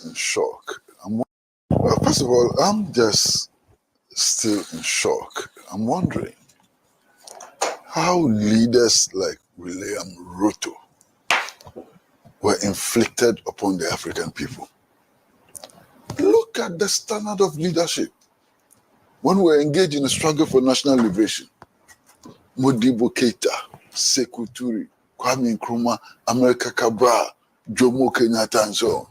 in shock. First of all, I'm just still in shock. I'm wondering how leaders like William Ruto were inflicted upon the African people. Look at the standard of leadership. When we're engaged in a struggle for national liberation, Modibo Keita, Sekou Toure, Kwame Nkrumah, America Cabral, Jomo Kenyatta, and so on.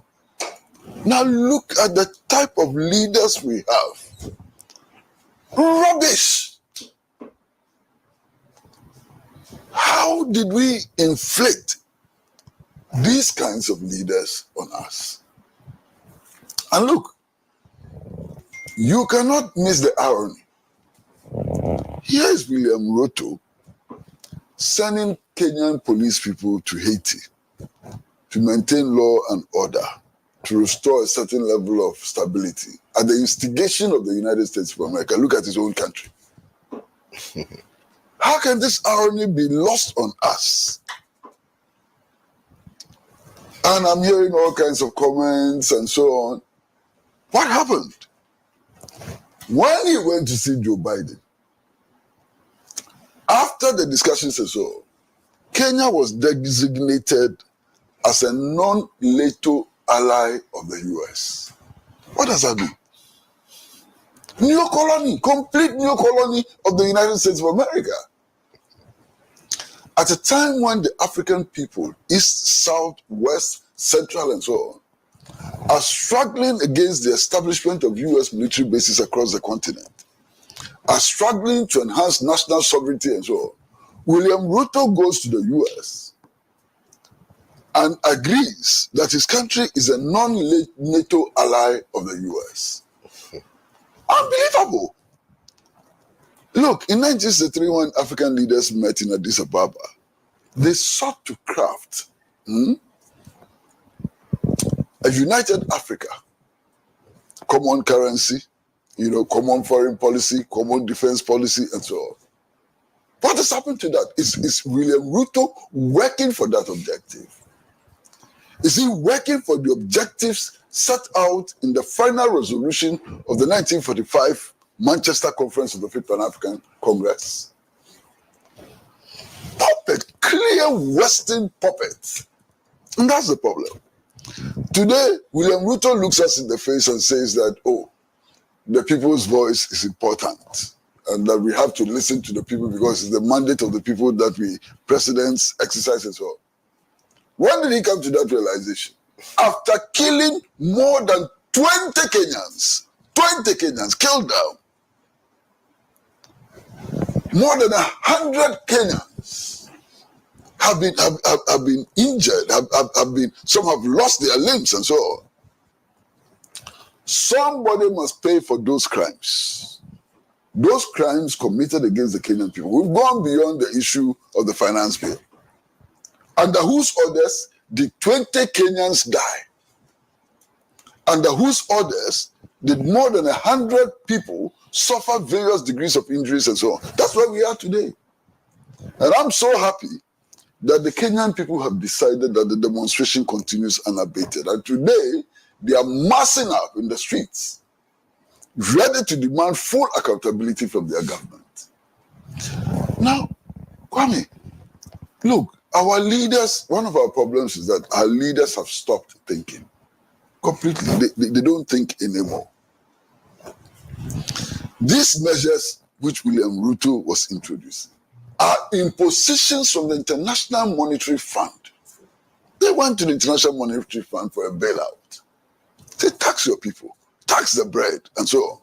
Now look at the type of leaders we have. Rubbish! How did we inflict these kinds of leaders on us? And look, you cannot miss the irony. Here is William Ruto sending Kenyan police people to Haiti to maintain law and order, to restore a certain level of stability at the instigation of the United States of America. Look at his own country. How can this irony be lost on us? And I'm hearing all kinds of comments and so on. What happened? When he went to see Joe Biden, after the discussions and so on, Kenya was designated as a non-NATO ally of the US. What does that mean? New colony, complete new colony of the United States of America. At a time when the African people, East, South, West, Central, and so on, are struggling against the establishment of US military bases across the continent, are struggling to enhance national sovereignty and so on, William Ruto goes to the US and agrees that his country is a non-NATO ally of the US. Unbelievable. Look, in 1963, when African leaders met in Addis Ababa, they sought to craft a united Africa, common currency, common foreign policy, common defense policy, and so on. What has happened to that? Is William Ruto working for that objective? Is he working for the objectives set out in the final resolution of the 1945 Manchester Conference of the Fifth Pan-African Congress? Puppet, clear Western puppet. And that's the problem. Today, William Ruto looks us in the face and says that, the people's voice is important and that we have to listen to the people because it's the mandate of the people that we presidents exercise and so on. When did he come to that realization? After killing more than 20 Kenyans killed down. More than 100 Kenyans have been injured, some have lost their limbs and so on. Somebody must pay for those crimes. Those crimes committed against the Kenyan people. We've gone beyond the issue of the finance bill. Under whose orders did 20 Kenyans die? Under whose orders did more than 100 people suffer various degrees of injuries and so on? That's where we are today. And I'm so happy that the Kenyan people have decided that the demonstration continues unabated. And today, they are massing up in the streets, ready to demand full accountability from their government. Now, Kwame, look, our leaders, one of our problems is that our leaders have stopped thinking completely. They don't think anymore. These measures which William Ruto was introducing are impositions from the International Monetary Fund. They went to the International Monetary Fund for a bailout. They tax your people, tax the bread, and so on,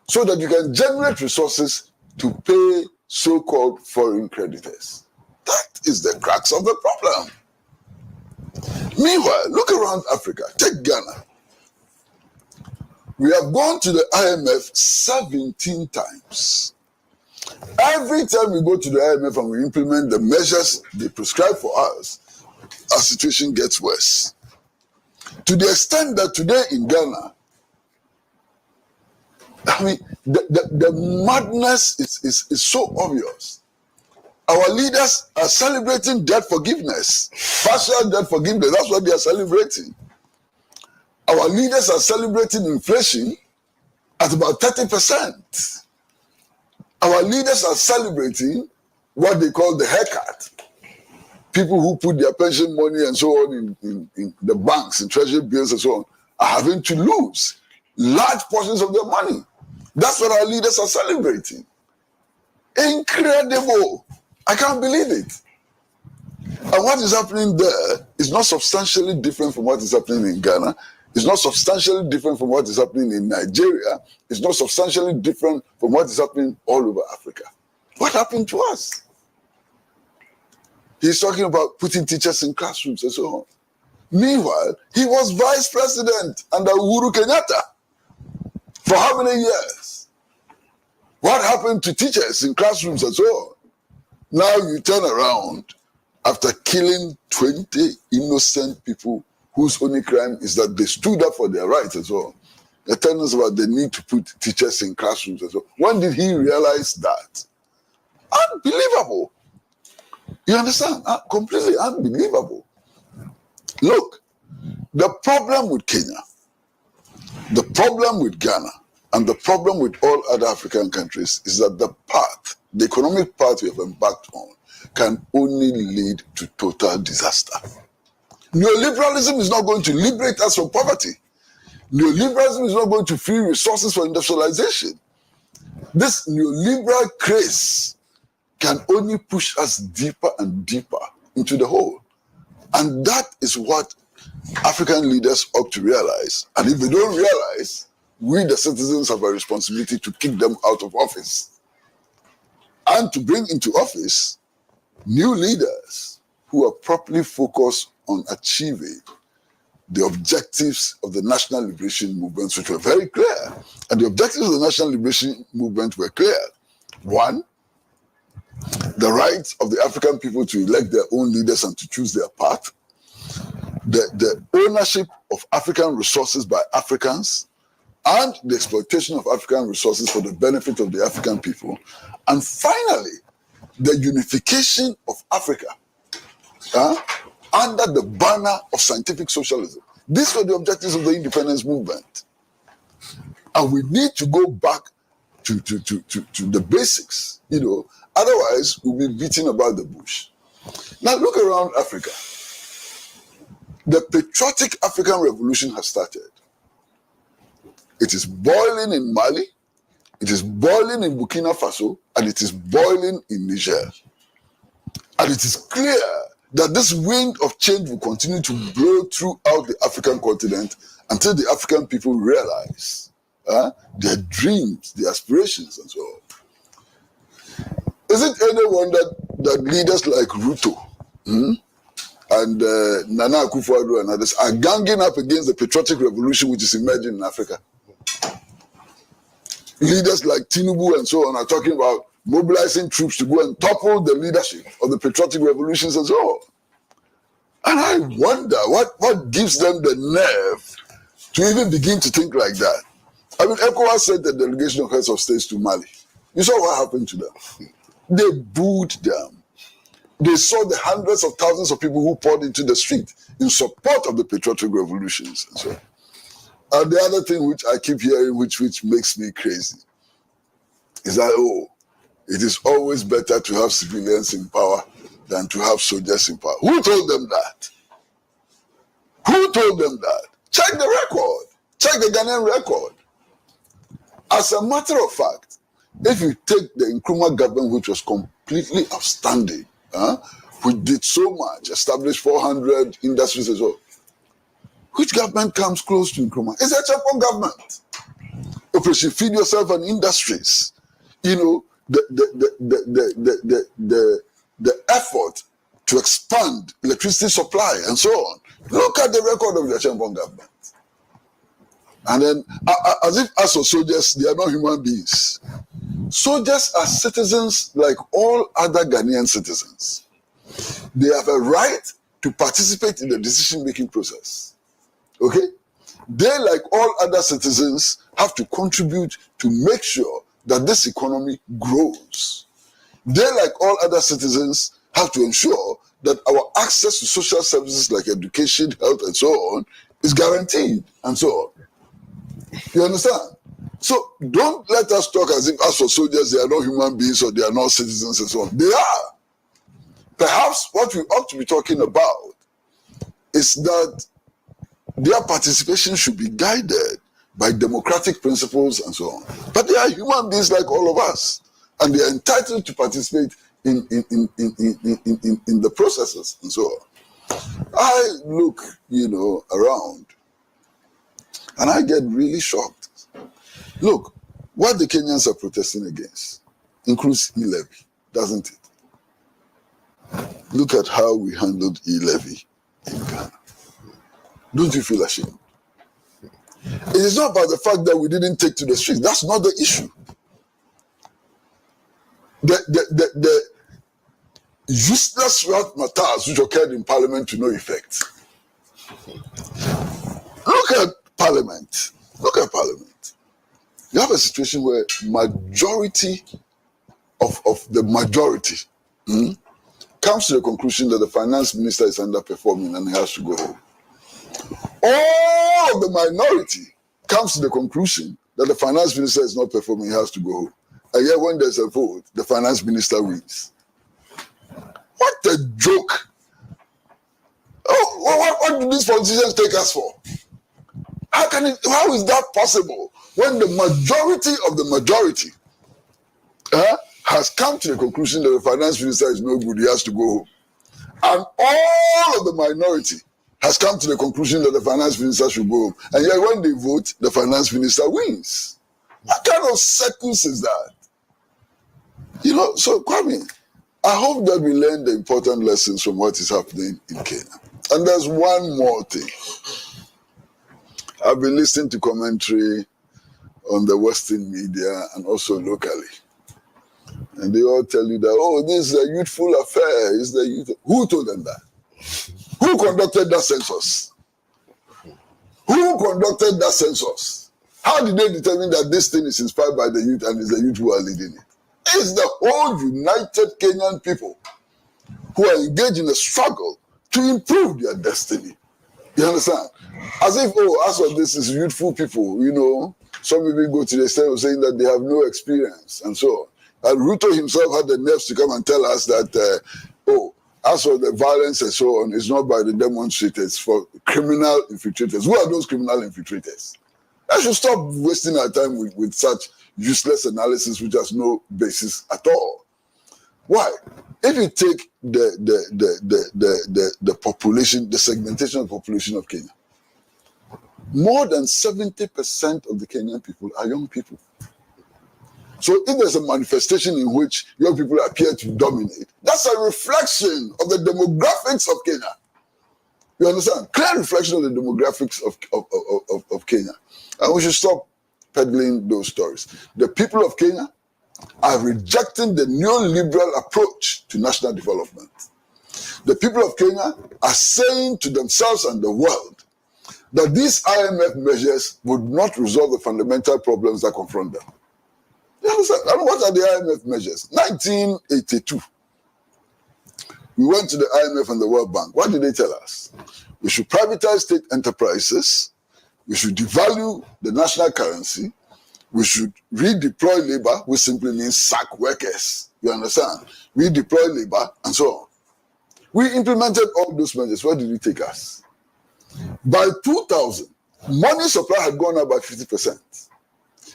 so that you can generate resources to pay so-called foreign creditors. That is the crux of the problem. Meanwhile, look around Africa. Take Ghana. We have gone to the IMF 17 times. Every time we go to the IMF and we implement the measures they prescribe for us, our situation gets worse. To the extent that today in Ghana, the madness is so obvious. Our leaders are celebrating debt forgiveness, partial debt forgiveness. That's what they are celebrating. Our Our leaders are celebrating inflation at about 30%. Our leaders are celebrating what they call the haircut. People who put their pension money and so on in the banks, in treasury bills and so on, are having to lose large portions of their money. That's what our leaders are celebrating. Incredible. I can't believe it. And what is happening there is not substantially different from what is happening in Ghana. It's not substantially different from what is happening in Nigeria. It's not substantially different from what is happening all over Africa. What happened to us? He's talking about putting teachers in classrooms and so on. Meanwhile, he was vice president under Uhuru Kenyatta for how many years? What happened to teachers in classrooms and so on? Now you turn around after killing 20 innocent people whose only crime is that they stood up for their rights and so on. They're telling us about the need to put teachers in classrooms and so on. When did he realize that? Unbelievable. You understand? Completely unbelievable. Look, the problem with Kenya, the problem with Ghana, and the problem with all other African countries is that the path, the economic path we have embarked on, can only lead to total disaster. Neoliberalism is not going to liberate us from poverty. Neoliberalism is not going to free resources for industrialization. This neoliberal craze can only push us deeper and deeper into the hole. And that is what African leaders ought to realize. And if they don't realize, we the citizens have a responsibility to kick them out of office and to bring into office new leaders who are properly focused on achieving the objectives of the national liberation movements, which were very clear. And the objectives of the national liberation movement were clear. One, the right of the African people to elect their own leaders and to choose their path. The ownership of African resources by Africans, and the exploitation of African resources for the benefit of the African people. And finally, the unification of Africa under the banner of scientific socialism. These were the objectives of the independence movement. And we need to go back to the basics, you know, otherwise we'll be beating about the bush. Now look around Africa. The patriotic African revolution has started. It is boiling in Mali, it is boiling in Burkina Faso, and it is boiling in Niger. And it is clear that this wind of change will continue to blow throughout the African continent until the African people realize their dreams, their aspirations, and so on. Is it any wonder that leaders like Ruto and Nana Akufo-Addo and others are ganging up against the patriotic revolution which is emerging in Africa? Leaders like Tinubu and so on are talking about mobilizing troops to go and topple the leadership of the patriotic revolutions and so on. And I wonder what gives them the nerve to even begin to think like that. I mean, ECOWAS sent a delegation of heads of states to Mali. You saw what happened to them. They booed them. They saw the hundreds of thousands of people who poured into the street in support of the patriotic revolutions and so on. And the other thing which I keep hearing, which makes me crazy, is that, it is always better to have civilians in power than to have soldiers in power. Who told them that? Who told them that? Check the record. Check the Ghanaian record. As a matter of fact, if you take the Nkrumah government, which was completely outstanding, which did so much, established 400 industries as well, which government comes close to Nkrumah? It's a Chapo government. Operation Feed Yourself and Industries. You know, the effort to expand electricity supply and so on. Look at the record of the Chapo government. And then, as if us or soldiers, they are not human beings. Soldiers are citizens like all other Ghanaian citizens. They have a right to participate in the decision-making process. Okay? They, like all other citizens, have to contribute to make sure that this economy grows. They, like all other citizens, have to ensure that our access to social services like education, health, and so on is guaranteed, and so on. You understand? So don't let us talk as if as for soldiers they are not human beings or they are not citizens and so on. They are. Perhaps what we ought to be talking about is that their participation should be guided by democratic principles and so on. But they are human beings like all of us, and they are entitled to participate in the processes and so on. I look, around, and I get really shocked. Look, what the Kenyans are protesting against includes e-levy, doesn't it? Look at how we handled e-levy in Ghana. Don't you feel ashamed? It is not about the fact that we didn't take to the streets. That's not the issue. The useless matters which occurred in Parliament to no effect. Look at Parliament. Look at Parliament. You have a situation where majority of the majority comes to the conclusion that the finance minister is underperforming and he has to go home. All of the minority comes to the conclusion that the finance minister is not performing, he has to go home. And yet when there's a vote, the finance minister wins. What a joke. Oh, what do these politicians take us for? How is that possible when the majority of the majority has come to the conclusion that the finance minister is no good, he has to go home? And all of the minority has come to the conclusion that the finance minister should go home. And yet when they vote, the finance minister wins. What kind of circus is that? So Kwame, I hope that we learn the important lessons from what is happening in Kenya. And there's one more thing. I've been listening to commentary on the Western media and also locally. And they all tell you that, this is a youthful affair. It's the youth. Who told them that? Who conducted that census? Who conducted that census? How did they determine that this thing is inspired by the youth and it's the youth who are leading it? It's the whole united Kenyan people who are engaged in a struggle to improve their destiny. You understand? As if, as of this is youthful people, some people go to the extent of saying that they have no experience and so on. And Ruto himself had the nerves to come and tell us that, as for the violence and so on, it's not by the demonstrators, for criminal infiltrators. Who are those criminal infiltrators? I should stop wasting our time with such useless analysis which has no basis at all. Why? If you take the population, the segmentation of the population of Kenya, more than 70% of the Kenyan people are young people. So if there's a manifestation in which young people appear to dominate, that's a reflection of the demographics of Kenya. You understand? Clear reflection of the demographics of Kenya. And we should stop peddling those stories. The people of Kenya are rejecting the neoliberal approach to national development. The people of Kenya are saying to themselves and the world that these IMF measures would not resolve the fundamental problems that confront them. You understand? And what are the IMF measures? 1982. We went to the IMF and the World Bank. What did they tell us? We should privatize state enterprises. We should devalue the national currency. We should redeploy labor, which simply means sack workers. You understand? Redeploy labor and so on. We implemented all those measures. Where did it take us? By 2000, money supply had gone up by 50%.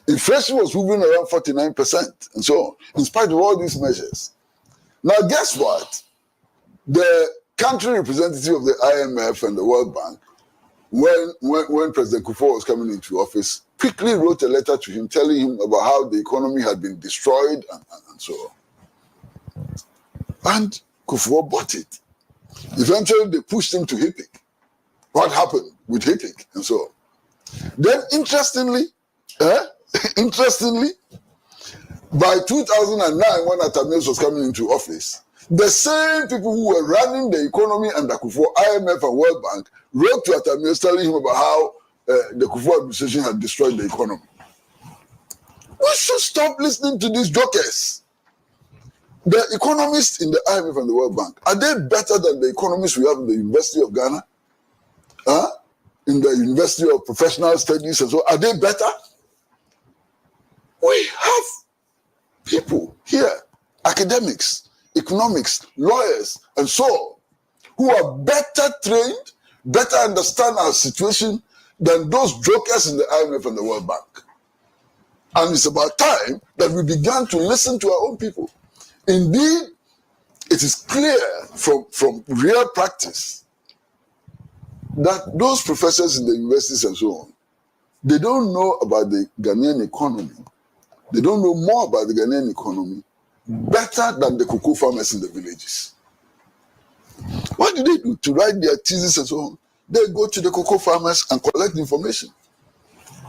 Inflation was moving around 49% and so on, in spite of all these measures. Now, guess what? The country representative of the IMF and the World Bank, when President Kufuor was coming into office, quickly wrote a letter to him telling him about how the economy had been destroyed and so on. And Kufuor bought it. Eventually, they pushed him to HIPIC. What happened with HIPIC and so on? Then, interestingly, by 2009, when Atamils was coming into office, the same people who were running the economy under Kufuor, IMF and World Bank, wrote to Atamils telling him about how the Kufuor administration had destroyed the economy. We should stop listening to these jokers. The economists in the IMF and the World Bank, are they better than the economists we have in the University of Ghana? in the University of Professional Studies and so, are they better? We have people here, academics, economics, lawyers, and so on, who are better trained, better understand our situation than those jokers in the IMF and the World Bank. And it's about time that we began to listen to our own people. Indeed, it is clear from real practice that those professors in the universities and so on, they don't know about the Ghanaian economy. They don't know more about the Ghanaian economy better than the cocoa farmers in the villages. What do they do to write their thesis and so on? They go to the cocoa farmers and collect information.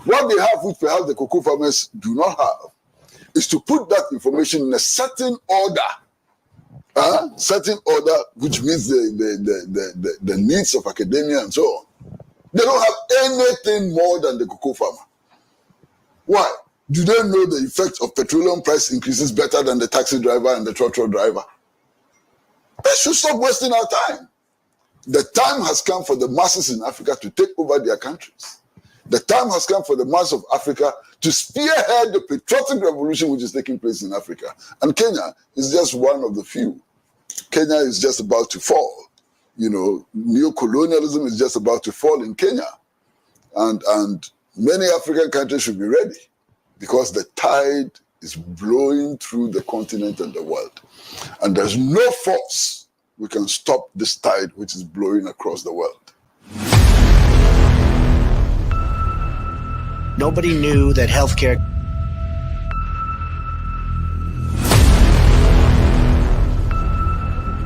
What they have, which perhaps the cocoa farmers do not have, is to put that information in a certain order. Certain order, which means the needs of academia and so on. They don't have anything more than the cocoa farmer. Why? Do they know the effect of petroleum price increases better than the taxi driver and the trotro driver? They should stop wasting our time. The time has come for the masses in Africa to take over their countries. The time has come for the mass of Africa to spearhead the patriotic revolution which is taking place in Africa. And Kenya is just one of the few. Kenya is just about to fall. You know, neo-colonialism is just about to fall in Kenya. And many African countries should be ready because the tide is blowing through the continent and the world. And there's no force we can stop this tide which is blowing across the world. Nobody knew that healthcare.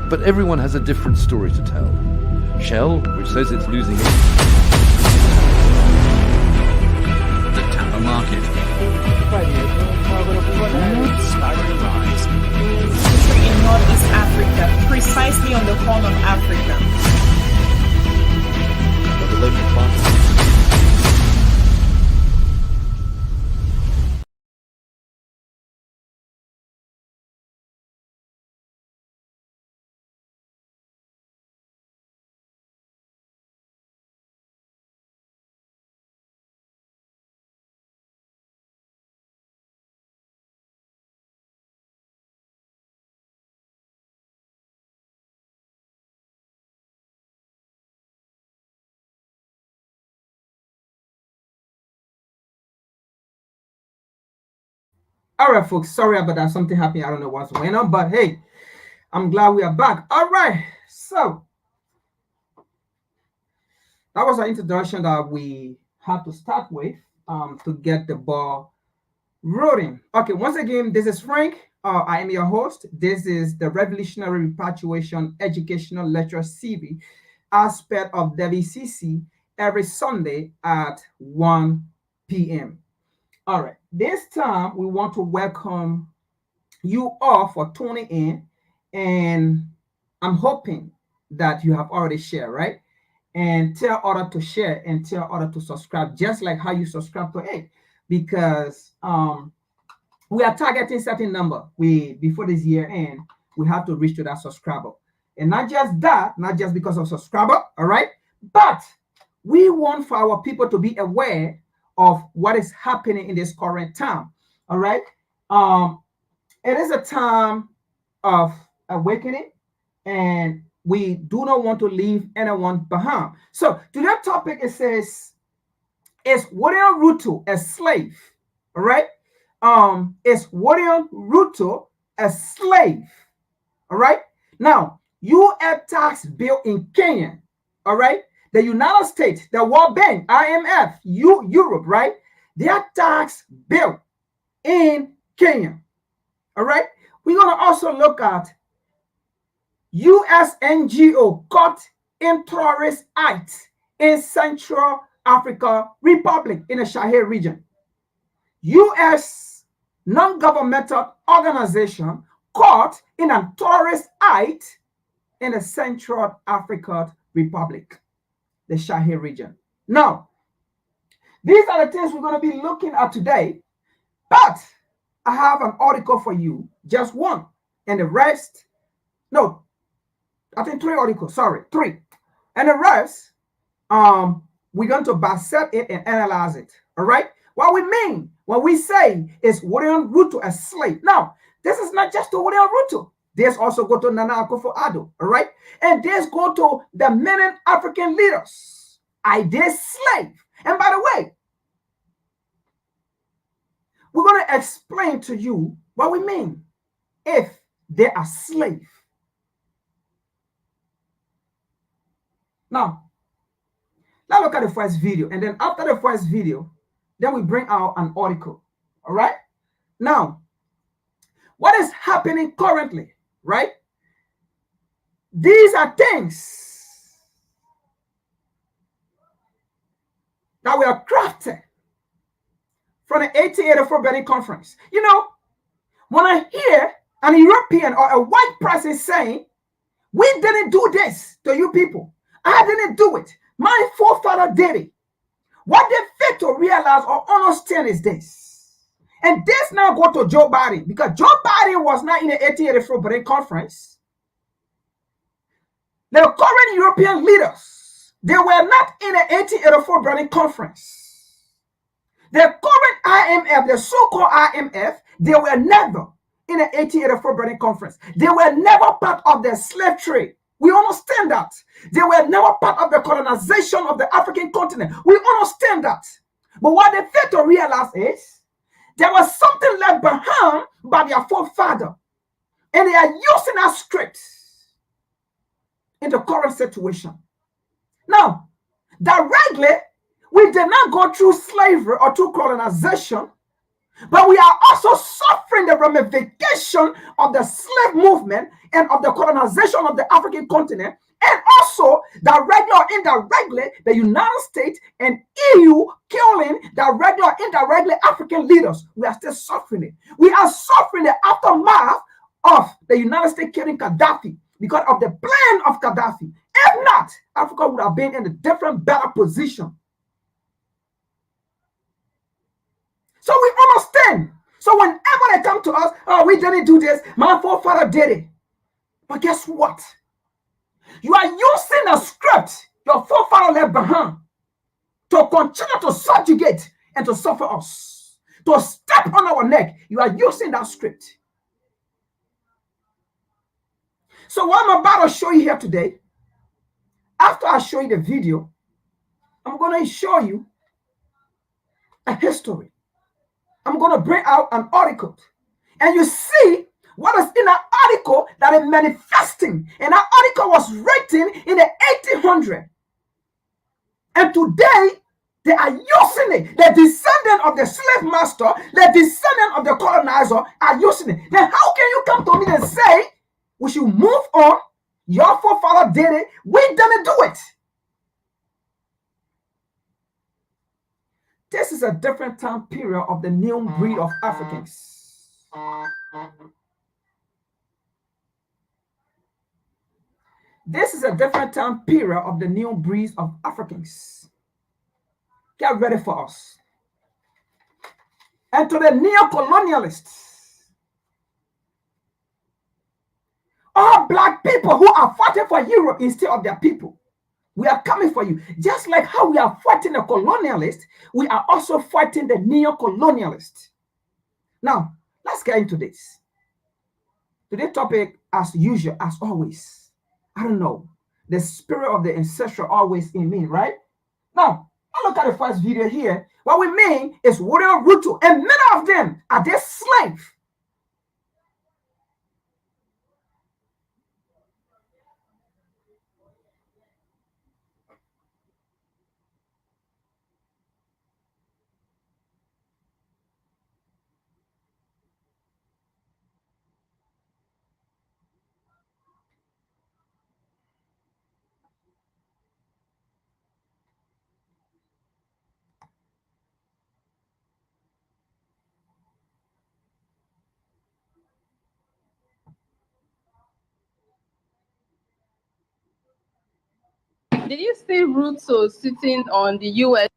But everyone has a different story to tell. Shell, which says it's losing the Tampa market. In Northeast Africa, precisely on the horn of Africa. But the local party. All right, folks, sorry about that. Something happened. I don't know what's going on, but hey, I'm glad we are back. All right, so that was an introduction that we have to start with to get the ball rolling. Okay, once again, this is Frank. I am your host. This is the Revolutionary Repatriation Educational Lecture CV aspect of WCC every Sunday at 1 p.m. All right, this time we want to welcome you all for tuning in, and I'm hoping that you have already shared, right? And tell others to share and tell others to subscribe, just like how you subscribe to it, because we are targeting certain number. Before this year end, we have to reach to that subscriber, and not just that, not just because of subscriber, all right, but we want for our people to be aware of what is happening in this current time. All right. It is a time of awakening, and we do not want to leave anyone behind. So today's topic, it says, is William Ruto a slave? All right. Is William Ruto a slave? All right. Now, U.S. tax bill in Kenya. All right. The United States, the World Bank, IMF, Europe, right? Their tax bill in Kenya. All right. We're going to also look at U.S. NGO caught in terrorist acts in Central Africa Republic in the Sahel region. U.S. non-governmental organization caught in a terrorist act in the Central Africa Republic, the Sahel region. Now, these are the things we're going to be looking at today, but I have an article for you, just one, and the rest, no, I think 3 articles, sorry, 3. And the rest, we're going to dissect it and analyze it. All right? What we mean when we say is William Ruto a slave. Now, this is not just to William Ruto. This also go to Nana Akufo-Addo, all right? And this go to the many African leaders. I did slave. And by the way, we're going to explain to you what we mean if they are slave. Now, let's look at the first video. And then after the first video, then we bring out an article, all right? Now, what is happening currently, right? These are things that were crafted from the 1884 Berlin Conference. You know, when I hear an European or a white person saying, we didn't do this to you people, I didn't do it, my forefather did it, what they fail to realize or understand is this. And this now go to Joe Biden, because Joe Biden was not in the 1884 Berlin Conference. The current European leaders, they were not in the 1884 Berlin Conference. The current IMF, the so-called IMF, they were never in the 1884 Berlin Conference. They were never part of the slave trade. We understand that. They were never part of the colonization of the African continent. We understand that. But what they fail to realize is there was something left behind by their forefather. And they are using that script in the current situation. Now, directly, we did not go through slavery or through colonization, but we are also suffering the ramification of the slave movement and of the colonization of the African continent, and also directly or indirectly the United States and EU killing directly or indirectly African leaders. We are still suffering it. We are suffering the aftermath of the United States killing Gaddafi because of the plan of Gaddafi. If not, Africa would have been in a different, better position. So we understand. So whenever they come to us, oh, we didn't do this, my forefather did it. But guess what? You are using a script your forefather left behind to continue to subjugate and to suffer us, to step on our neck. You are using that script. So what I'm about to show you here today, after I show you the video, I'm going to show you a history. I'm going to bring out an article. And you see what is in that article that is manifesting. And that article was written in the 1800s. And today, they are using it. The descendant of the slave master, the descendant of the colonizer are using it. Then how can you come to me and say, we should move on? Your forefather did it. We didn't do it. This is a different time period of the new breed of Africans. This is a different time period of the new breed of Africans. Get ready for us. And to the neo-colonialists, all black people who are fighting for Europe instead of their people, we are coming for you. Just like how we are fighting the colonialists, we are also fighting the neo-colonialists. Now, let's get into this. Today's topic, as usual, as always, I don't know, the spirit of the ancestral always in me, right? Now, I look at the first video here. What we mean is William Ruto, and many of them are their slaves. Did you see Ruto sitting on the US?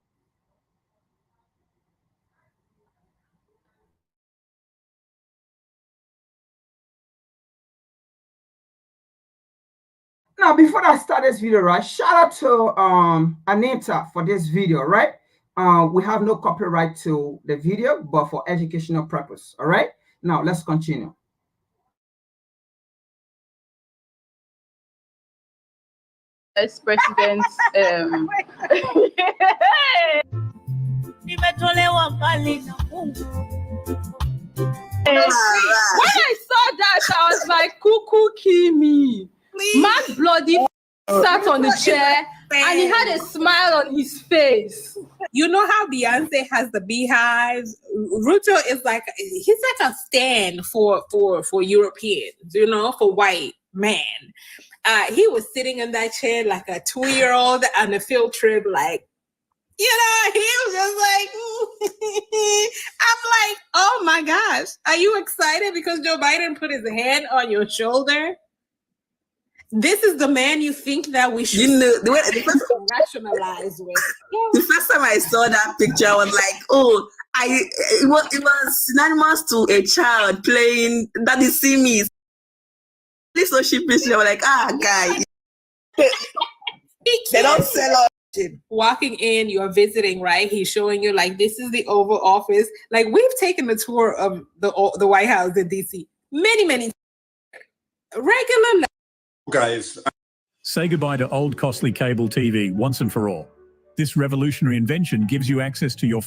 Now, before I start this video, right, shout out to Anita for this video, right? We have no copyright to the video, but for educational purpose, all right? Now, let's continue. Ex-president when I saw that, I was like, cuckoo kill me. Mark bloody sat on the chair and he had a smile on his face. You know how Beyonce has the beehives? Ruto is like, he's like a stand for Europeans, you know, for white men. He was sitting in that chair like a 2-year-old on a field trip, like, you know, he was just like, I'm like, oh my gosh, are you excited because Joe Biden put his hand on your shoulder? This is the man you think that we should rationalize with. The first time I saw that picture, I was like, oh, it was synonymous to a child playing Daddy See Me. This so she picture, I was like, guy. They don't sell out. Walking in, you're visiting, right? He's showing you like, this is the Oval Office. Like, we've taken the tour of the White House in DC many regular guys. Say goodbye to old costly cable TV once and for all. This revolutionary invention gives you access to your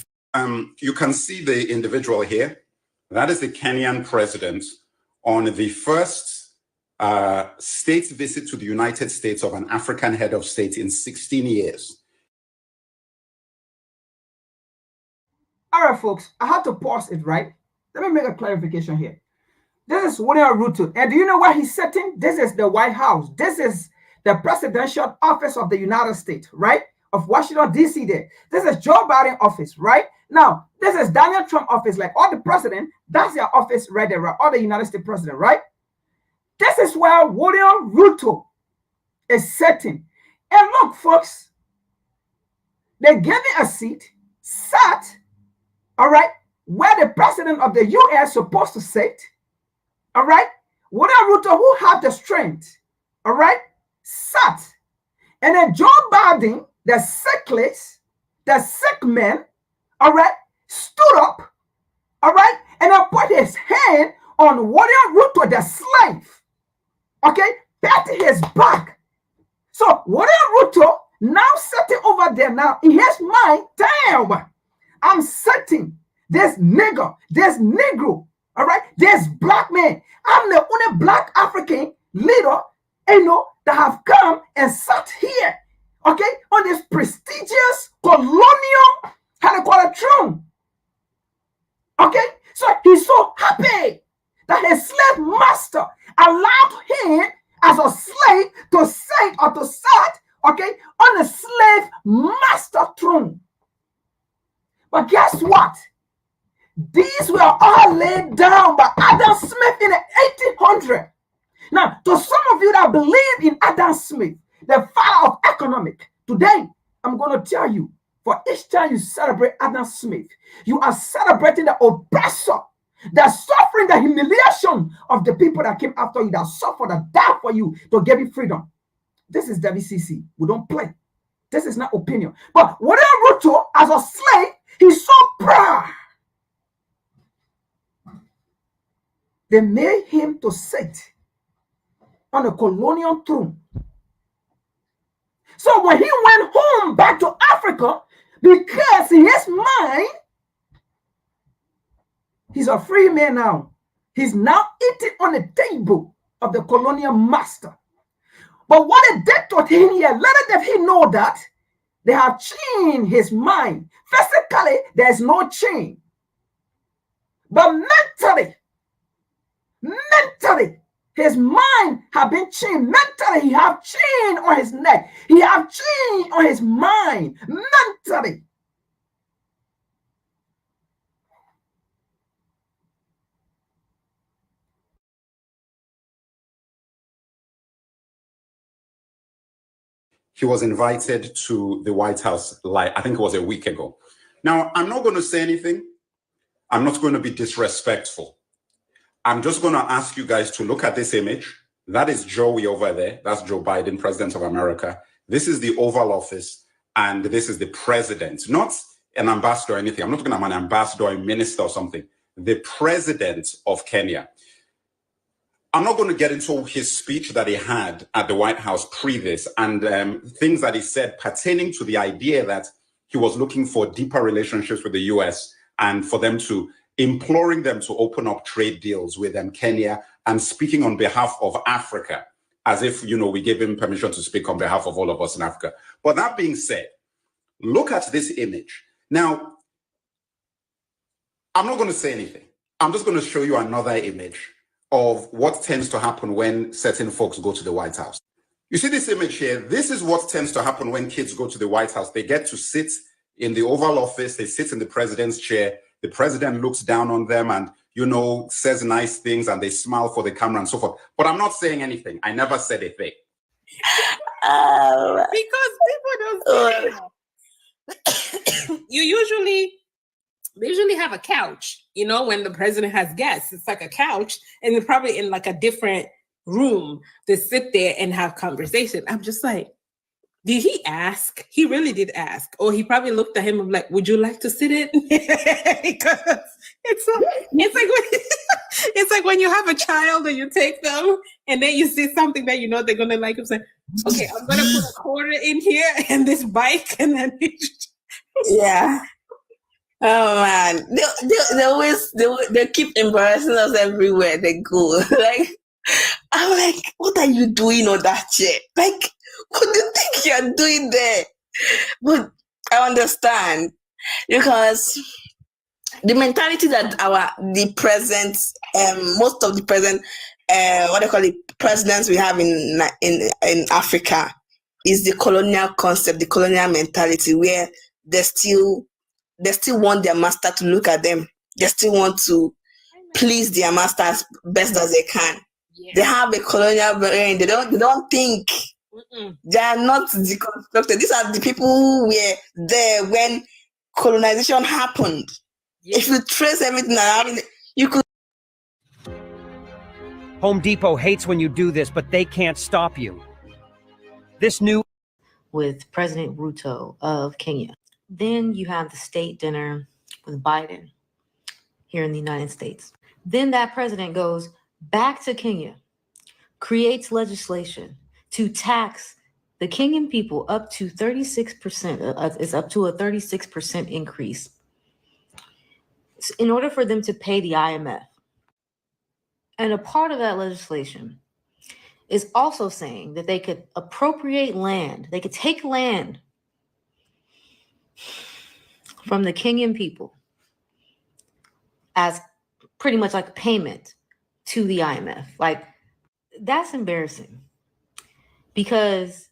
You can see the individual here. That is the Kenyan president on the first state visit to the United States of an African head of state in 16 years. All right, folks, I have to pause it, right? Let me make a clarification here. This is William Ruto. And do you know where he's sitting? This is the White House. This is the presidential office of the United States, right? Of Washington, D.C. there. This is Joe Biden office, right? Now, this is Donald Trump office. Like all the president, that's their office right there, right? All the United States president, right? This is where William Ruto is sitting. And look, folks, they gave me a seat, sat, all right, where the president of the U.S. is supposed to sit, all right? William Ruto, who had the strength, all right, sat. And then Joe Biden, the sickless, the sick man, all right, stood up, all right, and then put his hand on William Ruto, the slave, okay, patting his back. So William Ruto now sitting over there now in his mind, damn, I'm sitting this nigger, this negro, all right, this black man. I'm the only black African leader, you know, that have come and sat here, okay, on this prestigious colonial, how they call it, throne. Okay, so he's so happy that his slave master allowed him as a slave to sit or to sit, okay, on the slave master throne. But guess what? These were all laid down by Adam Smith in the 1800s. Now, to some of you that believe in Adam Smith, the father of economics, today I'm going to tell you, for each time you celebrate Adam Smith, you are celebrating the oppressor, the suffering, the humiliation of the people that came after you, that suffered, that died for you to give you freedom. This is WCC. We don't play. This is not opinion. But William Ruto, as a slave, he's so proud. They made him to sit on a colonial throne. So when he went home back to Africa, because in his mind, he's a free man now. He's now eating on the table of the colonial master. But what they did to him here, little did he know that they have changed his mind. Physically, there's no change. But mentally, his mind have been changed. Mentally, he have change on his neck. He have change on his mind. Mentally. He was invited to the White House, like, I think it was a week ago. Now, I'm not going to say anything. I'm not going to be disrespectful. I'm just going to ask you guys to look at this image That is Joey over there. That's Joe Biden, President of America. This is the Oval Office, and this is the president, not an ambassador or anything. I'm not talking about an ambassador, a minister or something. The president of Kenya. I'm not going to get into his speech that he had at the White House pre this and things that he said pertaining to the idea that he was looking for deeper relationships with the US and for them to, imploring them to open up trade deals with Kenya and speaking on behalf of Africa, as if, we gave him permission to speak on behalf of all of us in Africa. But that being said, look at this image. Now, I'm not going to say anything. I'm just going to show you another image of what tends to happen when certain folks go to the White House. You see this image here? This is what tends to happen when kids go to the White House. They get to sit in the Oval Office. They sit in the president's chair. The president looks down on them and, says nice things, and they smile for the camera and so forth. But I'm not saying anything. I never said a thing. Because people don't they usually have a couch, when the president has guests. It's like a couch, and they're probably in like a different room to sit there and have conversation. I'm just like, did he ask? He really did ask. Or he probably looked at him and like, would you like to sit in? Because it's like when you have a child and you take them and then you see something that they're gonna like. I'm saying, okay, I'm gonna put a quarter in here and this bike, and then yeah. Oh man, they always they keep embarrassing us everywhere they go. Like, I'm like, what are you doing on that chair? Like, what do you think you're doing there? But I understand, because the mentality that most of the present presidents we have in Africa is the colonial concept, the colonial mentality, where they still want their master to look at them. They still want to please their master as best as they can. Yeah. They have a colonial brain. They don't think. Mm-mm. They are not deconstructed. These are the people who were there when colonization happened. Yeah. If you trace everything around, you could. Home Depot hates when you do this, but they can't stop you. This new with President Ruto of Kenya. Then you have the state dinner with Biden here in the United States. Then that president goes back to Kenya, creates legislation to tax the Kenyan people up to 36%. It's up to a 36% increase in order for them to pay the IMF. And a part of that legislation is also saying that they could appropriate land. They could take land from the Kenyan people as pretty much like a payment to the IMF. Like, that's embarrassing. Because,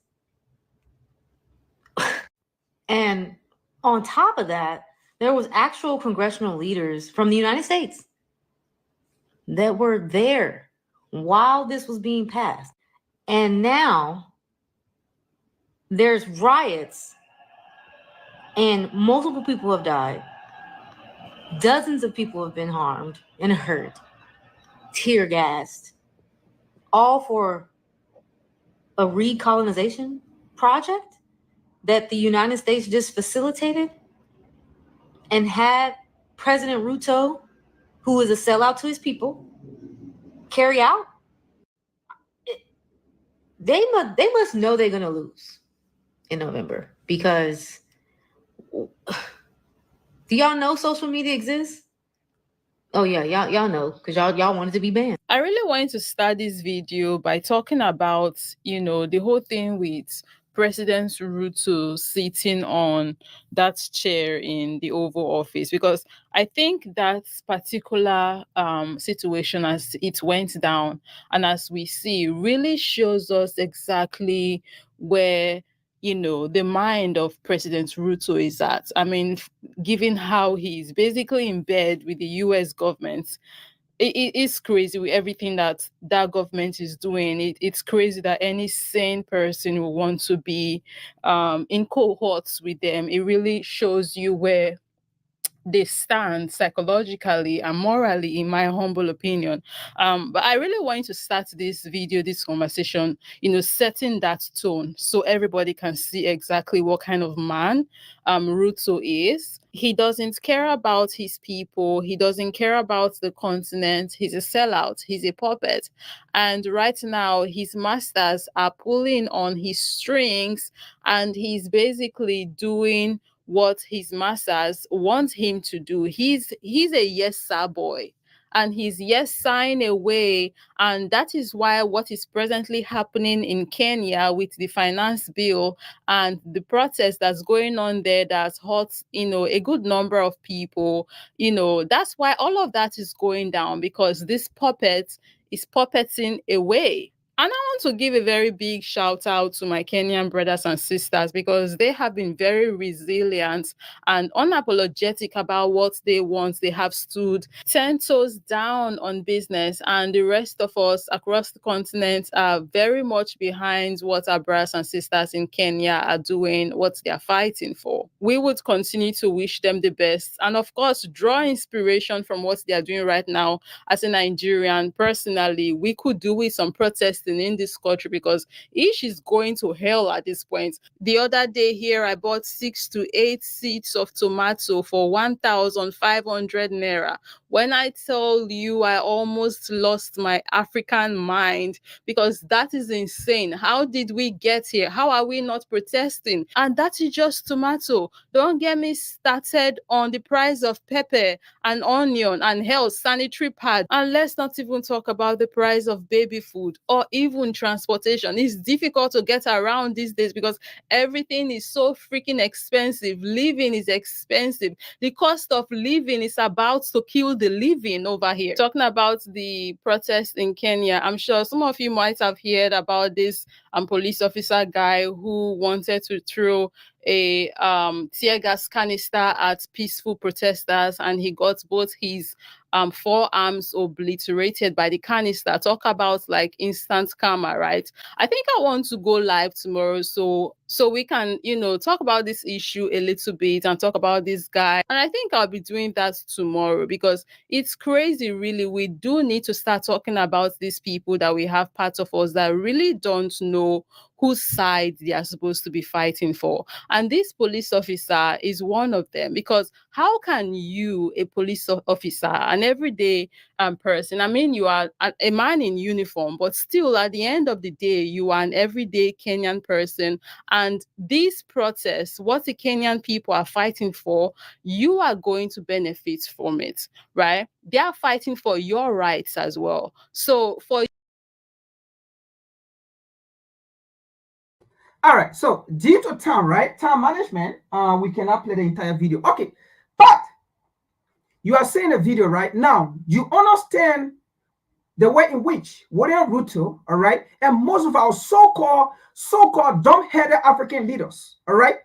and on top of that, there was actual congressional leaders from the United States that were there while this was being passed. And now there's riots and multiple people have died. Dozens of people have been harmed and hurt, tear gassed, all for a recolonization project that the United States just facilitated and had President Ruto, who is a sellout to his people, carry out. They must know they're going to lose in November, because do y'all know social media exists? Oh yeah, y'all know, because y'all wanted to be banned. I really wanted to start this video by talking about, the whole thing with President Ruto sitting on that chair in the Oval Office, because I think that particular situation, as it went down and as we see, really shows us exactly where the mind of President Ruto is at. I mean, given how he's basically in bed with the US government, it is crazy with everything that government is doing. It's crazy that any sane person will want to be in cohorts with them. It really shows you where they stand psychologically and morally, in my humble opinion. But I really want to start this video, this conversation, setting that tone so everybody can see exactly what kind of man Ruto is. He doesn't care about his people. He doesn't care about the continent. He's a sellout. He's a puppet. And right now, his masters are pulling on his strings, and he's basically doing what his masters want him to do. He's a yes sir boy, and he's yes sign away. And that is why what is presently happening in Kenya with the finance bill and the protest that's going on there that's hurt, a good number of people, that's why all of that is going down, because this puppet is puppeting away. And I want to give a very big shout out to my Kenyan brothers and sisters, because they have been very resilient and unapologetic about what they want. They have stood 10 toes down on business, and the rest of us across the continent are very much behind what our brothers and sisters in Kenya are doing, what they are fighting for. We would continue to wish them the best, and of course, draw inspiration from what they are doing right now. As a Nigerian, personally, we could do with some protesting in this country, because each is going to hell at this point. The other day here, I bought 6 to 8 seeds of tomato for 1,500 naira. When I tell you, I almost lost my African mind, because that is insane. How did we get here? How are we not protesting? And that is just tomato. Don't get me started on the price of pepper and onion and health sanitary pad. And let's not even talk about the price of baby food or even transportation. It's difficult to get around these days because everything is so freaking expensive. Living is expensive. The cost of living is about to kill the living over here. Talking about the protest in Kenya, I'm sure some of you might have heard about this police officer guy who wanted to throw a tear gas canister at peaceful protesters, and he got both his forearms obliterated by the canister. Talk about like instant karma, right? I think I want to go live tomorrow so we can, talk about this issue a little bit and talk about this guy. And I think I'll be doing that tomorrow, because it's crazy, really. We do need to start talking about these people that we have part of us that really don't know whose side they are supposed to be fighting for. And this police officer is one of them, because how can you, a police officer, an everyday person, I mean, you are a man in uniform, but still at the end of the day, you are an everyday Kenyan person. And these protests, what the Kenyan people are fighting for, you are going to benefit from it, right? They are fighting for your rights as well. So for all right, so due to time, right? Time management, we cannot play the entire video. Okay, but you are seeing a video right now. You understand the way in which William Ruto, all right, and most of our so-called dumb-headed African leaders, all right,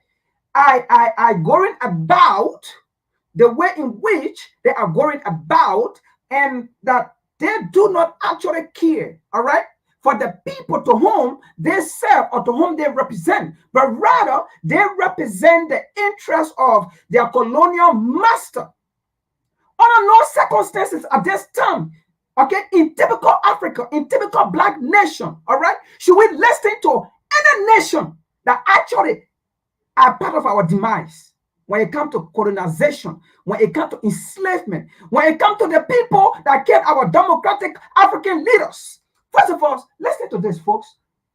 I going about the way in which they are going about, and that they do not actually care, all right, for the people to whom they serve or to whom they represent, but rather they represent the interests of their colonial master. Under no circumstances at this time, okay, in typical Africa, in typical Black nation, all right, should we listen to any nation that actually are part of our demise when it comes to colonization, when it comes to enslavement, when it comes to the people that killed our democratic African leaders. First of all, listen to this, folks.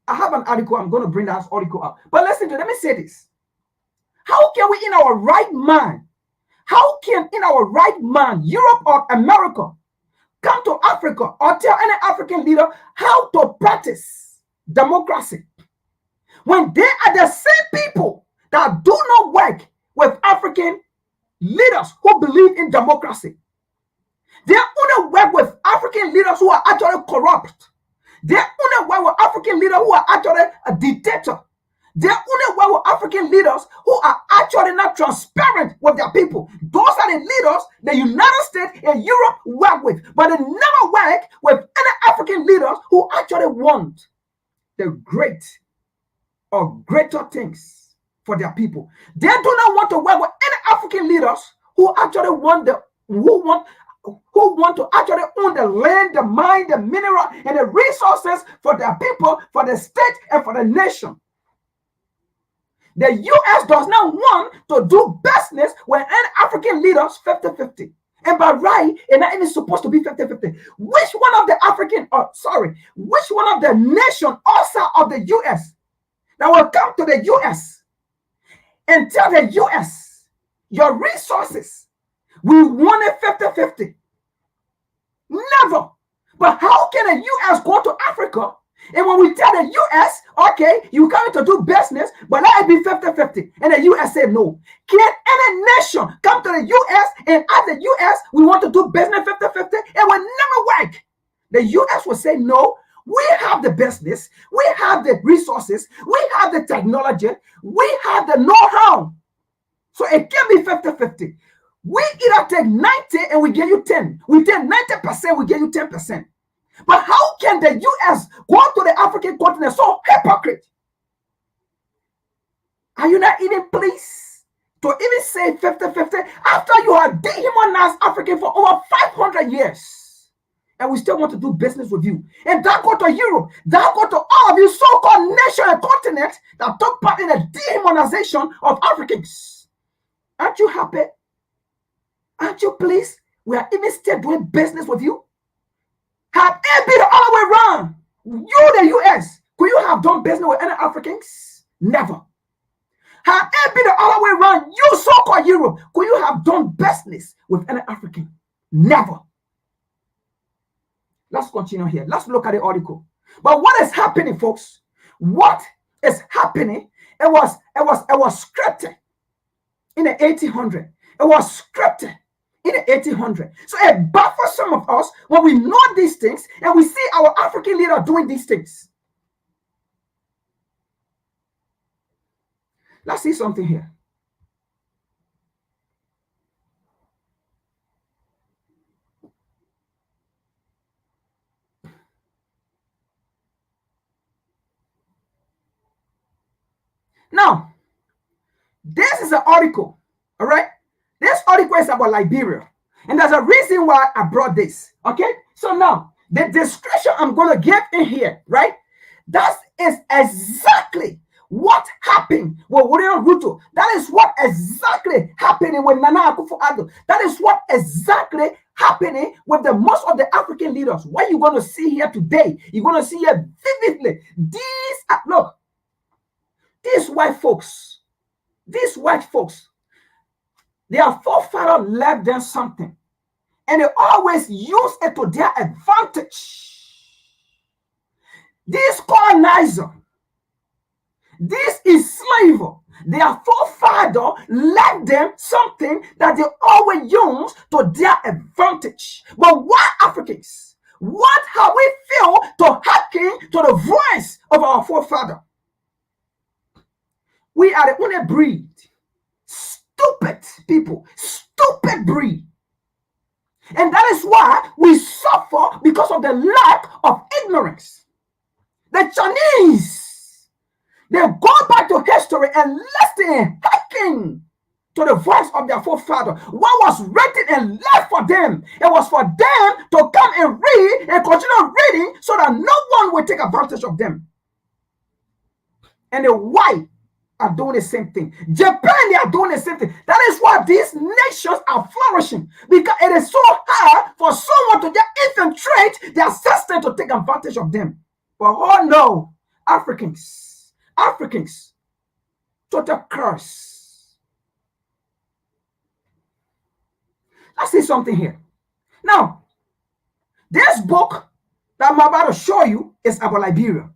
I have an article. I'm going to bring that article up. But listen to it. Let me say this. How can we, in our right mind, Europe or America, come to Africa or tell any African leader how to practice democracy when they are the same people that do not work with African leaders who believe in democracy? They only work with African leaders who are actually corrupt. They only work with African leaders who are actually a dictator. They only work with African leaders who are actually not transparent with their people. Those are the leaders the United States and Europe work with, but they never work with any African leaders who actually want the great or greater things for their people. They do not want to work with any African leaders who actually want to actually own the land, the mine, the mineral, and the resources for their people, for the state, and for the nation. The U.S. does not want to do business with any African leaders 50-50. And by right, it's not even supposed to be 50-50. Which one of the which one of the nation outside of the U.S. that will come to the U.S. and tell the U.S. your resources, we want it 50-50? Never. But how can the U.S. go to Africa? And when we tell the U.S., okay, you coming to do business, but let it be 50-50. And the U.S. said no. Can any nation come to the U.S. and ask the U.S., we want to do business 50-50? It will never work. The U.S. will say no. We have the business. We have the resources. We have the technology. We have the know-how. So it can be 50-50. We either take 90 and we give you 10. We take 90%, we give you 10%. But how can the U.S. go to the African continent so hypocrite? Are you not even pleased to even say 50-50 after you have dehumanized African for over 500 years? And we still want to do business with you. And that go to Europe, that go to all of you so-called nations and continents that took part in the dehumanization of Africans. Aren't you happy? Aren't you pleased? We are even still doing business with you. Had it been the other way around, you, the U.S., could you have done business with any Africans? Never. Had it been the other way around, you, so-called Europe, could you have done business with any African? Never. Let's continue here. Let's look at the article. But what is happening, folks? What is happening? It was scripted in the 1800s. It was scripted in the 1800s. So it baffles some of us when we know these things and we see our African leader doing these things. Let's see something here. Now, this is an article, all right? This article is about Liberia. And there's a reason why I brought this, okay? So now, the description I'm going to give in here, right? That is exactly what happened with William Ruto. That is what exactly happening with Nana Akufo-Addo. That is what exactly happening with the most of the African leaders. What you're going to see here today, you're going to see here vividly. Look, these white folks, their forefathers left them something, and they always use it to their advantage. This colonizer, this enslaver, their forefather left them something that they always use to their advantage. But why Africans? What have we failed to hearken to the voice of our forefather? We are the only breed. Stupid people, stupid breed. And that is why we suffer because of the lack of ignorance. The Chinese, they go back to history and listen, hearken to the voice of their forefather. What was written and left for them, it was for them to come and read and continue reading so that no one will take advantage of them. And the white are doing the same thing. Japan, they are doing the same thing. That is why these nations are flourishing, because it is so hard for someone to just infiltrate their system to take advantage of them. But oh no, Africans, total curse. Let's see something here. Now, this book that I'm about to show you is about Liberia.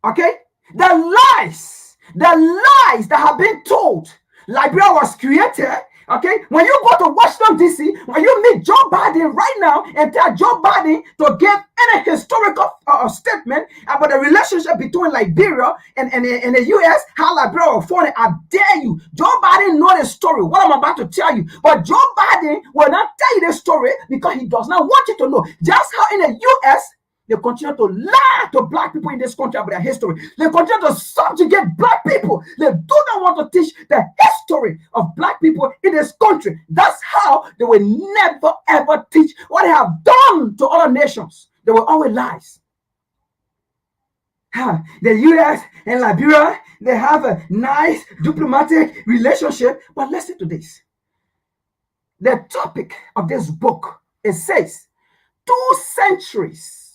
Okay? The lies that have been told. Liberia was created, okay? When you go to Washington, D.C., when you meet Joe Biden right now and tell Joe Biden to give any historical statement about the relationship between Liberia and the U.S., how Liberia was formed, I dare you. Joe Biden knows the story, what I'm about to tell you. But Joe Biden will not tell you the story because he does not want you to know. Just how in the U.S., They continue to lie to black people in this country about their history. They continue to subjugate black people. They do not want to teach the history of black people in this country. That's how they will never ever teach what they have done to other nations. They will always lies. The US and Liberia, they have a nice diplomatic relationship. But listen to this. The topic of this book, it says 2 centuries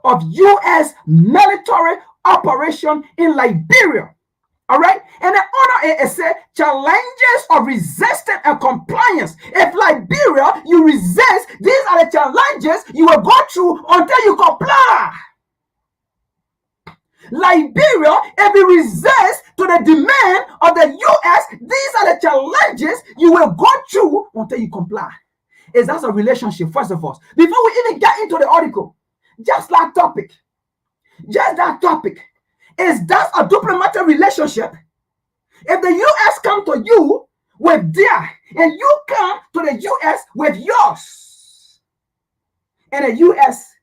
of US military operation in Liberia. All right. And the honor it says challenges of resistance and compliance. If Liberia, you resist, these are the challenges you will go through until you comply. Liberia, if you resist to the demand of the US, these are the challenges you will go through until you comply. Is that a relationship, first of all? Before we even get into the article, just that topic, is that a diplomatic relationship? If the US come to you with their, and you come to the US with yours, and the US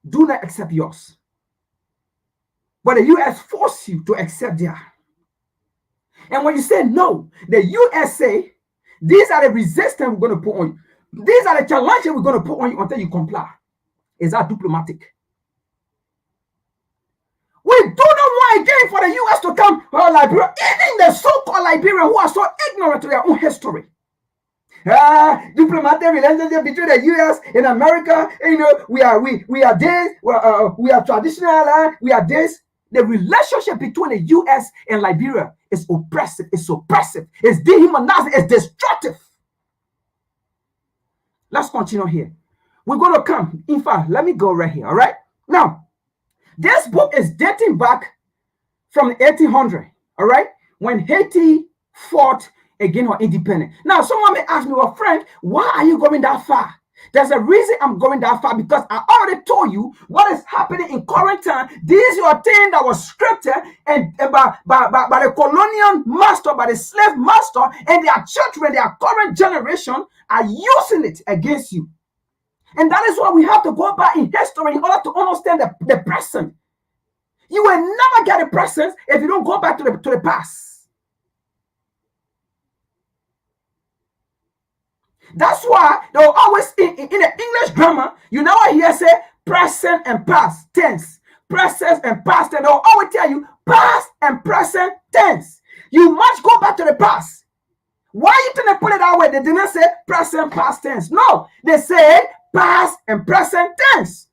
do not accept yours, but the US force you to accept theirs. And when you say no, the US say, these are the resistance we're going to put on you. These are the challenges we're going to put on you until you comply. Is that diplomatic? We do not want again for the US to come, Liberia, even the so-called Liberians who are so ignorant to their own history. Diplomatic relationship between the US and America, you know, we are this, we are traditional, we are this. The relationship between the US and Liberia is oppressive, it's oppressive, it's dehumanizing, it's destructive. Let's continue here. We're going to come. In fact, let me go right here. All right. Now, this book is dating back from the 1800s. All right. When Haiti fought against her independence. Now, someone may ask me, well, Frank, why are you going that far? There's a reason I'm going that far, because I already told you what is happening in current time. These are things that was scripted and by the colonial master, by the slave master, and their children, their current generation are using it against you. And that is why we have to go back in history in order to understand the present. You will never get the present if you don't go back to the past. That's why they'll always, in the English grammar, you never hear say present and past tense. Present and past tense. They'll always tell you past and present tense. You must go back to the past. Why you didn't put it that way? They didn't say present past tense. No, they said past and present tense.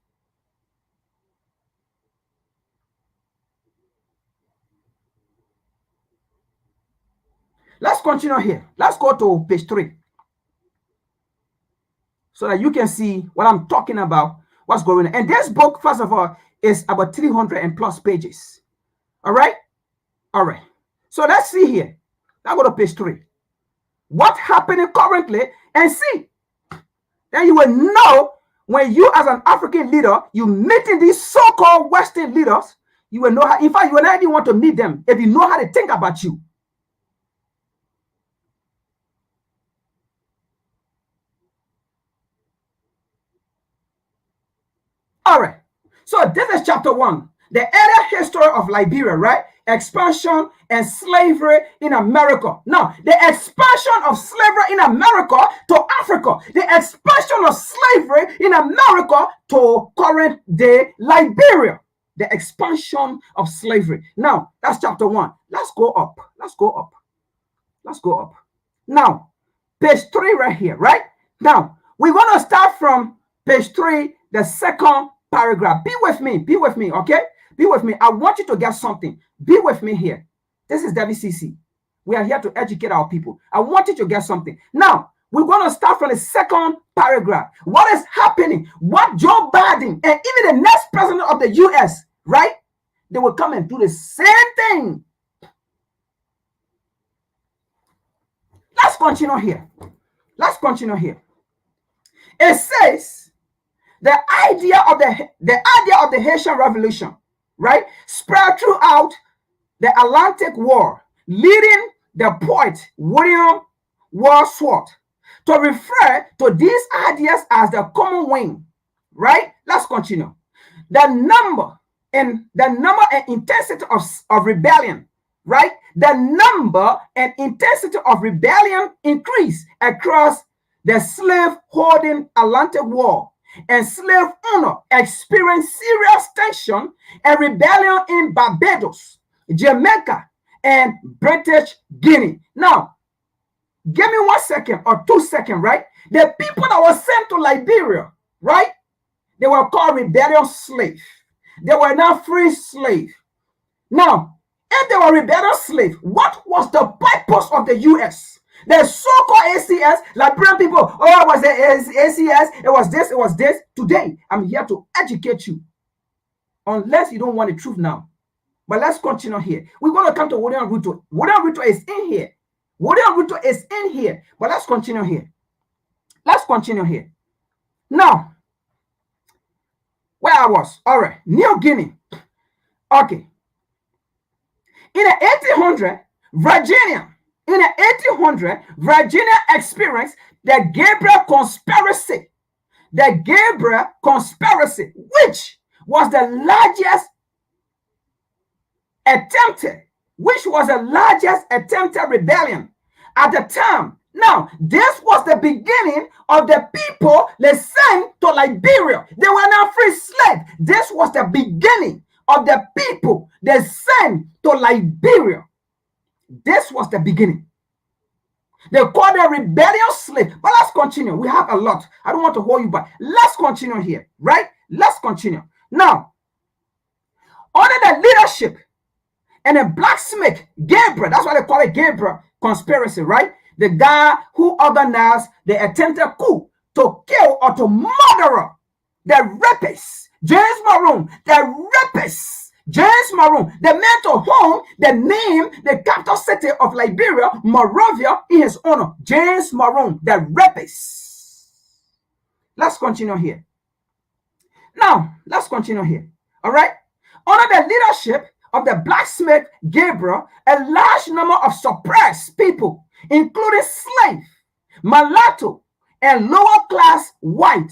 Let's continue here. Let's go to page 3. So that you can see what I'm talking about, what's going on. And this book, first of all, is about 300 and plus pages. All right? All right. So let's see here. Now go to page 3. What's happening currently, and see. Then you will know when you as an African leader, you meeting these so-called Western leaders, you will know how, in fact, you will not even want to meet them if you know how they think about you. All right. So this is chapter 1. The early history of Liberia, right? Expansion and slavery in America. Now, the expansion of slavery in America to Africa. The expansion of slavery in America to current day Liberia. The expansion of slavery. Now, that's chapter 1. Let's go up. Let's go up. Let's go up. Now, page 3 right here, right? Now, we're going to start from page 3, the second paragraph. Be with me, okay? Be with me. I want you to get something. Be with me here. This is WCC. We are here to educate our people. I want you to get something. Now, we're going to start from the second paragraph. What is happening? What Joe Biden and even the next president of the US, right? They will come and do the same thing. Let's continue here. Let's continue here. It says the idea of the Haitian Revolution, right, spread throughout the Atlantic War, leading the poet William Wordsworth to refer to these ideas as the common wind, right? Let's continue. The number and intensity of rebellion, right? The number and intensity of rebellion increased across the slave-holding Atlantic Wall, and slave owner experienced serious tension and rebellion in Barbados, Jamaica, and British Guinea. Now, give me 1 second or 2 seconds, right? The people that were sent to Liberia, right? They were called rebellious slaves. They were not free slaves. Now, if they were rebellious slaves, what was the purpose of the U.S.? The so-called ACS, Liberian people, oh, it was the ACS, it was this, it was this. Today, I'm here to educate you. Unless you don't want the truth now. But let's continue here. We're going to come to William Ruto. William Ruto is in here. William Ruto is in here. But let's continue here. Let's continue here. Now, where I was. All right. New Guinea. Okay. In the 1800s, Virginia. In the 1800s, Virginia experienced the Gabriel conspiracy. The Gabriel conspiracy, which was the largest attempted rebellion at the time. Now, this was the beginning of the people they sent to Liberia. They were not free slaves. This was the beginning of the people they sent to Liberia. This was the beginning. They called them rebellious slave. But let's continue. We have a lot. I don't want to hold you back. Let's continue here, right? Let's continue. Now, under the leadership and the blacksmith, Gabriel, that's why they call it Gabriel conspiracy, right? The guy who organized the attempted coup to kill or to murder the rapist, James Maroon, the rapist, James Maroon, the man to whom they named the capital city of Liberia, Monrovia, in his honor, James Maroon, the rapist. Let's continue here. Now, let's continue here. All right? Under the leadership of the blacksmith Gabriel, a large number of suppressed people, including slave, mulatto, and lower class white,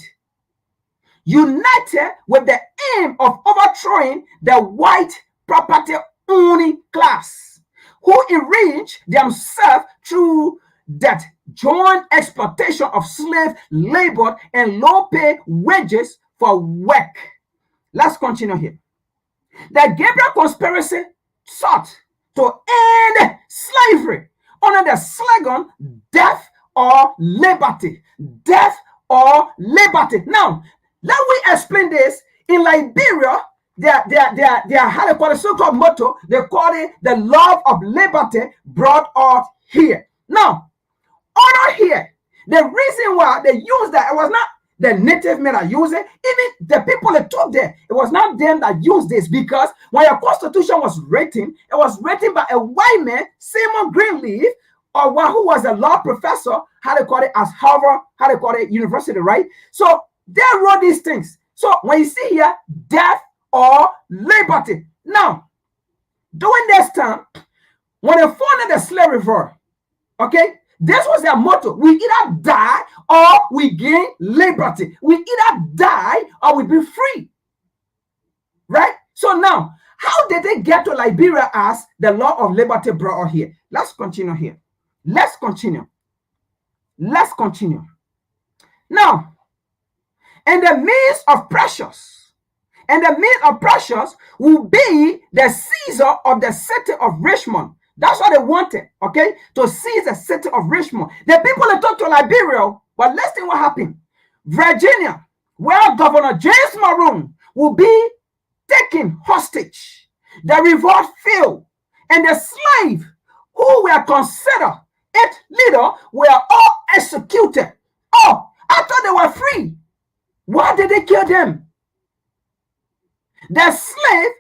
united with the aim of overthrowing the white property owning class, who enriched themselves through that joint exploitation of slave labor and low pay wages for work. Let's continue here. The Gabriel conspiracy sought to end slavery under the slogan death or liberty. Death or liberty. Now, let me explain this. In Liberia, they how they call it, so-called motto, they call it the love of liberty brought out here. Now, over here, the reason why they used that, it was not the native men that used it. Even the people that took there, it was not them that used this, because when your constitution was written, it was written by a white man, Simon Greenleaf, or one who was a law professor, how they call it, as Harvard, how they call it, university, right? So they wrote these things. So when you see here, death or liberty. Now, during this time, when they founded the slave revolt, okay, this was their motto. We either die or we gain liberty. We either die or we be free. Right? So now, how did they get to Liberia as the law of liberty brought out here? Let's continue here. Let's continue. Let's continue. Now, in the midst of pressures, will be the seizure of the city of Richmond. That's what they wanted, okay? To seize the city of Richmond. The people that took to Liberia, but let's see what happened. Virginia, where Governor James Maroon will be taken hostage. The revolt failed, and the slave who were considered its leader were all executed. Oh, I thought they were free. Why did they kill them? The slave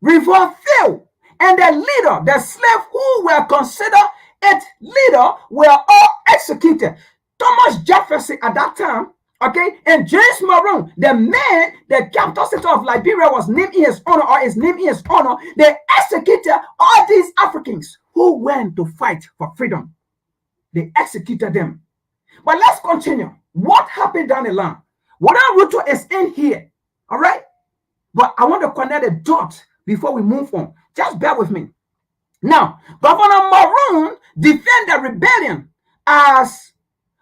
revolt failed, and the leader, the slave who were considered its leader, were all executed. Thomas Jefferson at that time, okay, and James Maroon, the man, the capital city of Liberia was named in his honor, or is named in his honor. They executed all these Africans who went to fight for freedom. They executed them. But let's continue. What happened down the line? Whether Ruto is in here, all right? But I want to connect the dots before we move on. Just bear with me. Now, Governor Maroon defended the rebellion as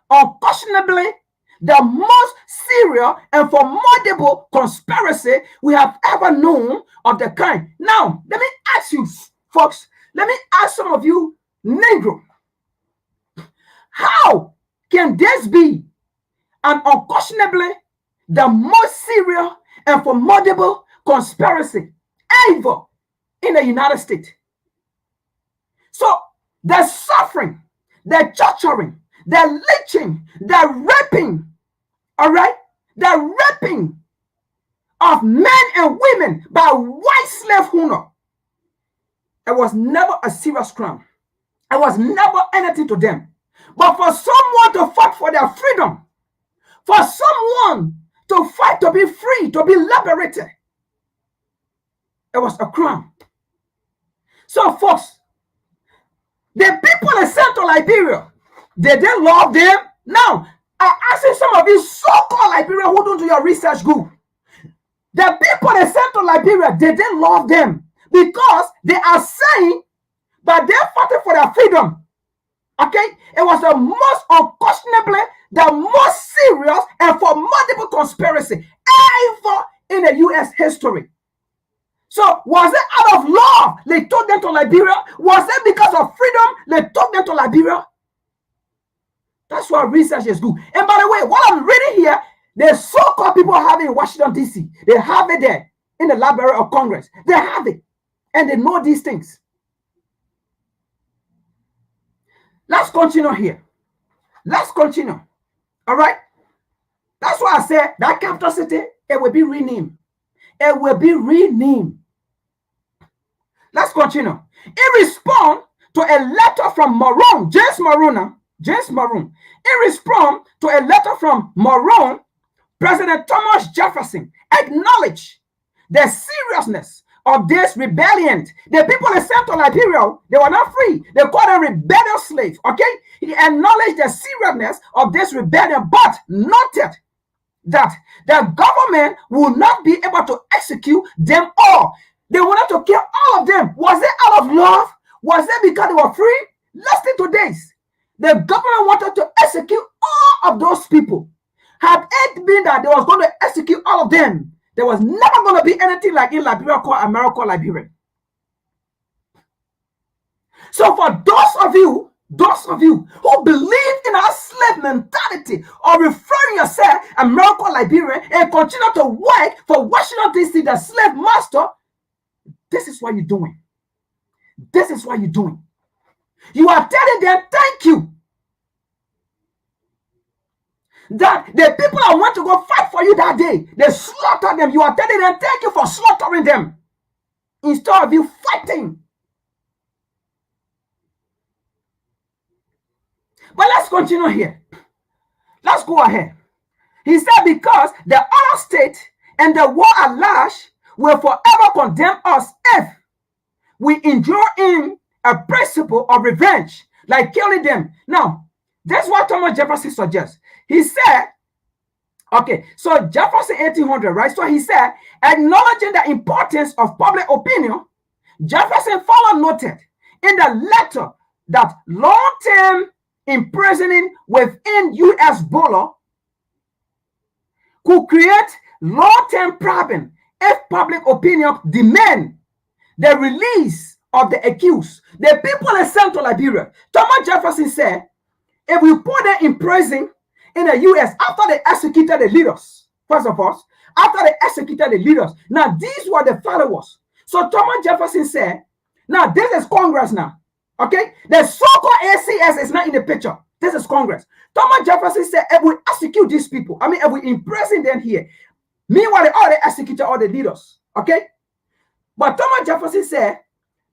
unquestionably the most serious and formidable conspiracy we have ever known of the kind. Now, let me ask you, folks, let me ask some of you, Negro, how can this be an unquestionably the most serious and formidable conspiracy ever in the United States? So, the suffering, the torturing, the lynching, the raping, all right, the raping of men and women by white slave owner, it was never a serious crime. It was never anything to them. But for someone to fight for their freedom, for someone to fight to be free, to be liberated, it was a crime. So, folks, the people in Central Liberia, did they love them? Now, I ask some of you so-called Liberians who don't do your research good. The people in Central Liberia, did they love them? Because they are saying that they're fighting for their freedom. Okay? It was the most unquestionably, the most serious and formidable conspiracy ever in the U.S. history. So, was it out of love they took them to Liberia? Was it because of freedom they took them to Liberia? That's why research is good. And by the way, what I'm reading here, the so-called people have it in Washington, D.C. They have it there in the Library of Congress. They have it. And they know these things. Let's continue here. Let's continue. All right? That's why I said that capital city, it will be renamed. It will be renamed. Let's continue. In response to a letter from Maroon, James Maroon, in response to a letter from Maroon, President Thomas Jefferson acknowledged the seriousness of this rebellion. The people in Central Liberia, they were not free. They called them rebellious slaves, okay? He acknowledged the seriousness of this rebellion, but noted that the government will not be able to execute them all. They wanted to kill all of them. Was it out of love? Was it because they were free? Listen to this. The government wanted to execute all of those people. Had it been that they was going to execute all of them, there was never going to be anything like in Liberia called America Liberia. So for those of you who believe in our slave mentality or referring yourself America Liberia and continue to work for Washington D.C., the slave master, this is what you're doing. This is what you're doing. You are telling them thank you. That the people that want to go fight for you that day, they slaughter them. You are telling them thank you for slaughtering them instead of you fighting. But let's continue here. Let's go ahead. He said because the other state and the world at large will forever condemn us if we endure in a principle of revenge, like killing them. Now, that's what Thomas Jefferson suggests. He said, okay, so Jefferson 1800, right? So he said, acknowledging the importance of public opinion, Jefferson further noted in the letter that long-term imprisoning within U.S. border could create long-term problem if public opinion demand the release of the accused. The people in Central Liberia, Thomas Jefferson said, if we put them in prison in the U.S. after they executed the leaders, first of all, after they executed the leaders, now these were the followers. So Thomas Jefferson said, now this is Congress now, okay? The so-called ACS is not in the picture. This is Congress. Thomas Jefferson said, if we execute these people, if we imprison them here, meanwhile they already executed all the leaders, okay? But Thomas Jefferson said,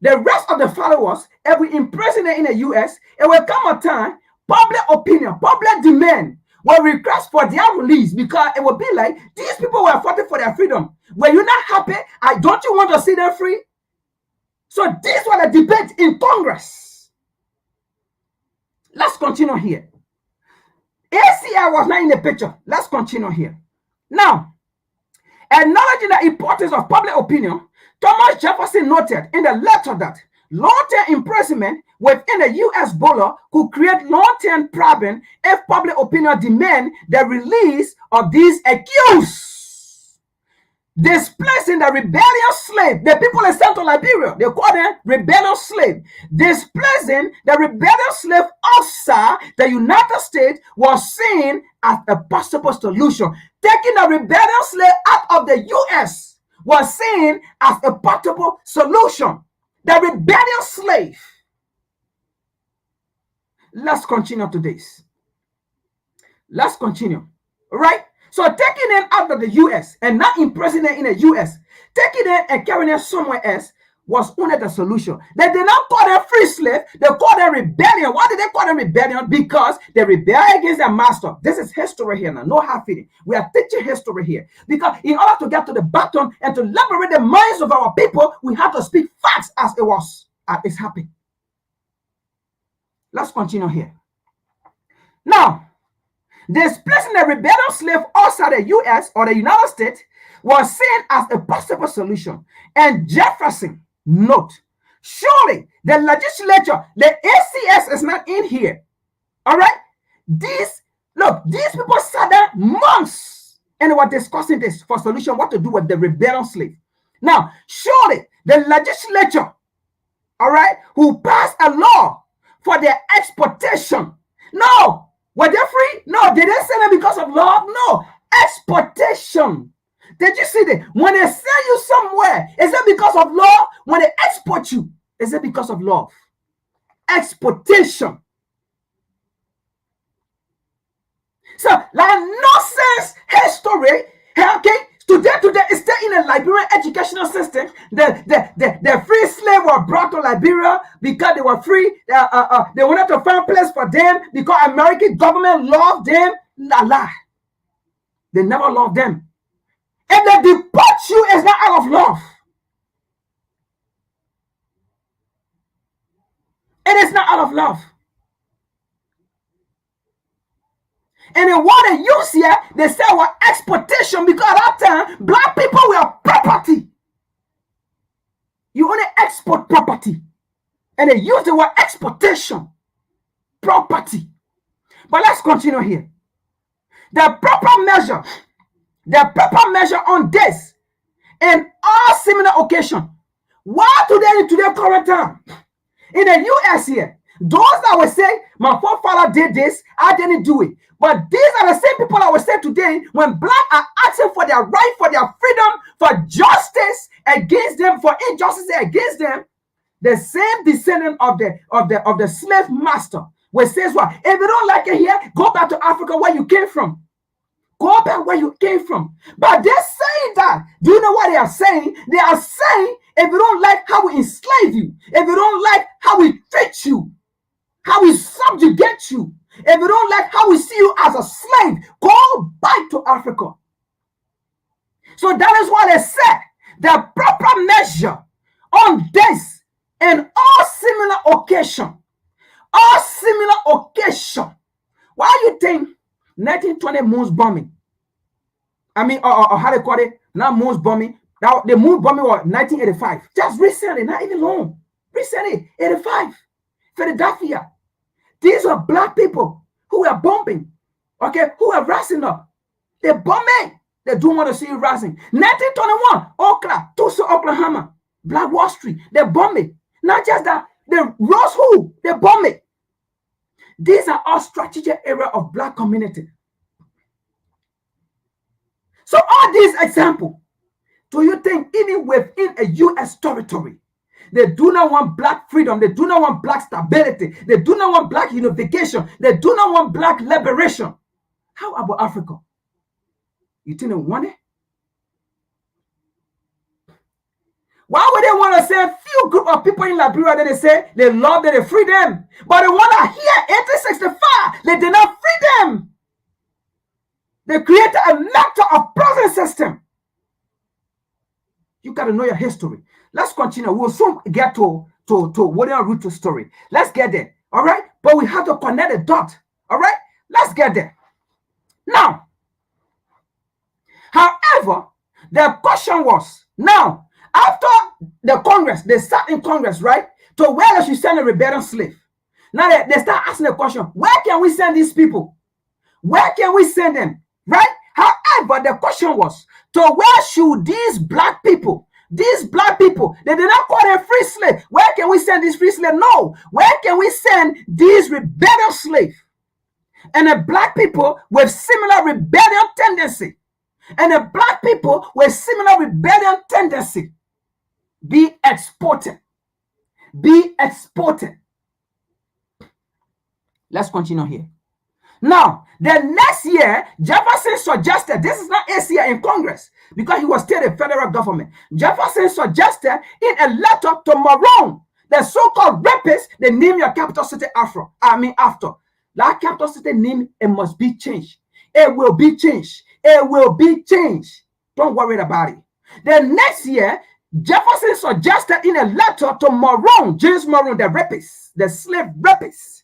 the rest of the followers, if we imprison them in the U.S., it will come a time, public opinion, public demand will request for their release, because it will be like, these people were fighting for their freedom. Were you not happy? Don't you want to see them free? So this was a debate in Congress. Let's continue here. ACI was not in the picture. Let's continue here. Now, acknowledging the importance of public opinion, Thomas Jefferson noted in the letter that long-term imprisonment within the U.S. border could create long-term problem if public opinion demand the release of these accused. Displacing the rebellious slave, the people in Central Liberia, they call them rebellious slave. Displacing the rebellious slave outside the United States was seen as a possible solution. Taking the rebellious slave out of the U.S. was seen as a possible solution. The rebellious slave. Let's continue to this. Let's continue. All right? So taking them out of the U.S. and not imprisoning them in the U.S., taking them and carrying them somewhere else was only the solution. They did not call them free slave. They called them rebellion. Why did they call them rebellion? Because they rebelled against their master. This is history here now. No half feeding. We are teaching history here. Because in order to get to the bottom and to liberate the minds of our people, we have to speak facts as it was, as it's happening. Let's continue here. Now, displacing the rebellious slave outside the U.S. or the United States was seen as a possible solution. And Jefferson, note, surely the legislature, the ACS is not in here. All right? These people sat down months and they were discussing this for solution, what to do with the rebellious slave. Now, surely the legislature, all right, who passed a law for their exportation. No. Were they free? No. Did they send them because of love? No. Exportation. Did you see that? When they send you somewhere, is it because of love? When they export you, is it because of love? Exportation. So, like nonsense history, okay? Today, it's still in the Liberian educational system. The free slaves were brought to Liberia because they were free. They wanted to find a place for them because American government loved them. La. They never loved them. If they deport you, it's not out of love. It is not out of love. And then what they use here, they say were exportation because at that time, black people were property. You only export property. And they use the word exportation. Property. But let's continue here. The proper measure on this and all similar occasion. Why today in today's current time? In the U.S. here, those that will say, my forefather did this, I didn't do it. But these are the same people I will say today when black are asking for their right, for their freedom, for justice against them, for injustice against them. The same descendant of the slave master will say, well, if you don't like it here, go back to Africa where you came from. Go back where you came from. But they're saying that. Do you know what they are saying? They are saying, if you don't like how we enslave you, if you don't like how we treat you, how we subjugate you, if you don't like how we see you as a slave, go back to Africa. So that is why they said the proper measure on this and all similar occasion. All similar occasion. Why do you think 1920 moons bombing? I mean, or how they call it? Not moons bombing. Now the moon bombing was 1985. Just recently, not even long. Recently, 85. Philadelphia. These are black people who are bombing, okay, who are rising up. They're bombing. They don't want to see you rising. 1921, Oklahoma, Tulsa, Oklahoma, Black Wall Street, they're bombing. Not just that, they rose who? They're bombing. These are all strategic area of black community. So all these examples, do you think even within a U.S. territory, they do not want black freedom. They do not want black stability. They do not want black unification. They do not want black liberation. How about Africa? You think they want it? Why would they want to say a few group of people in Liberia that they say they love them, they free them? But the one that here, 1865, they did not free them. They created a network of prison system. You got to know your history. Let's continue. We'll soon get to William Ruto's story. Let's get there. All right? But we have to connect the dot. All right? Let's get there. Now, question was, now, after the Congress, they sat in Congress, right? To where they should send a rebellion slave. Now they start asking the question, where can we send these people? Where can we send them? Right? However, the question was, to where should these black people, they did not call them free slaves. Where can we send these free slaves? No. Where can we send these rebellious slaves? And the black people with similar rebellion tendency. And the black people with similar rebellion tendency. Be exported. Be exported. Let's continue here. Now, the next year, Jefferson suggested, this is not his year in Congress, because he was still the federal government. Jefferson suggested in a letter to Maroon, the so-called rapist, they name your capital city after. That capital city name, it must be changed. It will be changed. It will be changed. Don't worry about it. The next year, Jefferson suggested in a letter to Maroon, James Maroon, the rapist, the slave rapist,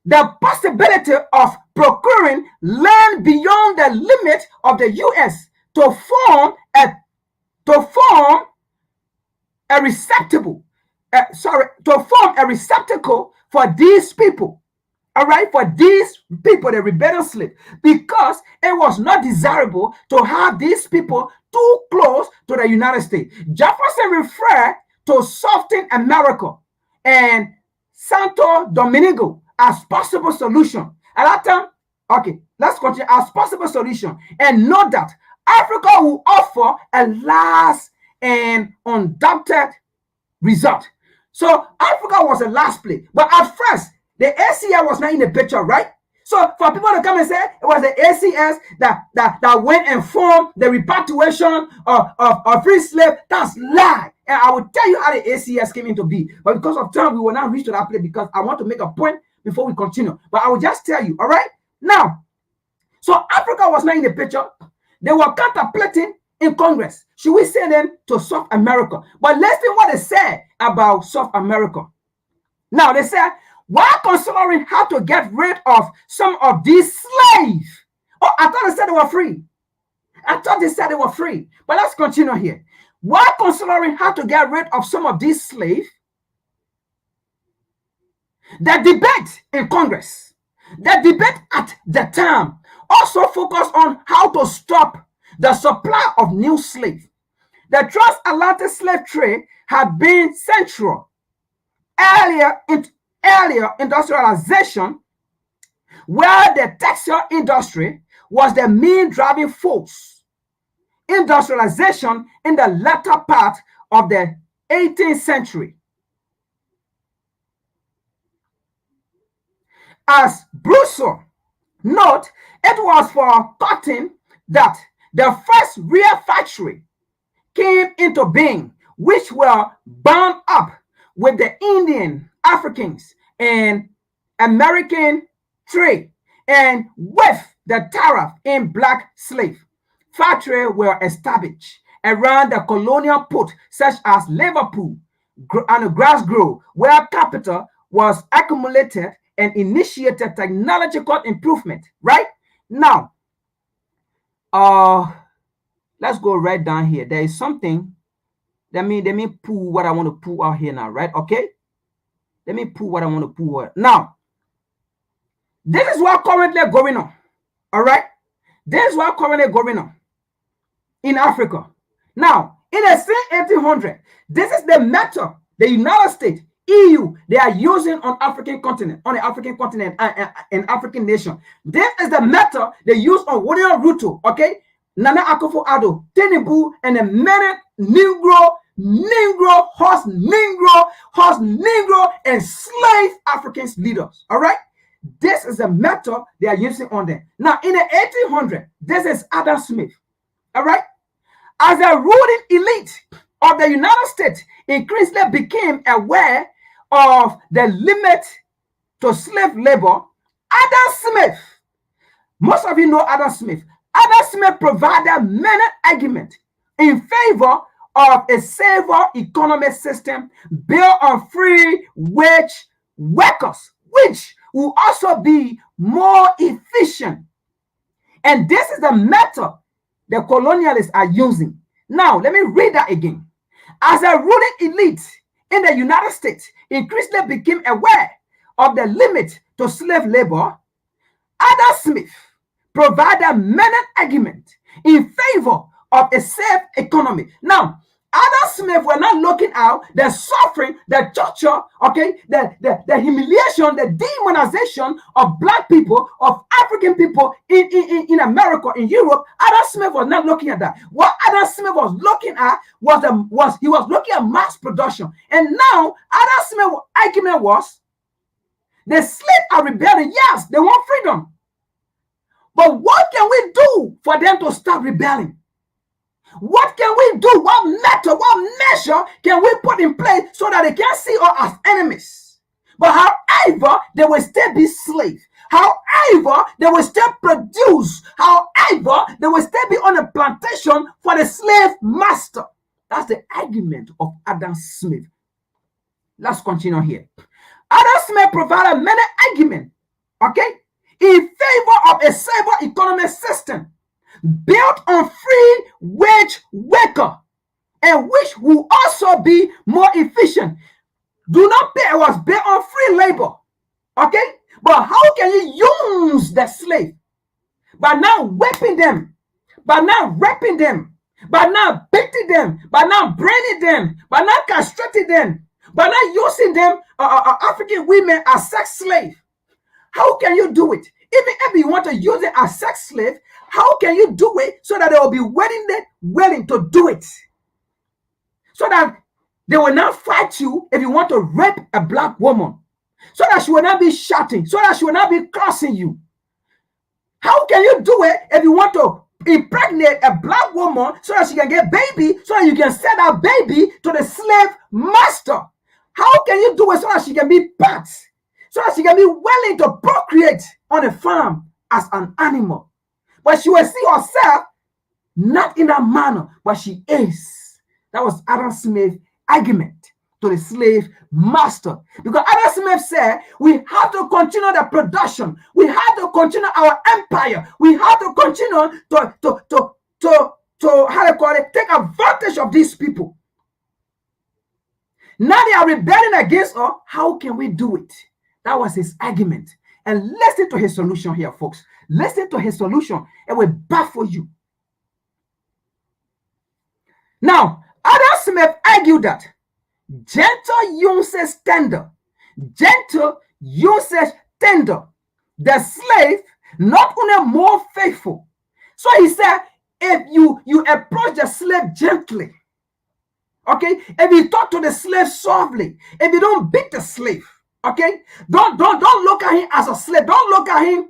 the possibility of procuring land beyond the limit of the U.S. to form a receptacle for these people. All right, for these people, the rebellious slave, because it was not desirable to have these people too close to the United States. Jefferson referred to Southern America and Santo Domingo as possible solution. At that time, okay, let's continue, as possible solution, and note that Africa will offer a last and undoubted result. So Africa was the last place, but at first the ACS was not in the picture, right? So for people to come and say it was the ACS that went and formed the repatriation of free slave, that's lie. And I will tell you how the ACS came into being. But because of time, we will not reach to that place because I want to make a point before we continue. But I will just tell you, all right? Now, so Africa was not in the picture. They were contemplating in Congress. Should we send them to South America? But listen what they said about South America. Now, they said, while considering how to get rid of some of these slaves. Oh, I thought they said they were free. I thought they said they were free. But let's continue here. While considering how to get rid of some of these slaves, the debate in Congress, the debate at the time also focused on how to stop the supply of new slaves. The transatlantic slave trade had been central. Earlier industrialization, where the textile industry was the main driving force. Industrialization in the latter part of the 18th century. As Ruto note, it was for cotton that the first real factory came into being, which were bound up with the Indian, Africans, and American trade, and with the tariff in black slave. Factories were established around the colonial port, such as Liverpool and Glasgow, where capital was accumulated and initiated technological improvement. Right now, let's go right down here. There is something. Let me pull what I want to pull out here now, right? Okay. Let me pull what I want to pull out. Now, this is what currently going on. All right. This is what currently going on in Africa. Now, in the same 1800, this is the method the United States, EU, they are using on the African continent and African nation. This is the method they use on William Ruto, okay? Nana Akufo-Addo, Tinubu, and the many horse Negro, and slave African leaders. All right, this is the method they are using on them. Now, in the 1800s, this is Adam Smith. All right, as a ruling elite of the United States increasingly became aware of the limit to slave labor, Adam Smith, most of you know Adam Smith. Adam Smith provided many arguments in favor of a safer economic system built on free wage workers, which will also be more efficient. And this is the method the colonialists are using. Now, let me read that again. As a ruling elite in the United States increasingly became aware of the limit to slave labor, Adam Smith provided many arguments in favor of a safe economy. Now, Adam Smith were not looking at the suffering, the torture, okay, the humiliation, the demonization of black people, of African people in America, in Europe. Adam Smith was not looking at that. What Adam Smith was looking at was he was looking at mass production. And now Adam Smith's argument was the slaves are rebelling. Yes, they want freedom. But what can we do for them to stop rebelling? What can we do? What method, what measure can we put in place so that they can't see us as enemies? But however, they will still be slaves. However, they will still produce. However, they will still be on a plantation for the slave master. That's the argument of Adam Smith. Let's continue here. Adam Smith provided many arguments, okay, in favor of a safer economic system built on free wage worker, and which will also be more efficient. Do not pay, it was built on free labor. Okay? But how can you use the slave? By now whipping them, by now raping them, by now beating them, by now braining them, by now castrating them, by now using them, African women as sex slaves. How can you do it? Even if you want to use it as sex slave, how can you do it so that they will be willing to do it? So that they will not fight you if you want to rape a black woman. So that she will not be shouting. So that she will not be cursing you. How can you do it if you want to impregnate a black woman so that she can get baby, so that you can sell that baby to the slave master? How can you do it so that she can be pet? So that she can be willing to procreate on a farm as an animal? But she will see herself not in that manner, but she is. That was Adam Smith's argument to the slave master. Because Adam Smith said, we have to continue the production. We have to continue our empire. We have to continue to how to call it, take advantage of these people. Now they are rebelling against us. How can we do it? That was his argument. And listen to his solution here, folks. Listen to his solution. It will baffle you. Now, Adam Smith argued that gentle usage tender, the slave not only more faithful. So he said, if you approach the slave gently, okay, if you talk to the slave softly, if you don't beat the slave, okay, don't look at him as a slave. Don't look at him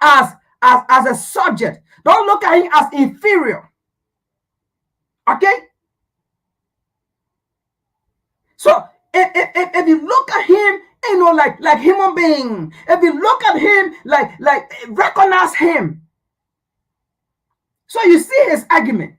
as a subject. Don't look at him as inferior. Okay? So if you look at him, you know, like human being, if you look at him like recognize him. So you see his argument.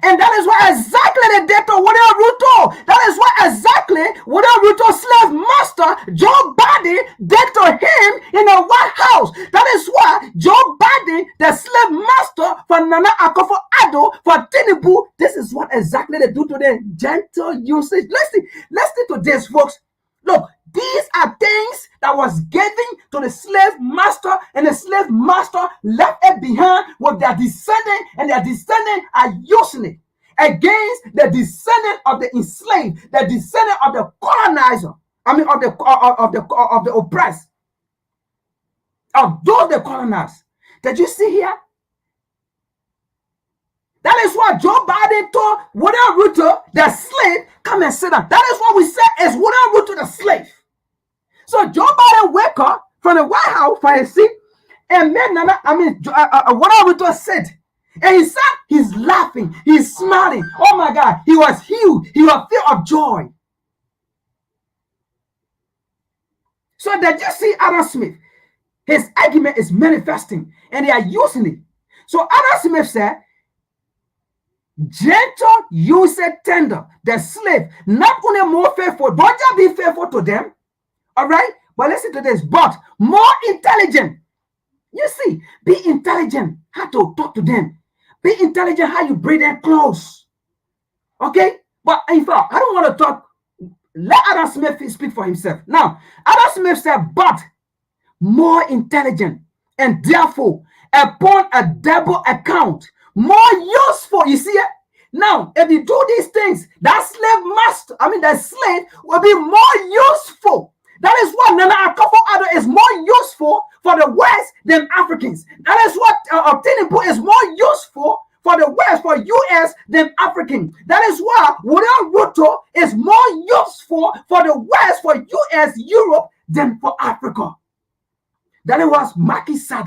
And that is what exactly they did to William Ruto. That is what exactly William Ruto's slave master, Joe Biden, did to him in the White House. That is why Joe Biden, the slave master for Nana Akufo-Addo, for Tinubu, this is what exactly they do to the gentle usage. Listen to this, folks. Look, these are things that was given to the slave master, and the slave master left it behind with their descendant, and their descendant are using it against the descendant of the enslaved, the descendant of the colonizer. I mean, of the oppressed, of those the colonized. Did you see here? That is what Joe Biden told William Ruto, the slave, come and sit down. That is what we said is William Ruto, the slave. So Joe Biden wake up from the White House for his seat and made William Ruto sit. And he sat, he's laughing, he's smiling. Oh my God, he was healed. He was filled of joy. So that you see Adam Smith, his argument is manifesting and they are using it. So Adam Smith said, gentle, usage tender, the slave, not only more faithful, don't just be faithful to them, all right? But listen to this, but more intelligent. You see, be intelligent, how to talk to them. Be intelligent how you bring them close. Okay? But in fact, I don't want to talk. Let Adam Smith speak for himself. Now, Adam Smith said, but more intelligent and therefore upon a double account, more useful. You see it? Now, if you do these things, that slave will be more useful. That is what Nana Akufo-Addo is more useful for the West than Africans. That is what Tinubu is more useful for the West, for US than African. That is why William Ruto is more useful for the West, for US, Europe than for Africa. That was Macky Sall,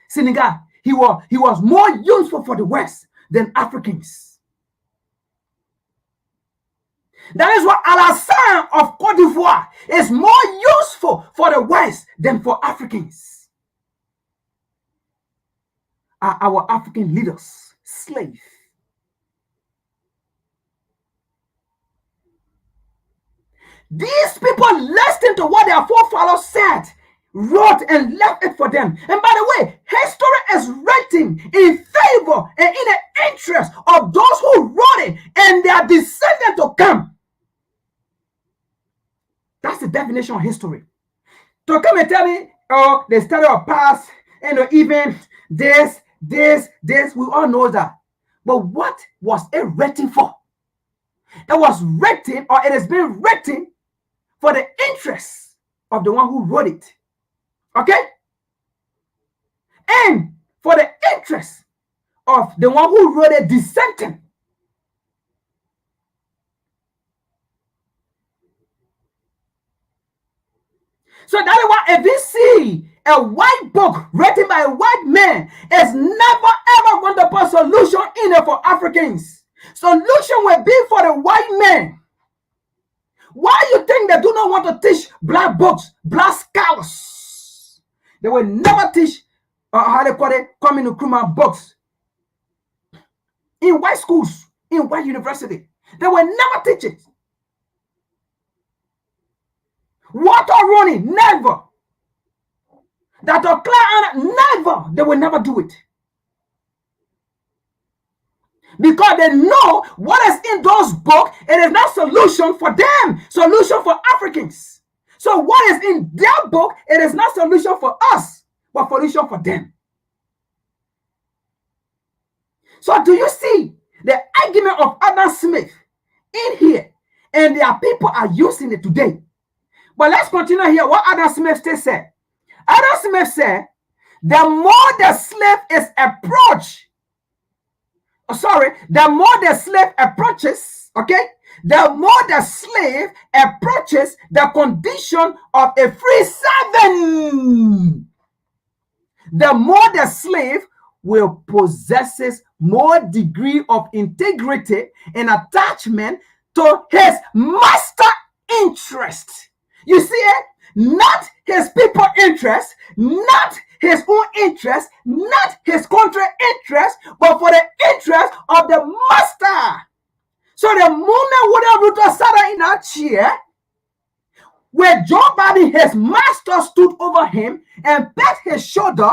Senegal. He was more useful for the West than Africans. That is why Alassane of Cote d'Ivoire is more useful for the West than for Africans. Are our African leaders slaves? These people listened to what their forefathers said, wrote, and left it for them. And by the way, history is written in favor and in the interest of those who wrote it and their descendants to come. That's the definition of history. To come and tell me, oh, the story of past, and even this, we all know that. But what was it written for? It was written, or it has been written for the interest of the one who wrote it. Okay? And for the interest of the one who wrote it dissenting. So that is why if you see a white book written by a white man, it's never ever going to put solution in it for Africans. Solution will be for the white man. Why you think they do not want to teach black books, black scholars? They will never teach how they call it, Kwame Nkrumah books in white schools, in white university. They will never teach it. Water running, never. That never. They will never do it. Because they know what is in those books, it is not solution for them, solution for Africans. So what is in their book, it is not solution for us, but solution for them. So do you see the argument of Adam Smith in here? And their people are using it today. But let's continue here. What Adam Smith said. Adam Smith said, the more the slave is approached, the more the slave approaches, okay, the more the slave approaches the condition of a free servant, the more the slave will possesses more degree of integrity and attachment to his master interest. You see it? Not his people interest, not his own interest, not his country interest, but for the interest of the master. So the moment William Ruto sat in that chair, where Joe Biden, his master, stood over him and pat his shoulder,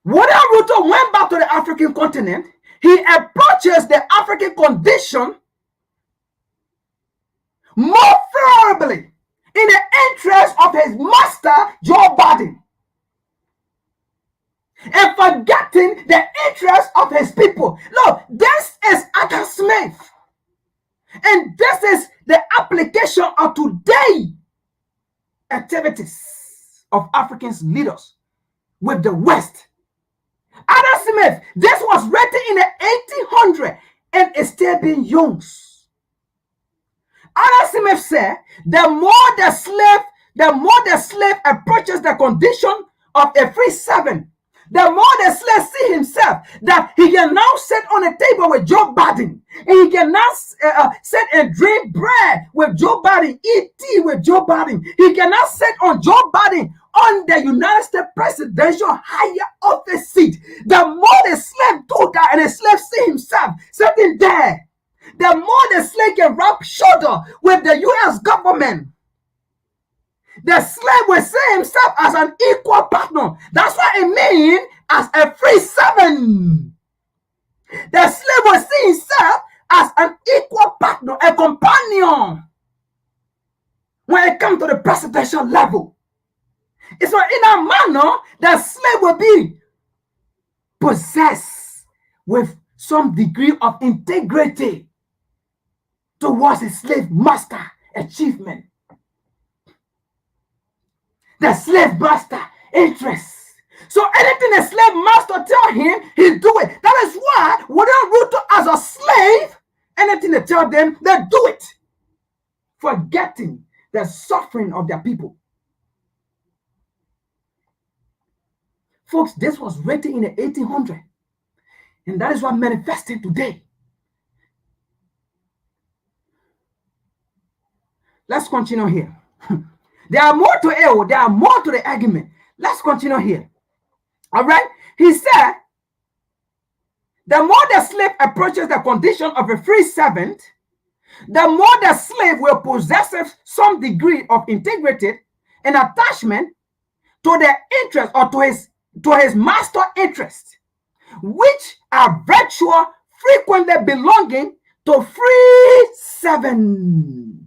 William Ruto went back to the African continent. He approaches the African condition more favorably in the interest of his master, Joe Biden, and forgetting the interest of his people. Look, this is Adam Smith, and this is the application of today activities of African leaders with the West. Adam Smith, this was written in the 1800s and is still being used. Adam Smith said, the more the slave approaches the condition of a free servant, the more the slave see himself that he can now sit on a table with Joe Biden, and he can now sit and drink bread with Joe Biden, eat tea with Joe Biden. He cannot sit on Joe Biden on the United States presidential higher office seat. The more the slave do that and the slave see himself sitting there, the more the slave can rub shoulder with the U.S. government. The slave will see himself as an equal partner. That's what it means as a free servant. The slave was seeing himself as an equal partner, a companion when it comes to the presidential level. It's so in a manner the slave will be possessed with some degree of integrity towards his slave master achievement. The slave master interest. So anything a slave master tell him, he do it. That is why without Ruto as a slave, anything they tell them, they do it, forgetting the suffering of their people. Folks, this was written in the 1800s, and that is what manifesting today. Let's continue here. There are more to it. There are more to the argument. Let's continue here. All right. He said, the more the slave approaches the condition of a free servant, the more the slave will possess some degree of integrity and attachment to the interest or to his master interest, which are virtual frequently belonging to free servant.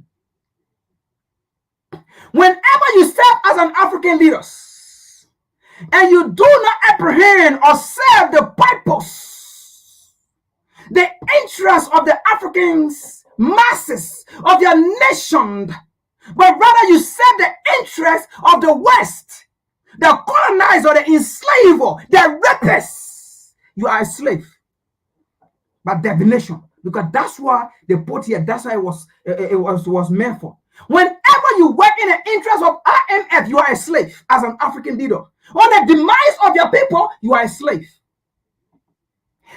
Whenever you serve as an African leader and you do not apprehend or serve the purpose, the interest of the Africans, masses of your nation, but rather you serve the interest of the West, the colonizer, the enslaver, the rapists, you are a slave by definition, because that's why they put here. That's why it was meant for. Whenever you work in the interest of IMF, you are a slave as an African leader. On the demise of your people, you are a slave.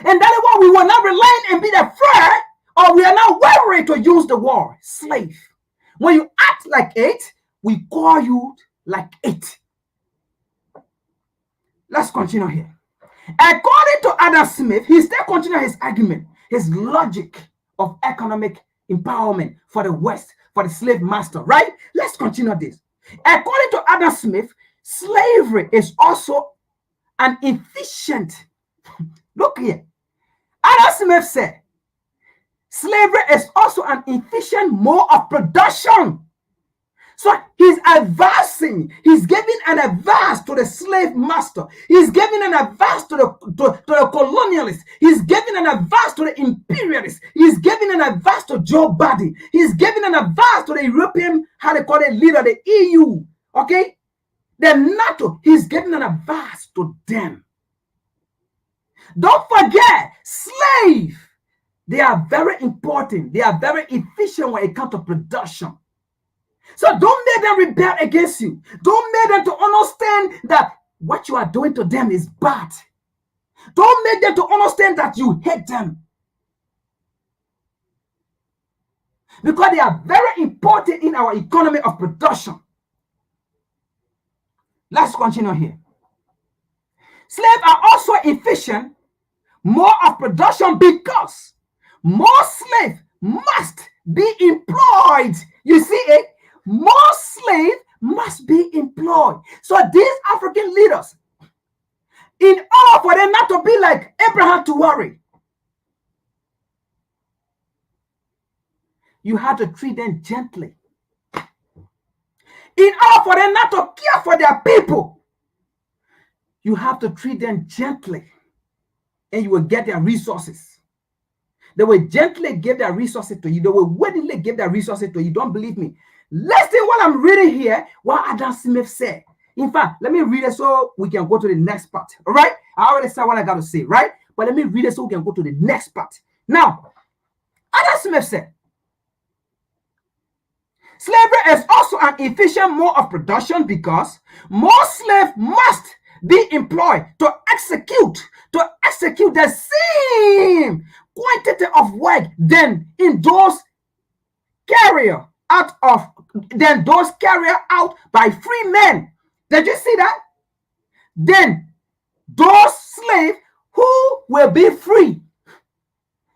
And that is why we will not relent and be afraid, or we are not wary to use the word slave. When you act like it, we call you like it. Let's continue here. According to Adam Smith, he still continues his argument, his logic of economic empowerment for the West, for the slave master, right? Let's continue this. According to Adam Smith, slavery is also an efficient. Look here. Adam Smith said, slavery is also an efficient mode of production. So he's advancing, he's giving an advance to the slave master, he's giving an advance to the colonialists, he's giving an advance to the imperialists, he's giving an advance to Joe Biden, he's giving an advance to the European, how they call it, leader, the EU, okay? The NATO, he's giving an advance to them. Don't forget, slave, they are very important, they are very efficient when it comes to production. So don't make them rebel against you. Don't make them to understand that what you are doing to them is bad. Don't make them to understand that you hate them. Because they are very important in our economy of production. Let's continue here. Slaves are also efficient, more of production, because more slaves must be employed. You see it? More slaves must be employed. So these African leaders, in order for them not to be like Abraham to worry, you have to treat them gently. In order for them not to care for their people, you have to treat them gently, and you will get their resources. They will gently give their resources to you. They will willingly give their resources to you. Don't believe me? Listen what I'm reading here, what Adam Smith said. In fact, let me read it so we can go to the next part. All right? I already said what I got to say, right? But let me read it so we can go to the next part. Now, Adam Smith said, slavery is also an efficient mode of production because more slaves must be employed to execute the same quantity of work than those carried out by free men. Did you see that? Then those slaves who will be free,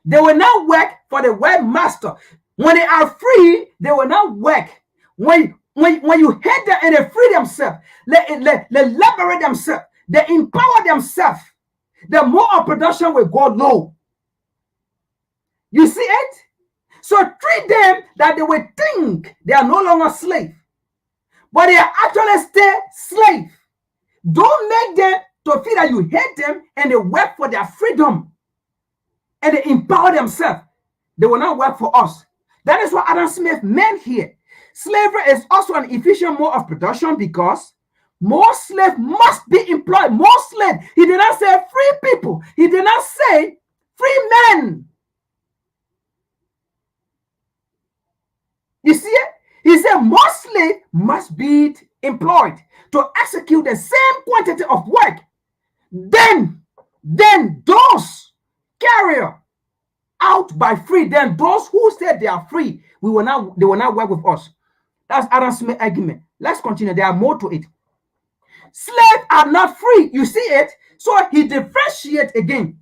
they will not work for the white master. When they are free, they will not work. When you hate them and they free themselves, they liberate themselves, they empower themselves, the more our production will go low. You see it? So treat them that they will think they are no longer slave, but they are actually still slave. Don't make them to feel that you hate them and they work for their freedom and they empower themselves. They will not work for us. That is what Adam Smith meant here. Slavery is also an efficient mode of production because more slaves must be employed. More slaves. He did not say free people. He did not say free men. You see it? He said more slaves must be employed to execute the same quantity of work. Then those carrier out by free, then those who said they are free, they will not work with us. That's Adam Smith's argument. Let's continue. There are more to it. Slaves are not free. You see it? So he differentiates again.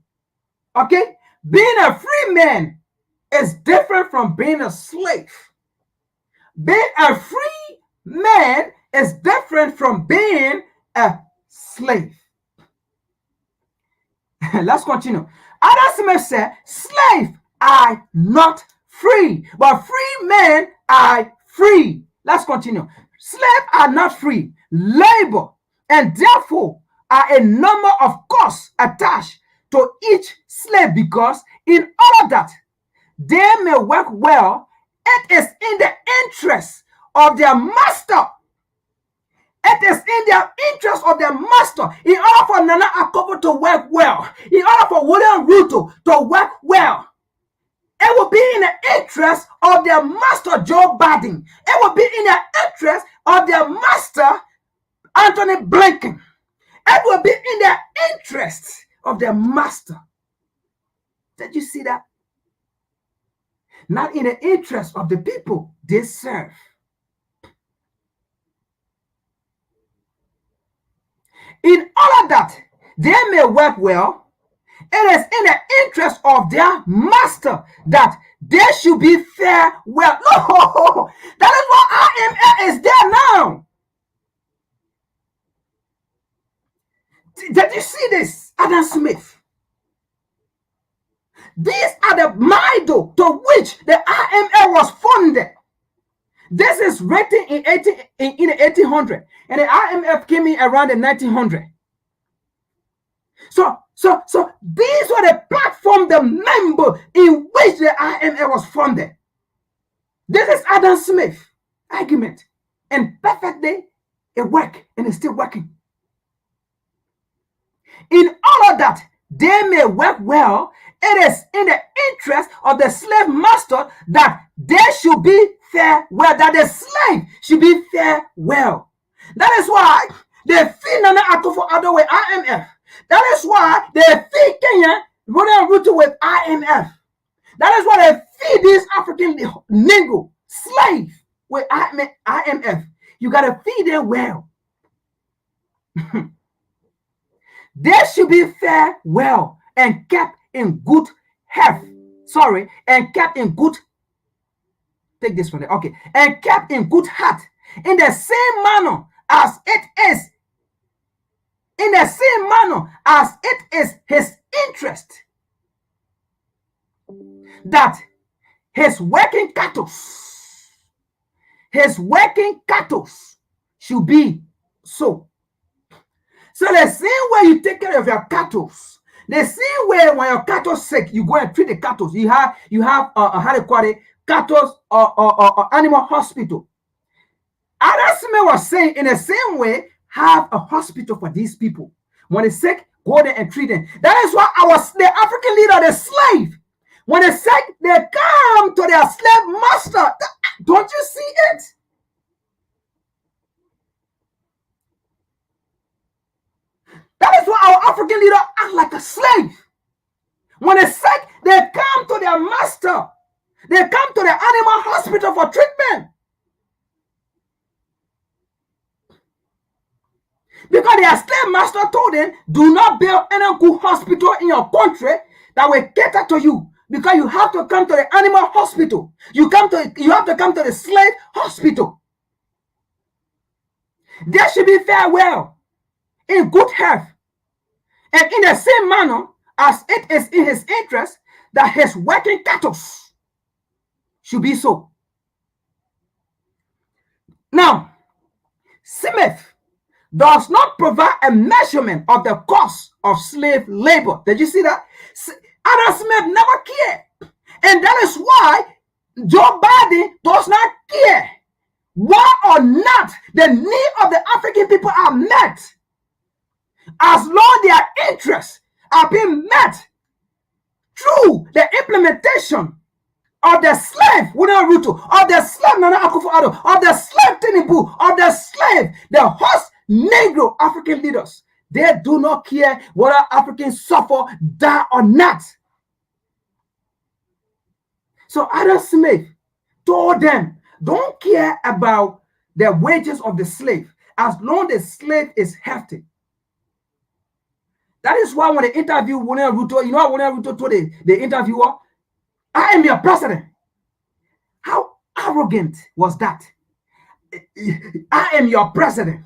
Okay? Being a free man is different from being a slave. Being a free man is different from being a slave. Let's continue. Adam Smith said, slaves are not free, but free men are free. Let's continue. Slaves are not free. Labor and therefore are a number of costs attached to each slave because in order that they may work well, it is in the interest of their master. It is in their interest of their master. In order for Nana Akufo to work well, in order for William Ruto to work well, it will be in the interest of their master, Joe Biden. It will be in the interest of their master, Anthony Blinken. It will be in the interest of their master. Did you see that? Not in the interest of the people they serve. In order that they may work well, it is in the interest of their master that they should be fair well. No, that is why IMF is there now. Did you see this, Adam Smith? These are the model to which the IMF was funded. This is written in the 1800, and the IMF came in around the 1900. So these were the platform, the member in which the IMF was funded. This is Adam Smith argument, and perfectly it worked, and it's still working. In order that they may work well, it is in the interest of the slave master that they should be fair well, that the slave should be fair well. That is why they feed Nana Akufo-Addo with IMF. That is why they feed Kenya, William Ruto with IMF. That is why they feed these African Negro slave with IMF. You got to feed them well. They should be fed well and kept in good health. And kept in good. Take this one. Okay, and kept in good heart, in the same manner as it is. In the same manner as it is his interest that his working cattle should be so. So the same way you take care of your cattle, the same way when your cattle sick, you go and treat the cattle. You have how they call it, cattle or animal hospital. Adam Smith was saying in the same way, have a hospital for these people. When they're sick, go there and treat them. That is why the African leader, the slave, when they're sick, they come to their slave master. Don't you see it? That is why our African leader act like a slave. When they're sick, they come to their master. They come to the animal hospital for treatment. Because their slave master told them, do not build any good hospital in your country that will cater to you. Because you have to come to the animal hospital. You have to come to the slave hospital. They should be farewell, in good health, And in the same manner, as it is in his interest that his working cattle should be so. Now, Smith does not provide a measurement of the cost of slave labor. Did you see that? Adam Smith never cared. And that is why Joe Biden does not care whether or not the need of the African people are met. As long as their interests are being met through the implementation of the slave William Ruto, of the slave Nana Akufo-Addo, of the slave Tinubu, of the slave, the host Negro African leaders, they do not care whether Africans suffer, die or not. So Adam Smith told them, don't care about the wages of the slave as long as the slave is hefty. That is why when they interviewed William Ruto, you know what William Ruto told the interviewer? I am your president. How arrogant was that? I am your president.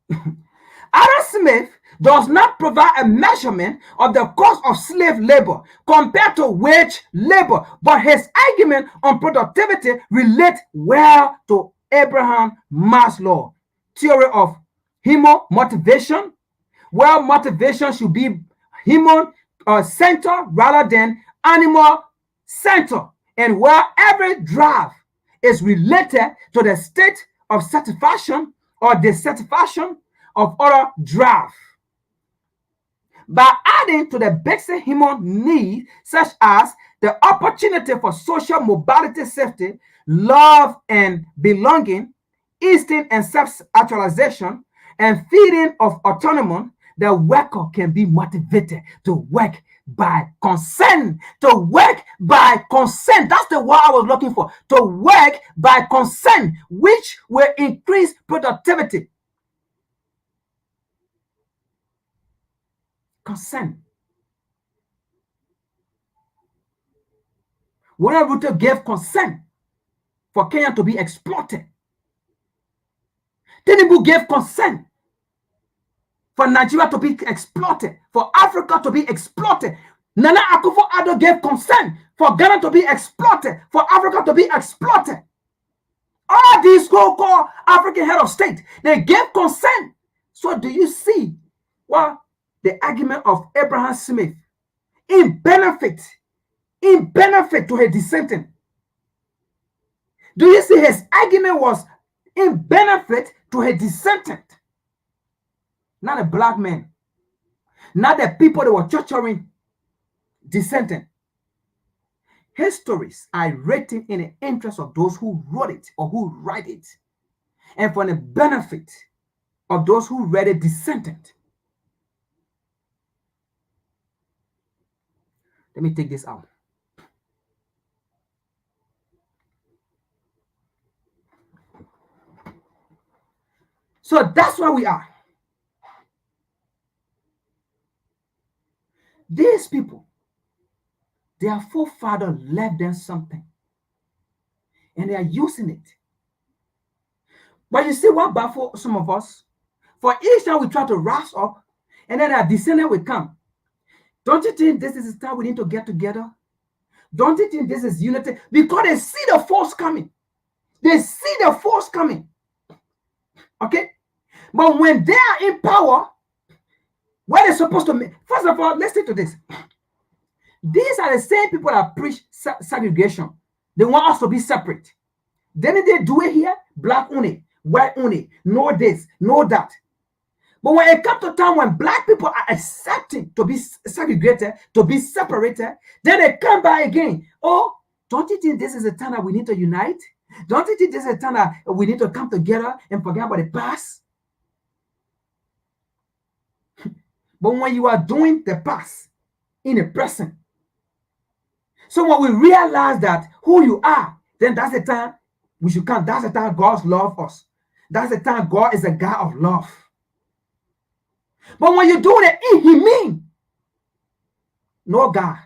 Adam Smith does not provide a measurement of the cost of slave labor compared to wage labor, but his argument on productivity relates well to Abraham Maslow's theory of human motivation, where motivation should be human center rather than animal center, and where every drive is related to the state of satisfaction or dissatisfaction of other drive. By adding to the basic human needs, such as the opportunity for social mobility, safety, love and belonging, instinct and self-actualization, and feeling of autonomy, the worker can be motivated to work by consent. To work by consent. That's the word I was looking for. To work by consent, which will increase productivity. Consent. William Ruto gave consent for Kenya to be exploited. Tinubu gave consent for Nigeria to be exploited, for Africa to be exploited. Nana Akufo-Addo gave consent for Ghana to be exploited, for Africa to be exploited. All these so-called African head of state, they gave consent. So do you see what the argument of Abraham Smith in benefit to his descendant? Do you see his argument was in benefit to his descendant? Not a black man, not the people that were torturing descendant. Histories are written in the interest of those who wrote it or who write it, and for the benefit of those who read it descendant. Let me take this out. So that's where we are. These people, their forefathers left them something, and they are using it. But you see what baffles some of us? For each time we try to rise up, and then our descendant will come. Don't you think this is the time we need to get together? Don't you think this is unity? Because they see the force coming. They see the force coming. Okay? But when they are in power, what they're supposed to make, first of all, listen to this. These are the same people that preach segregation. They want us to be separate. Then they do it here, black only, white only, no this, no that. But when it comes to time when black people are accepting to be segregated, to be separated, then they come back again. Oh, don't you think this is a time that we need to unite? Don't you think this is a time that we need to come together and forget about the past? But when you are doing the past in the present, so when we realize that who you are, then that's the time we should come. That's the time God loves us. That's the time God is a God of love. But when you do it, He mean no God.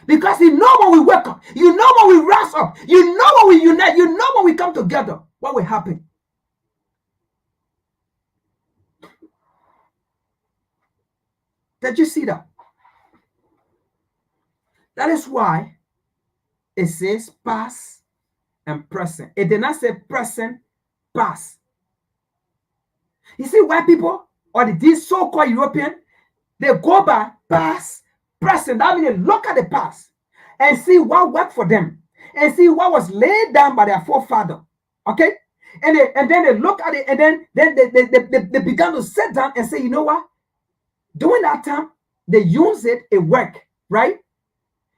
Because you know when we wake up, you know when we rise up, you know when we unite, you know when we come together, what will happen? Did you see that? That is why it says past and present. It did not say present, past. You see, white people or these so-called European, they go by past, present. That means they look at the past and see what worked for them and see what was laid down by their forefather. Okay? And then they look at it and then they began to sit down and say, you know what? During that time, they use it, it worked, right?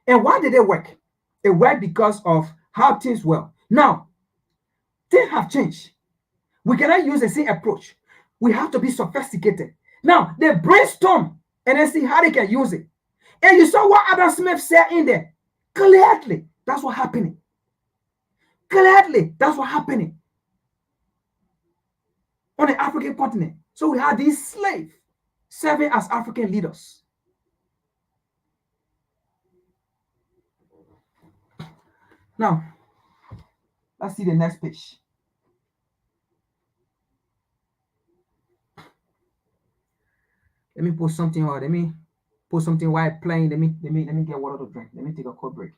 And why did it work? It worked because of how things were. Now, things have changed. We cannot use the same approach. We have to be sophisticated. Now, they brainstorm and then see how they can use it. And you saw what Adam Smith said in there. Clearly, that's what happening. Clearly, that's what happening on the African continent. So we have these slaves serving as African leaders. Now, let's see the next page. Let me put something on. Let me put something while playing. Let me get water to drink. Let me take a cold break.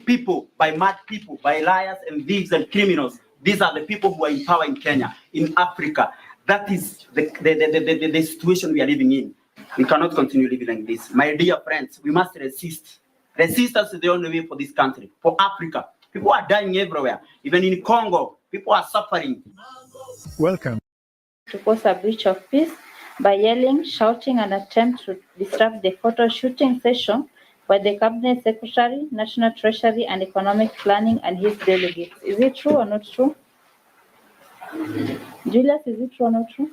People, by mad people, by liars and thieves and criminals. These are the people who are in power in Kenya, in Africa. That is the situation we are living in. We cannot continue living like this. My dear friends, we must resist. Resistance is the only way for this country, for Africa. People are dying everywhere. Even in Congo, people are suffering. Welcome. To cause a breach of peace by yelling, shouting, and attempt to disrupt the photo shooting session by the Cabinet Secretary, National Treasury, and Economic Planning and his delegates. Is it true or not true? Julius, is it true or not true?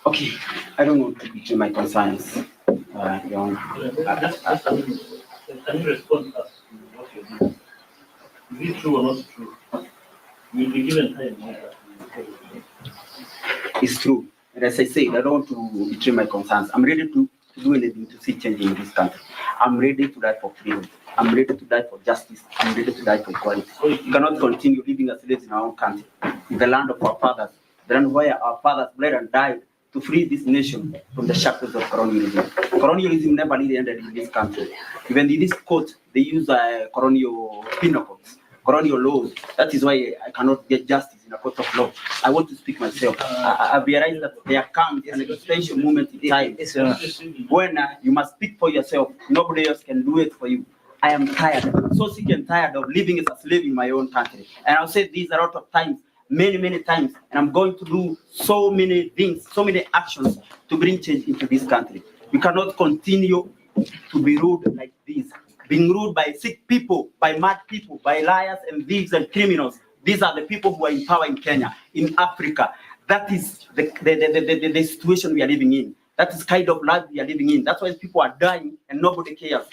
Okay, I don't want to betray my concerns. Can you respond to what you're doing? Is it true or not true? You'll be given time. It's true. And as I said, I don't want to betray my concerns. I'm ready to do anything to see change in this country. I'm ready to die for freedom. I'm ready to die for justice. I'm ready to die for equality. We cannot continue living as slaves in our own country, in the land of our fathers, the land where our fathers bled and died to free this nation from the shackles of colonialism. Colonialism never really ended in this country. Even in this court, they use colonial penal codes, colonial laws. That is why I cannot get justice in a court of law. I want to speak myself. I realize that there comes an existential moment in time when you must speak for yourself. Nobody else can do it for you. I am tired, so sick and tired of living as a slave in my own country. And I'll say this a lot of times, many times, and I'm going to do so many things, so many actions to bring change into this country. We cannot continue to be ruled like this, being ruled by sick people, by mad people, by liars and thieves and criminals. These are the people who are in power in Kenya, in Africa. That is the situation we are living in. That is kind of life we are living in. That's why people are dying and nobody cares.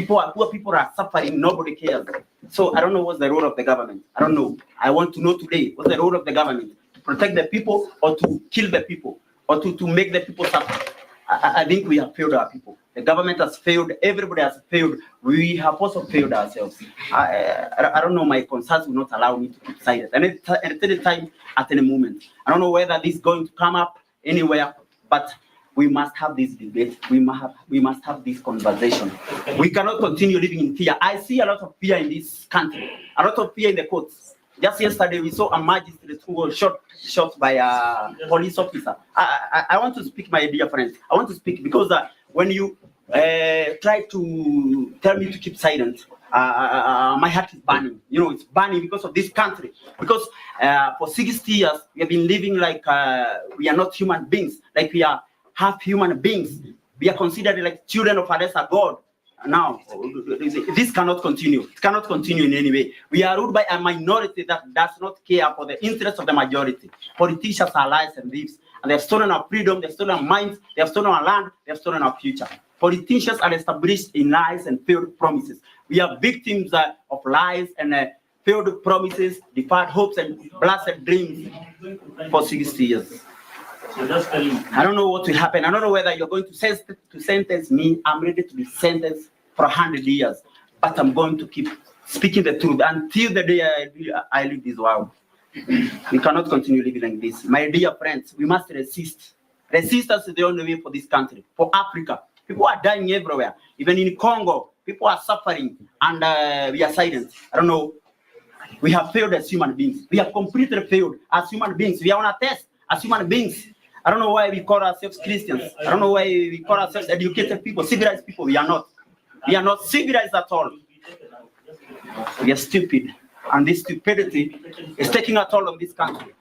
Poor people are suffering, nobody cares. So I don't know what's the role of the government. I don't know. I want to know today, what's the role of the government? To protect the people or to kill the people or to make the people suffer? I think we have failed our people. The government has failed. Everybody has failed. We have also failed ourselves. I don't know. My concerns will not allow me to keep silent. And at any time, at any moment. I don't know whether this is going to come up anywhere, but we must have this debate. We must have this conversation. We cannot continue living in fear. I see a lot of fear in this country. A lot of fear in the courts. Just yesterday, we saw a magistrate who was shot by a police officer. I want to speak, my dear friends. I want to speak because when you try to tell me to keep silent, my heart is burning. You know, it's burning because of this country. Because for 60 years, we have been living like we are not human beings, like we are half human beings. We are considered like children of a lesser God. Now, this cannot continue. It cannot continue in any way. We are ruled by a minority that does not care for the interests of the majority. Politicians are liars and thieves, and they have stolen our freedom, they have stolen our minds, they have stolen our land, they have stolen our future. Politicians are established in lies and failed promises. We are victims of lies and failed promises, deferred hopes, and blasted dreams for 60 years. You're just telling me. I don't know what will happen. I don't know whether you're going to sentence me. I'm ready to be sentenced for 100 years, but I'm going to keep speaking the truth until the day I leave this world. We cannot continue living like this. My dear friends, we must resist. Resistance is the only way for this country, for Africa. People are dying everywhere. Even in Congo, people are suffering, and we are silent. I don't know. We have failed as human beings. We have completely failed as human beings. We are on a test as human beings. I don't know why we call ourselves Christians. I don't know why we call ourselves educated people, civilized people. We are not. We are not civilized at all. We are stupid. And this stupidity is taking a toll on this country.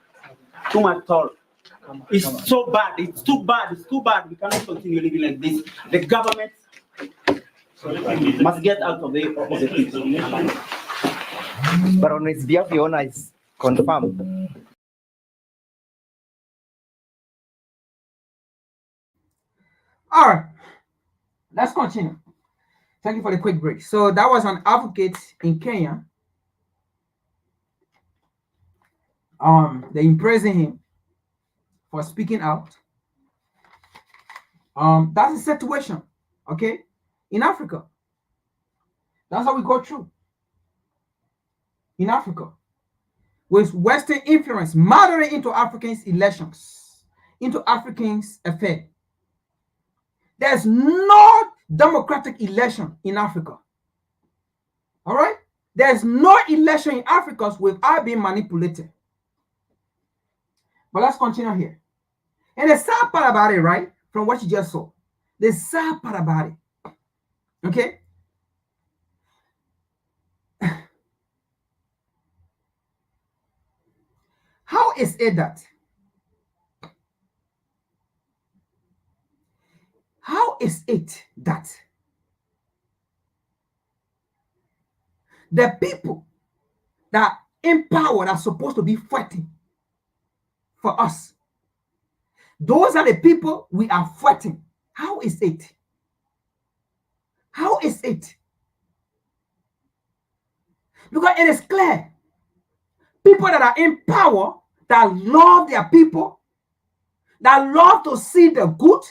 Too much toll. It's so bad. It's too bad. It's too bad. We cannot continue living like this. The government must get out of the people. But on its behalf, the owner is confirmed. All right, let's continue. Thank you for the quick break. So that was an advocate in Kenya. They imprisoned him for speaking out. That's the situation, okay? In Africa, that's how we go through. In Africa, with Western influence murdering into Africans' elections, into Africans' affairs. There's no democratic election in Africa. All right? There's no election in Africa without being manipulated. But let's continue here. And the sad part about it, right, from what you just saw, the sad part about it, okay? How is it that? How is it that the people that in power are supposed to be fighting for us, those are the people we are fighting? How is it? How is it? Because it is clear, people that are in power, that love their people, that love to see the good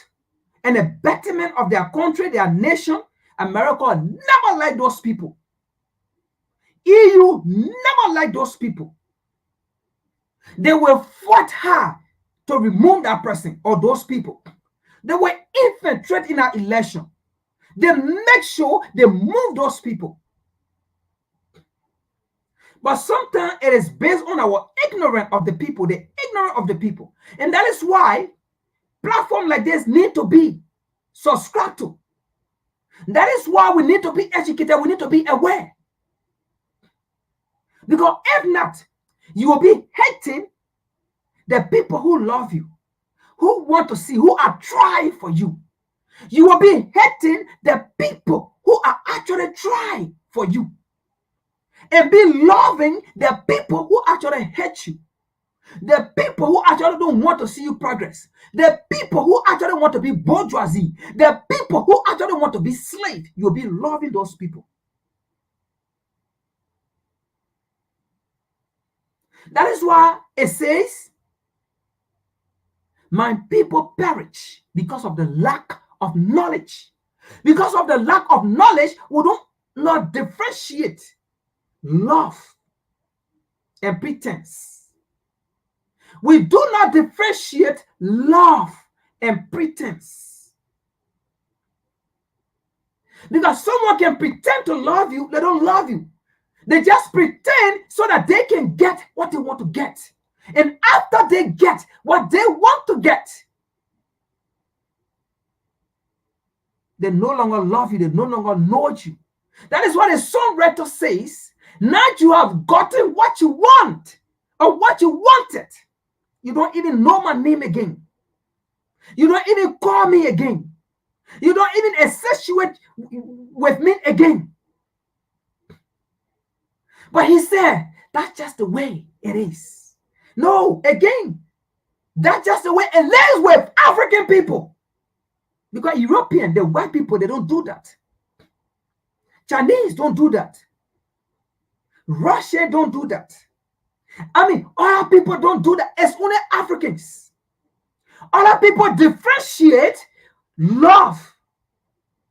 and the betterment of their country, their nation, America never like those people. EU never like those people. They will fight hard to remove that person or those people. They will infiltrate in our election. They make sure they move those people. But sometimes it is based on our ignorance of the people, the ignorance of the people. And that is why platforms like this need to be subscribed to. That is why we need to be educated. We need to be aware. Because if not, you will be hating the people who love you, who want to see, who are trying for you. You will be hating the people who are actually trying for you. And be loving the people who actually hate you. The people who actually don't want to see you progress. The people who actually want to be bourgeoisie. The people who actually want to be slave. You'll be loving those people. That is why it says, my people perish because of the lack of knowledge. Because of the lack of knowledge, we don't not differentiate love and pretense. We do not differentiate love and pretense. Because someone can pretend to love you, they don't love you. They just pretend so that they can get what they want to get. And after they get what they want to get, they no longer love you, they no longer know you. That is what the songwriter says. Now you have gotten what you want or what you wanted. You don't even know my name again. You don't even call me again. You don't even associate with me again. But he said, that's just the way it is. No, again, that's just the way it is with African people. Because European, the white people, they don't do that. Chinese don't do that. Russia don't do that. I mean, all people don't do that. It's only Africans. Other people differentiate love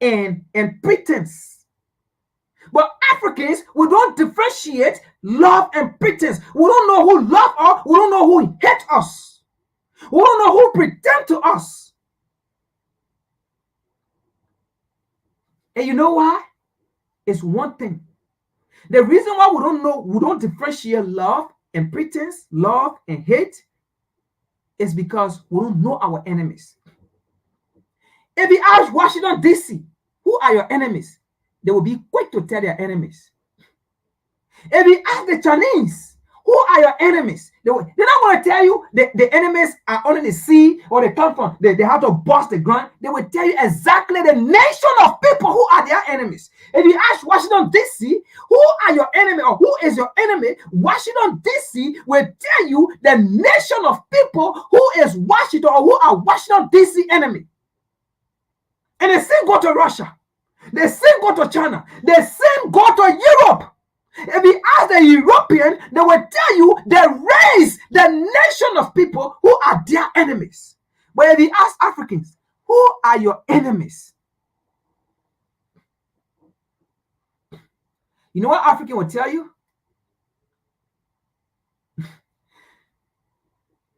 and pretense. But Africans, we don't differentiate love and pretense. We don't know who love us. We don't know who hate us. We don't know who pretend to us. And you know why? It's one thing. The reason why we don't differentiate love and pretense, love and hate, is because we don't know our enemies. If you ask Washington, D.C., who are your enemies? They will be quick to tell their enemies. If you ask the Chinese, who are your enemies? They're not going to tell you the enemies are under the sea or they come from, they have to bust the ground. They will tell you exactly the nation of people who are their enemies. If you ask Washington, D.C., who are your enemy or who is your enemy, Washington, D.C. will tell you the nation of people who is Washington or who are Washington, D.C. enemy. And the same go to Russia. The same go to China. The same go to Europe. If you ask the European, they will tell you the race, the nation of people who are their enemies. But if you ask Africans, who are your enemies? You know what African will tell you?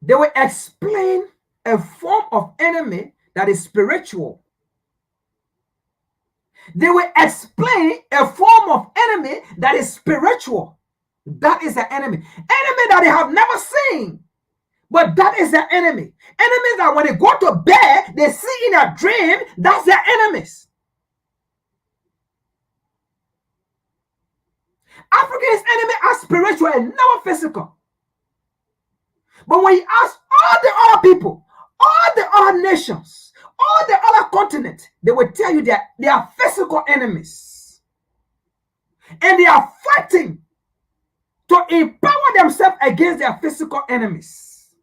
They will explain a form of enemy that is spiritual. They will explain a form of enemy that is spiritual. That is the enemy. Enemy that they have never seen. But that is their enemy. Enemies that when they go to bed, they see in a dream, that's their enemies. African's enemy are spiritual and never physical. But when you ask all the other people, all the other nations, all the other continents, they will tell you that they are physical enemies. And they are fighting to empower themselves against their physical enemies.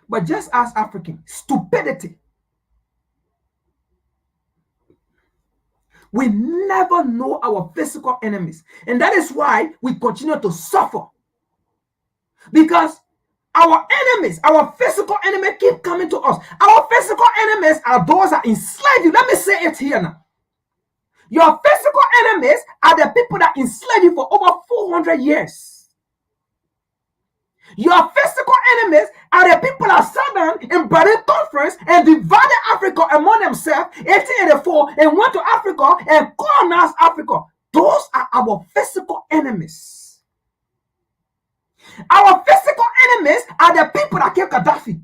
But just as African, stupidity. We never know our physical enemies. And that is why we continue to suffer. Because our enemies, our physical enemies keep coming to us. Our physical enemies are those that enslave you. Let me say it here now. Your physical enemies are the people that enslave you for over 400 years. Your physical enemies are the people that sat down in Berlin Conference and divided Africa among themselves, 1884, and went to Africa and colonized Africa. Those are our physical enemies. Our physical enemies are the people that killed Gaddafi.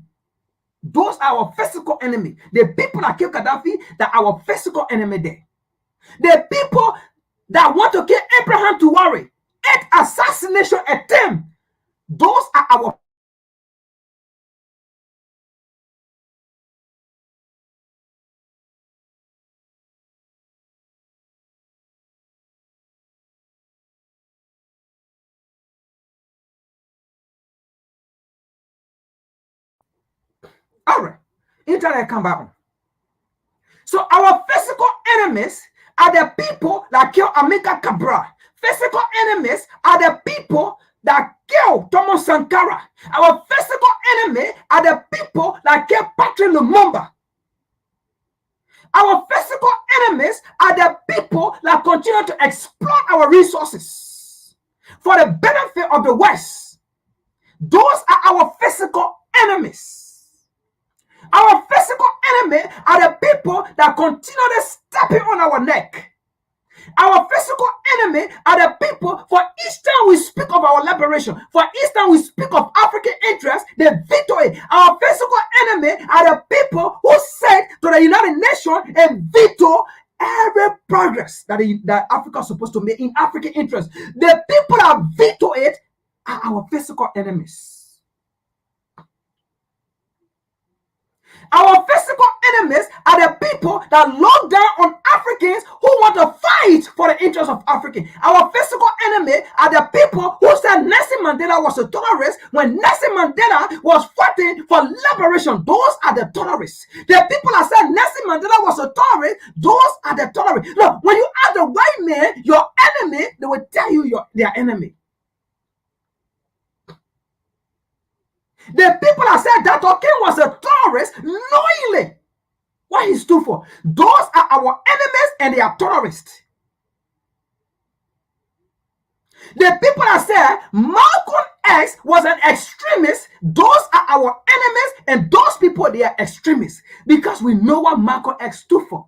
Those are our physical enemy. The people that killed Gaddafi, that are our physical enemy there. The people that want to kill Abraham Traore, 8 assassination attempt, those are our all right. Internet come back on. So our physical enemies are the people that kill Amilcar Cabral. Physical enemies are the people that kill Thomas Sankara. Our physical enemy are the people that kill Patrick Lumumba. Our physical enemies are the people that continue to exploit our resources for the benefit of the West. Those are our physical enemies. Our physical enemy are the people that continually stepping on our neck. Our physical enemy are the people, for each time we speak of our liberation, for each time we speak of African interest, they veto it. Our physical enemy are the people who said to the United Nations and veto every progress that Africa is supposed to make in African interest. The people that veto it are our physical enemies. Our physical enemies are the people that look down on Africans who want to fight for the interests of Africans. Our physical enemy are the people who said Nelson Mandela was a terrorist when Nelson Mandela was fighting for liberation. Those are the terrorists. The people that said Nelson Mandela was a terrorist, those are the terrorists. Look, when you ask the white man, your enemy, they will tell you their enemy. The people that said that King was a terrorist knowingly what he stood for. Those are our enemies and they are terrorists. The people that said Malcolm X was an extremist, those are our enemies, and those people, they are extremists because we know what Malcolm X stood for.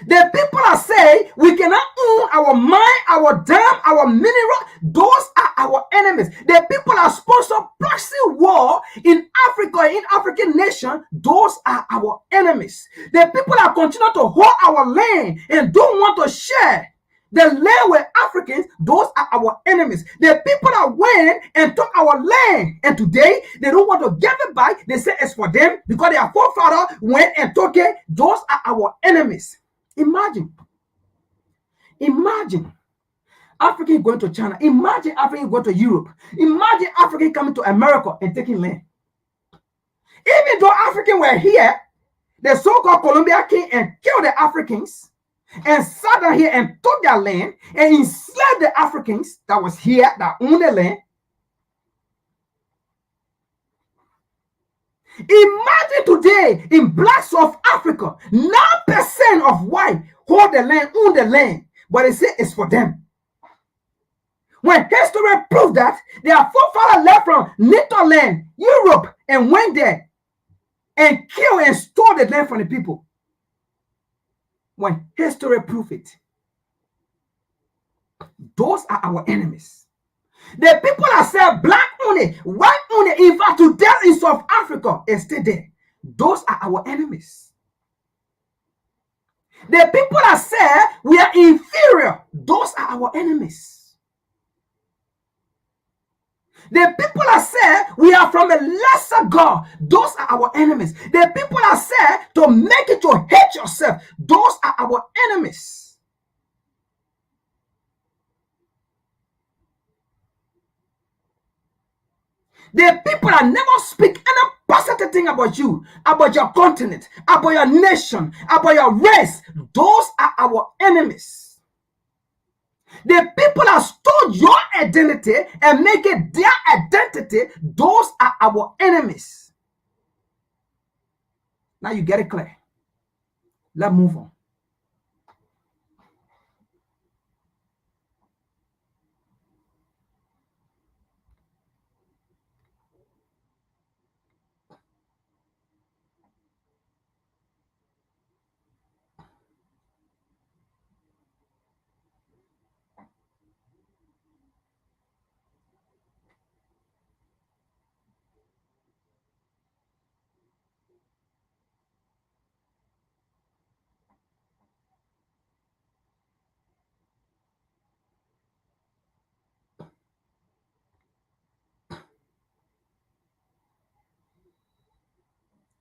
The people that say we cannot own our mine, our dam, our mineral, those are our enemies. The people that sponsor proxy war in Africa, in African nation, those are our enemies. The people that continue to hold our land and don't want to share the land with Africans, those are our enemies. The people that went and took our land, and today they don't want to give it back. They say it's for them because their forefather went and took it. Those are our enemies. Imagine African going to China. Imagine African going to Europe. Imagine African coming to America and taking land. Even though Africans were here, the so-called Colombia came and killed the Africans and sat down here and took their land and enslaved the Africans that was here, that owned the land. Imagine today in Black South Africa, 9% of white hold the land, own the land, but they say it's for them. When history proved that their forefathers left from Netherlands, Europe, and went there and killed and stole the land from the people. When history proved it, those are our enemies. The people that say black only, white only, in fact, today in South Africa is still there. Those are our enemies. The people that say we are inferior, those are our enemies. The people that say we are from a lesser God, those are our enemies. The people that say to make it to hate yourself, those are our enemies. The people that never speak any positive thing about you, about your continent, about your nation, about your race, those are our enemies. The people that stole your identity and make it their identity, those are our enemies. Now you get it clear. Let's move on.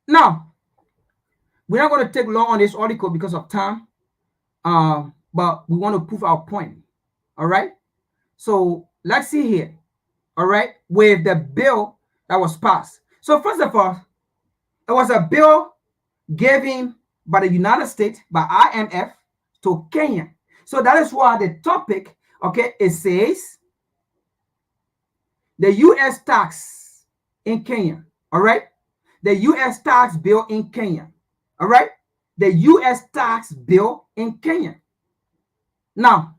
Now, we're not going to take long on this article because of time, but we want to prove our point. All right. So let's see here. All right, with the bill that was passed. So first of all, it was a bill given by the United States, by IMF, to Kenya. So that is why the topic, okay, it says the U.S. tax in Kenya. All right, the U.S. tax bill in Kenya. All right, the U.S. tax bill in Kenya. Now,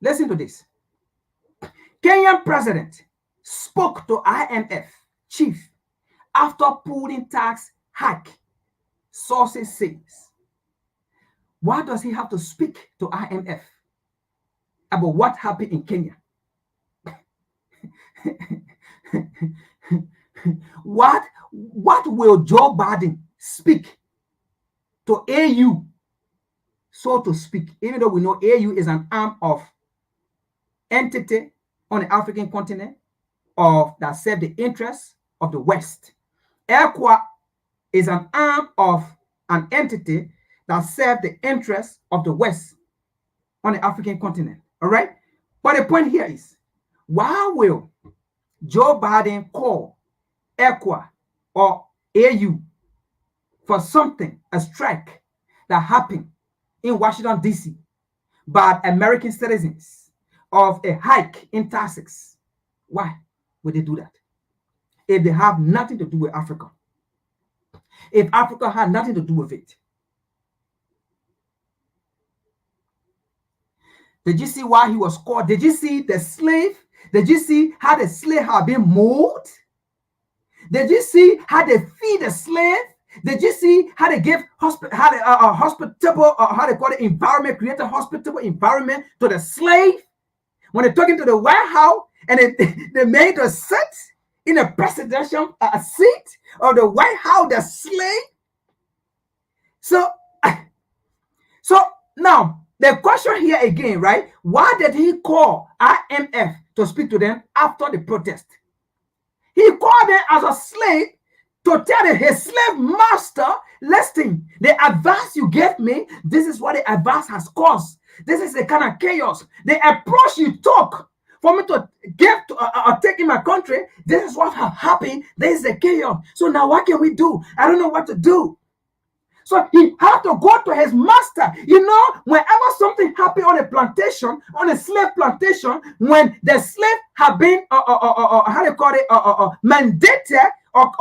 listen to this. Kenyan president spoke to IMF chief after pulling tax hike. Sources says. Why does he have to speak to IMF about what happened in Kenya? What will Joe Biden speak to AU, so to speak, even though we know AU is an arm of entity on the African continent that serve the interests of the West. ECOWAS is an arm of an entity that serve the interests of the West on the African continent. All right. But the point here is, why will Joe Biden call ECOWAS or AU for something, a strike that happened in Washington, D.C., by American citizens of a hike in taxes. Why would they do that? If they have nothing to do with Africa. If Africa had nothing to do with it. Did you see why he was caught? Did you see the slave? Did you see how the slave had been molded? Did you see how they feed the slave? Did you see how they give hospitable, how they call it, environment, create a hospitable environment to the slave? When they took him to the White House and they made her sit in a presidential seat of the White House, the slave. So now the question here again, right? Why did he call IMF to speak to them after the protest? He called them as a slave to tell his slave master, listen, the advice you gave me, this is what the advice has caused. This is the kind of chaos. The approach you took for me to give to take in my country, this is what has happened. This is the chaos. So now what can we do? I don't know what to do. So he had to go to his master. You know, whenever something happened on a plantation, on a slave plantation, when the slave had been, how do you call it, mandated or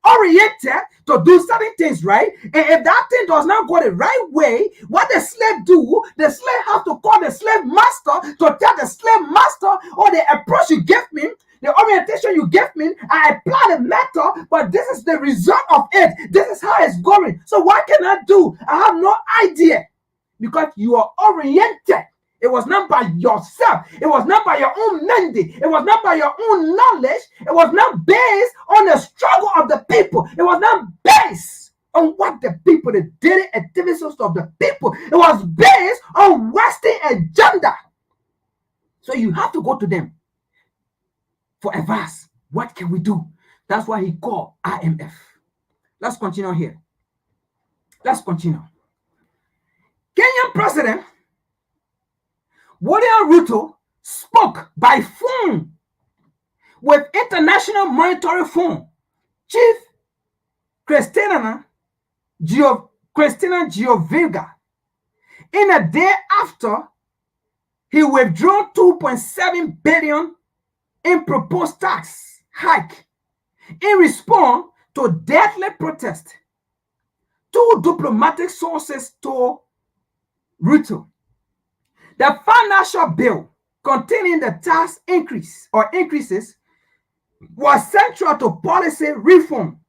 oriented to do certain things, right? And if that thing does not go the right way, what the slave do, the slave has to call the slave master to tell the slave master, oh, the approach you gave me, the orientation you gave me, I apply the method, but this is the result of it. This is how it's going. So what can I do? I have no idea. Because you are oriented. It was not by yourself. It was not by your own mandate. It was not by your own knowledge. It was not based on the struggle of the people. It was not based on what the people, the daily activities of the people. It was based on Western agenda. So you have to go to them for advice. What can we do? That's why he called IMF. Let's continue here. Let's continue. Kenyan President William Ruto spoke by phone with International Monetary Fund Chief Christina Giovanni in a day after he withdrew 2.7 billion in proposed tax hike in response to deadly protest. Two diplomatic sources told Ruto the financial bill containing the tax increase or increases was central to policy reform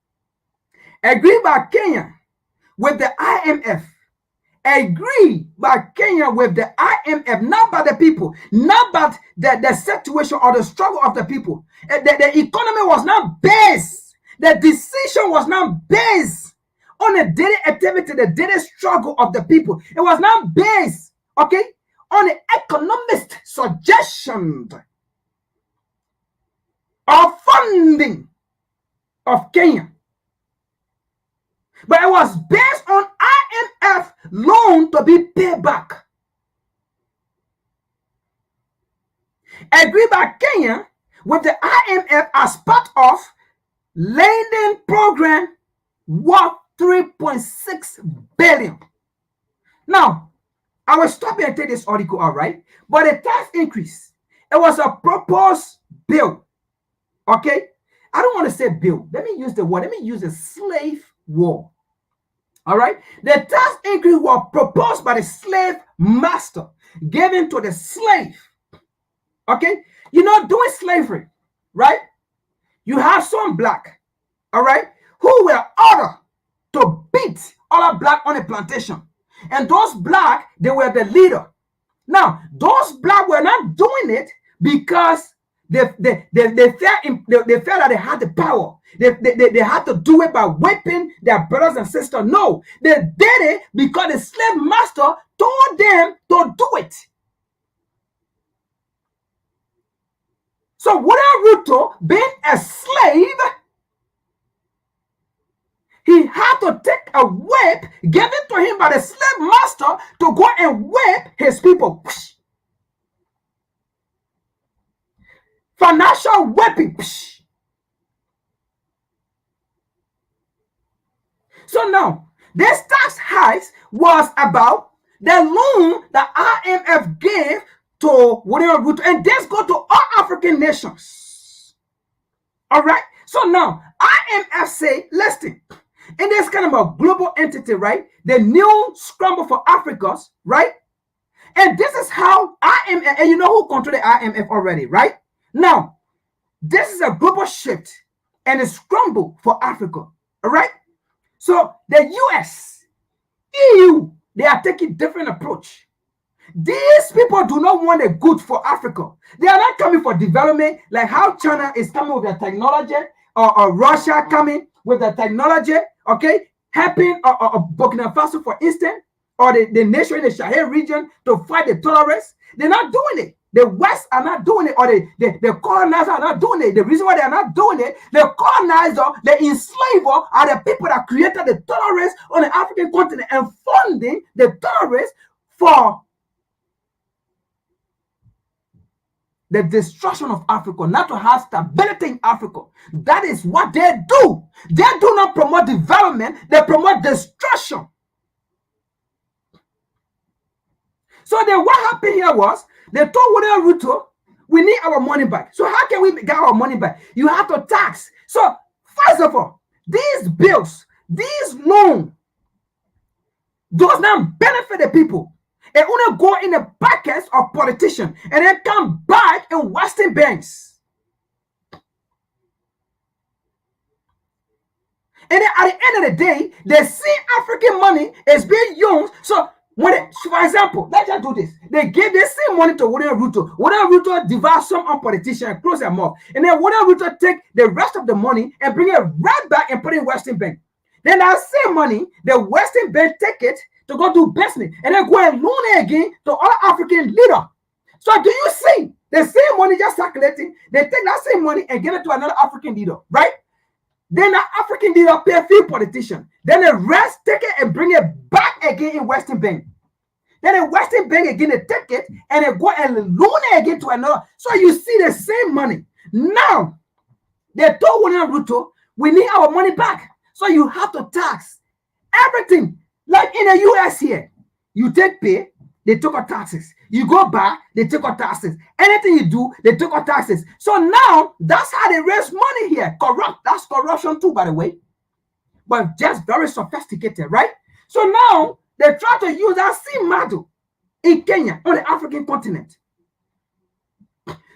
agreed by Kenya with the IMF. Agreed by Kenya with the IMF, not by the people, not by the situation or the struggle of the people. The economy was not based, the decision was not based on the daily activity, the daily struggle of the people. It was not based, okay, on the economist suggestion or funding of Kenya. But it was based on IMF loan to be paid back. Agreed by Kenya with the IMF as part of lending program worth 3.6 billion. Now, I will stop here and take this article out, right? But the tax increase, it was a proposed bill. Okay? I don't want to say bill. Let me use the word. Let me use the slave war. All right? The tax increase was proposed by the slave master, given to the slave. Okay? You know, doing slavery, right? You have some black, all right, who were ordered to beat other black on a plantation. And those black, they were the leader. Now, those black were not doing it because they felt that they had the power. They had to do it by whipping their brothers and sisters. No, they did it because the slave master told them to do it. So William Ruto, being a slave, he had to take a whip given to him by the slave master to go and whip his people. Financial whipping. So now, this tax hike was about the loan that IMF gave to William Ruto, and this go to all African nations. All right. So now IMF say, listen, in this kind of a global entity, right? The new scramble for Africans, right? And this is how IMF, and you know who control the IMF already, right? Now, this is a global shift and a scramble for Africa. All right. So the US, EU, they are taking different approach. These people do not want a good for Africa. They are not coming for development like how China is coming with their technology, or Russia coming with the technology, okay, helping Burkina Faso, for instance, or the nation in the Sahel region to fight the terrorists. They're not doing it. The West are not doing it, or the colonizers are not doing it. The reason why they are not doing it, the colonizer, the enslaver are the people that created the terrorists on the African continent and funding the terrorists for the destruction of Africa, not to have stability in Africa. That is what they do. They do not promote development, they promote destruction. So then what happened here was, they told William Ruto, we need our money back. So how can we get our money back? You have to tax. So first of all, these bills, these loans, does not benefit the people. It only go in the pockets of politicians and then come back in Western banks. And then at the end of the day, the same African money is being used. So when for example, let's just do this. They gave the same money to William Ruto. William Ruto divide some on politicians and close their mouth. And then William Ruto take the rest of the money and bring it right back and put it in Western bank. Then that same money, the Western bank take it to go do business and then go and loan it again to all African leaders. So do you see the same money just circulating? They take that same money and give it to another African leader, right? Then the African leader pay a few politicians. Then the rest take it and bring it back again in Western bank. Then the Western bank again, they take it and they go and loan it again to another. So you see the same money. Now, they told William Ruto, we need our money back. So you have to tax everything. Like in the US here, you take pay, they take out taxes. You go back, they take out taxes. Anything you do, they take out taxes. So now, that's how they raise money here. Corrupt. That's corruption too, by the way. But just very sophisticated, right? So now, they try to use that same model in Kenya, on the African continent.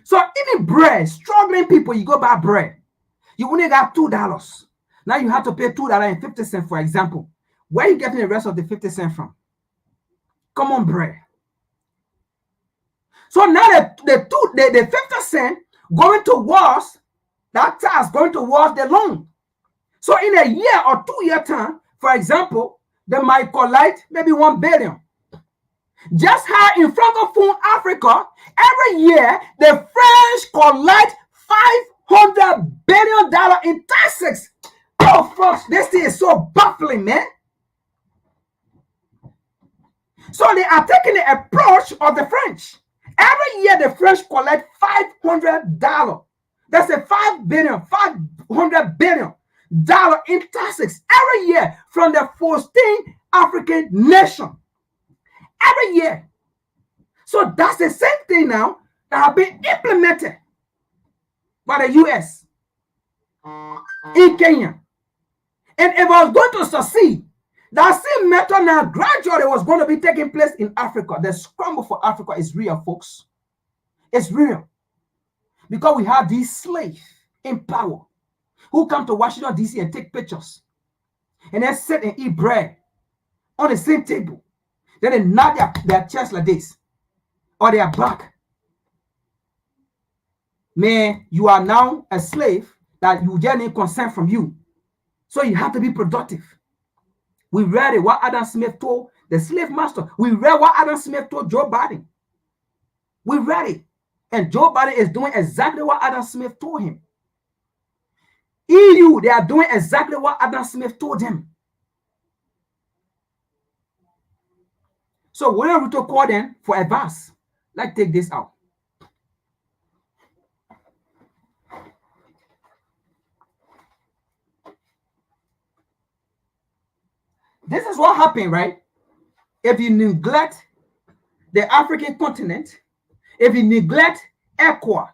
So even bread, struggling people, you go buy bread. You only got $2. Now you have to pay $2.50, for example. Where are you getting the rest of the 50 cents from? Come on, bread. So now the 50 cents going towards that tax, going towards the loan. So in a year or 2 year time, for example, they might collect maybe 1 billion. Just how in Francophone Africa, every year the French collect $500 billion in taxes. Oh, folks, this thing is so baffling, man. So they are taking the approach of the French. Every year the French collect $500. That's a $500 billion in taxes every year from the 14 African nations. Every year. So that's the same thing now that have been implemented by the US in Kenya. And if I was going to succeed, that same method now gradually was going to be taking place in Africa. The scramble for Africa is real, folks. It's real. Because we have these slaves in power who come to Washington, D.C. and take pictures. And then sit and eat bread on the same table. Then they nod their chest like this. Or their back. Man, you are now a slave that you just need consent from you. So you have to be productive. We read it, what Adam Smith told the slave master. We read what Adam Smith told Joe Biden. We read it. And Joe Biden is doing exactly what Adam Smith told him. EU, they are doing exactly what Adam Smith told them. So William Ruto called them for advice. Let's take this out. This is what happened, right? if you neglect the African continent, if you neglect ECOWAS,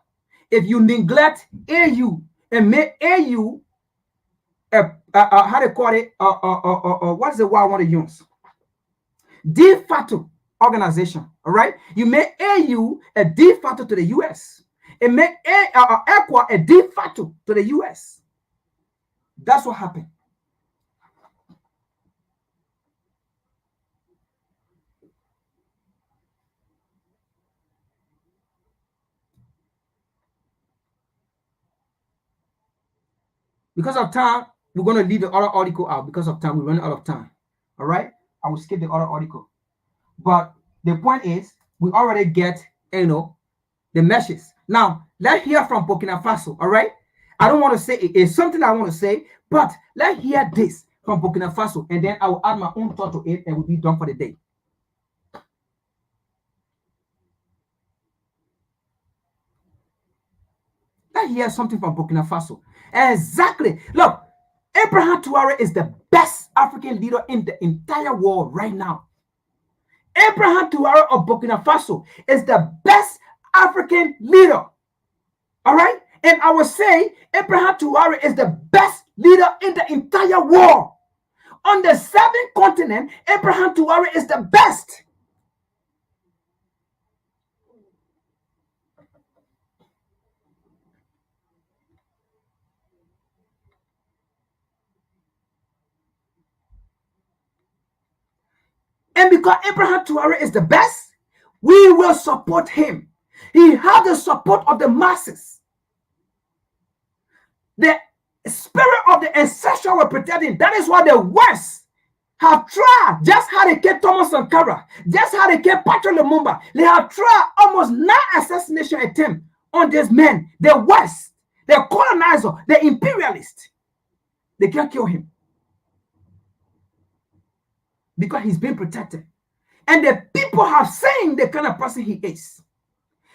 if you neglect AU and make AU how they call it, what's the word I want to use? De facto organization, all right? You make AU a de facto to the US and make ECOWAS a de facto to the US. That's what happened. Because of time, we're going to leave the other article out. Because of time, we're running out of time. All right? I will skip the other article. But the point is, we already get, the message. Now, let's hear from Burkina Faso. All right? I don't want to say it's something I want to say, but let's hear this from Burkina Faso, and then I will add my own thought to it, and we'll be done for the day. Let's hear something from Burkina Faso. Exactly. Look, Ibrahim Traoré is the best African leader in the entire world right now. Ibrahim Traoré of Burkina Faso is the best African leader. All right? And I will say Ibrahim Traoré is the best leader in the entire world. On the 7th continent, Ibrahim Traoré is the best. And because Ibrahim Traoré is the best, we will support him. He has the support of the masses. The spirit of the ancestral will protect him. That is why the West have tried, just how they kept Thomas Sankara, just how they kept Patrick Lumumba. They have tried almost 9 assassination attempts on this man. The West, the colonizer, the imperialist. They can't kill him. Because he's been protected. And the people have seen the kind of person he is.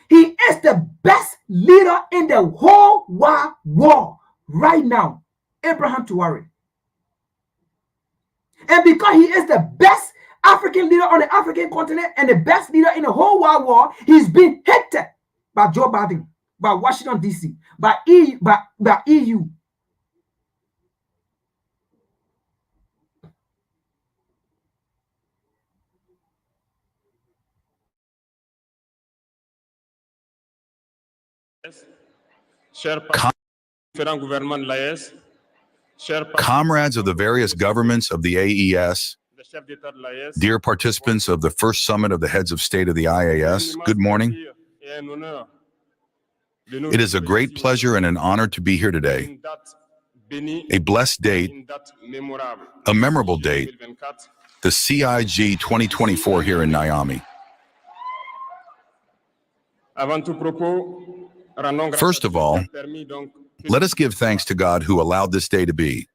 He is the best leader in the whole wide world right now, Ibrahim Traoré. And because he is the best African leader on the African continent and the best leader in the whole wide world, he's been hated by Joe Biden, by Washington, D.C., by EU. Comrades of the various governments of the AES, dear participants of the first summit of the heads of state of the IAS, good morning. It is a great pleasure and an honor to be here today. A blessed date, a memorable date, the CIG 2024 here in Niamey. First of all, let us give thanks to God who allowed this day to be.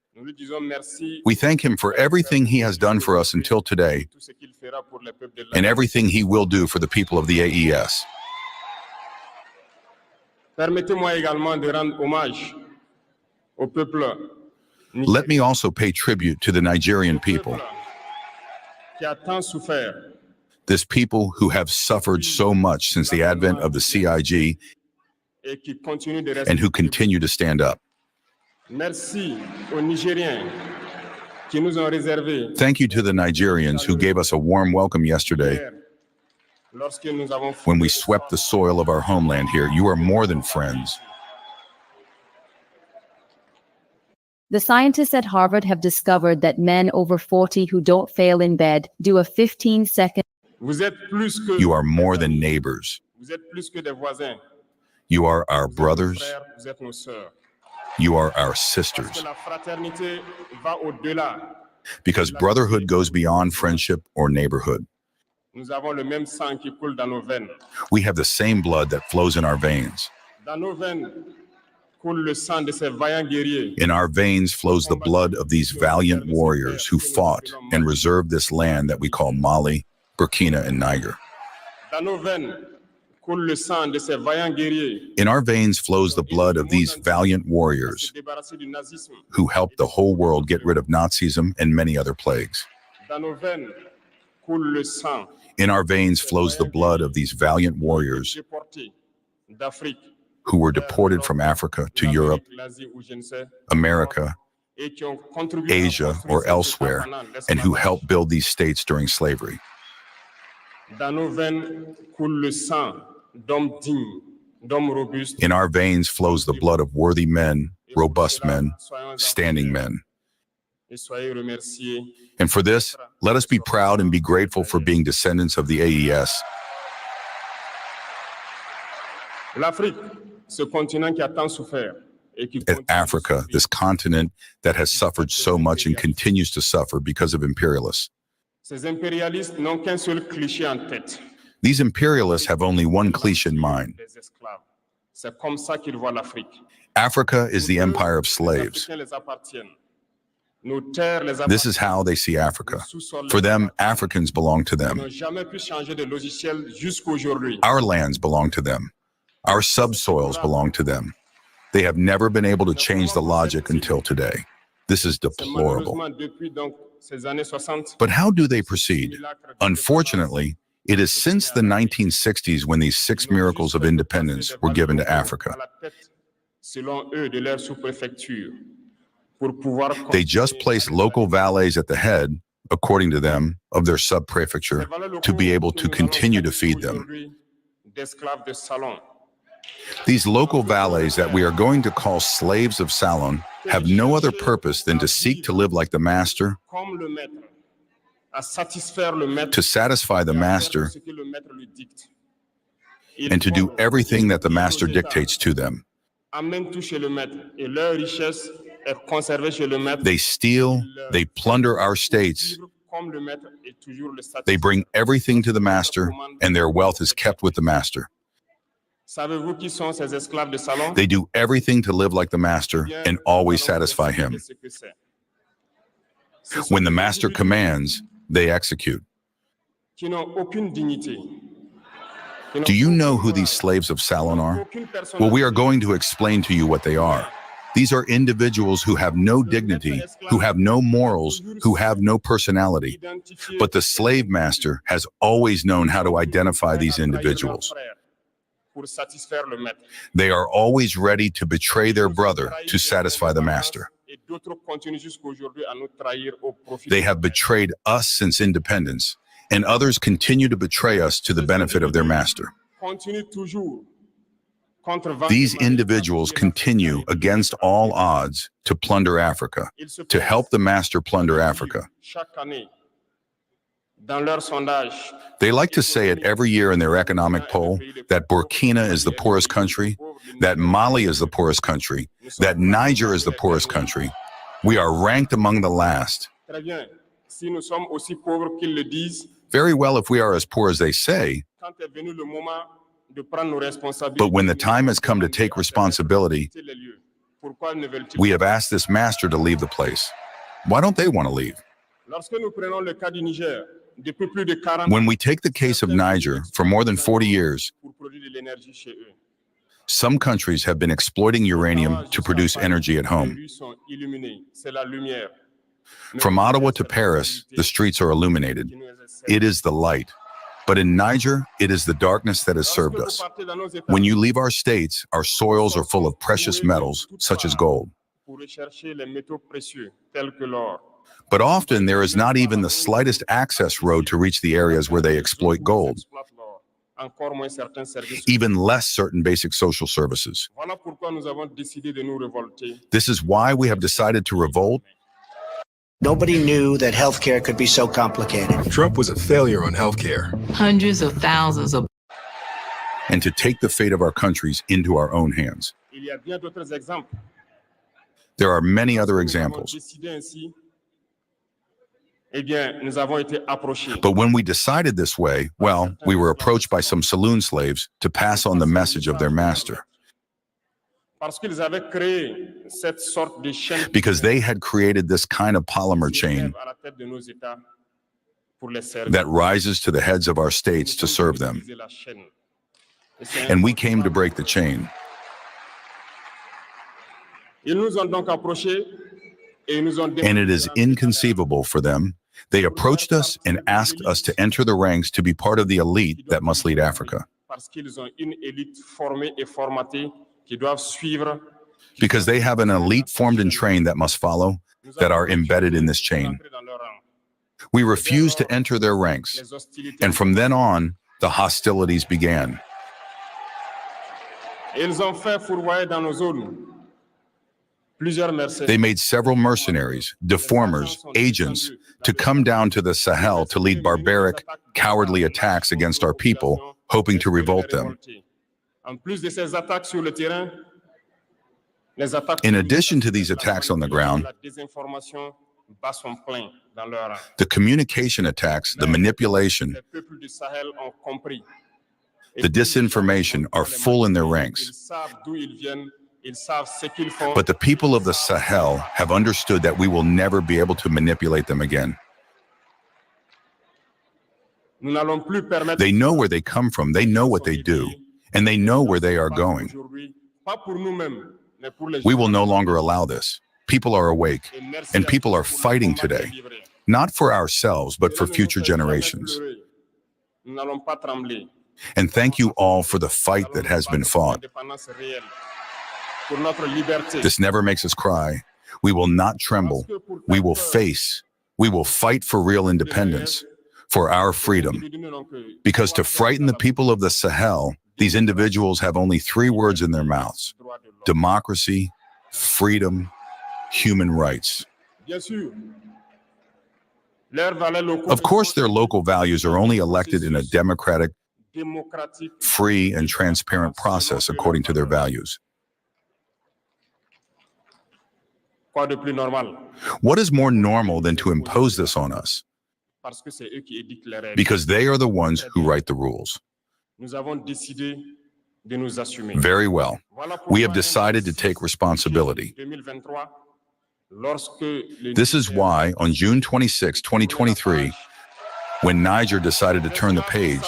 We thank him for everything he has done for us until today and everything he will do for the people of the AES. Let me also pay tribute to the Nigerian people. This people who have suffered so much since the advent of the CIG and who continue to stand up. Thank you to the Nigerians who gave us a warm welcome yesterday. When we swept the soil of our homeland here, you are more than friends. The scientists at Harvard have discovered that men over 40 who don't fail in bed do a 15-second. You are more than neighbors. You are our brothers. You are our sisters. Because brotherhood goes beyond friendship or neighborhood. We have the same blood that flows in our veins. In our veins flows the blood of these valiant warriors who fought and reserved this land that we call Mali, Burkina, and Niger. In our veins flows the blood of these valiant warriors who helped the whole world get rid of Nazism and many other plagues. In our veins flows the blood of these valiant warriors who were deported from Africa to Europe, America, Asia, or elsewhere, and who helped build these states during slavery. In our veins flows the blood of worthy men, robust men, standing men. And for this, let us be proud and be grateful for being descendants of the AES. Africa, this continent that has suffered so much and continues to suffer because of imperialists. These imperialists have only one cliché in mind. Africa is the empire of slaves. This is how they see Africa. For them, Africans belong to them. Our lands belong to them. Our subsoils belong to them. They have never been able to change the logic until today. This is deplorable. But how do they proceed? Unfortunately, it is since the 1960s when these 6 miracles of independence were given to Africa. They just placed local valets at the head, according to them, of their sub-prefecture to be able to continue to feed them. These local valets that we are going to call slaves of Salon have no other purpose than to seek to live like the master, to satisfy the master, and to do everything that the master dictates to them. They steal, they plunder our states, they bring everything to the master, and their wealth is kept with the master. They do everything to live like the master and always satisfy him. When the master commands, they execute. Do you know who these slaves of Salon are? Well, we are going to explain to you what they are. These are individuals who have no dignity, who have no morals, who have no personality. But the slave master has always known how to identify these individuals. They are always ready to betray their brother to satisfy the master. They have betrayed us since independence, and others continue to betray us to the benefit of their master. These individuals continue against all odds to plunder Africa, to help the master plunder Africa. They like to say it every year in their economic poll that Burkina is the poorest country, that Mali is the poorest country, that Niger is the poorest country. We are ranked among the last. Very well if we are as poor as they say, but when the time has come to take responsibility, we have asked this master to leave the place. Why don't they want to leave? When we take the case of Niger, for more than 40 years, some countries have been exploiting uranium to produce energy at home. From Ottawa to Paris, the streets are illuminated. It is the light. But in Niger, it is the darkness that has served us. When you leave our states, our soils are full of precious metals, such as gold. But often there is not even the slightest access road to reach the areas where they exploit gold, even less certain basic social services. This is why we have decided to revolt. Nobody knew that healthcare could be so complicated. Trump was a failure on healthcare. Hundreds of thousands of... And to take the fate of our countries into our own hands. There are many other examples. But when we decided this way, well, we were approached by some saloon slaves to pass on the message of their master. Because they had created this kind of polymer chain that rises to the heads of our states to serve them. And we came to break the chain. And it is inconceivable for them They approached us and asked us to enter the ranks to be part of the elite that must lead Africa. Because they have an elite formed and trained that must follow, that are embedded in this chain. We refused to enter their ranks, and from then on, the hostilities began. They made several mercenaries, deformers, agents to come down to the Sahel to lead barbaric, cowardly attacks against our people, hoping to revolt them. In addition to these attacks on the ground, the communication attacks, the manipulation, the disinformation are full in their ranks. But the people of the Sahel have understood that we will never be able to manipulate them again. They know where they come from, they know what they do, and they know where they are going. We will no longer allow this. People are awake, and people are fighting today, not for ourselves, but for future generations. And thank you all for the fight that has been fought. This never makes us cry. We will not tremble. We will face. We will fight for real independence, for our freedom. Because to frighten the people of the Sahel, these individuals have only 3 words in their mouths: democracy, freedom, human rights. Of course, their local values are only elected in a democratic, free, and transparent process according to their values. What is more normal than to impose this on us? Because they are the ones who write the rules. Very well. We have decided to take responsibility. This is why, on June 26, 2023, when Niger decided to turn the page,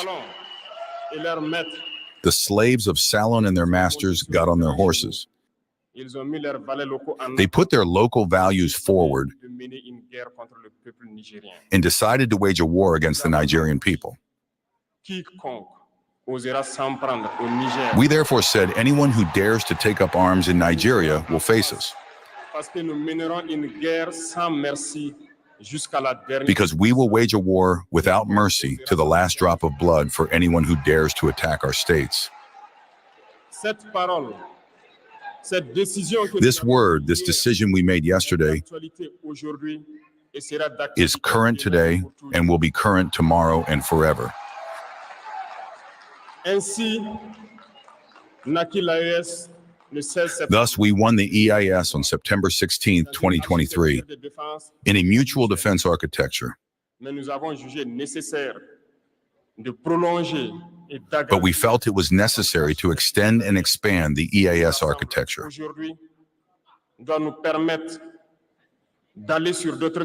the slaves of Salon and their masters got on their horses. They put their local values forward and decided to wage a war against the Nigerian people. We therefore said anyone who dares to take up arms in Nigeria will face us. Because we will wage a war without mercy to the last drop of blood for anyone who dares to attack our states. This word, this decision we made yesterday, is current today and will be current tomorrow and forever. Thus, we won the EIS on September 16, 2023, in a mutual defense architecture. But we felt it was necessary to extend and expand the EIS architecture.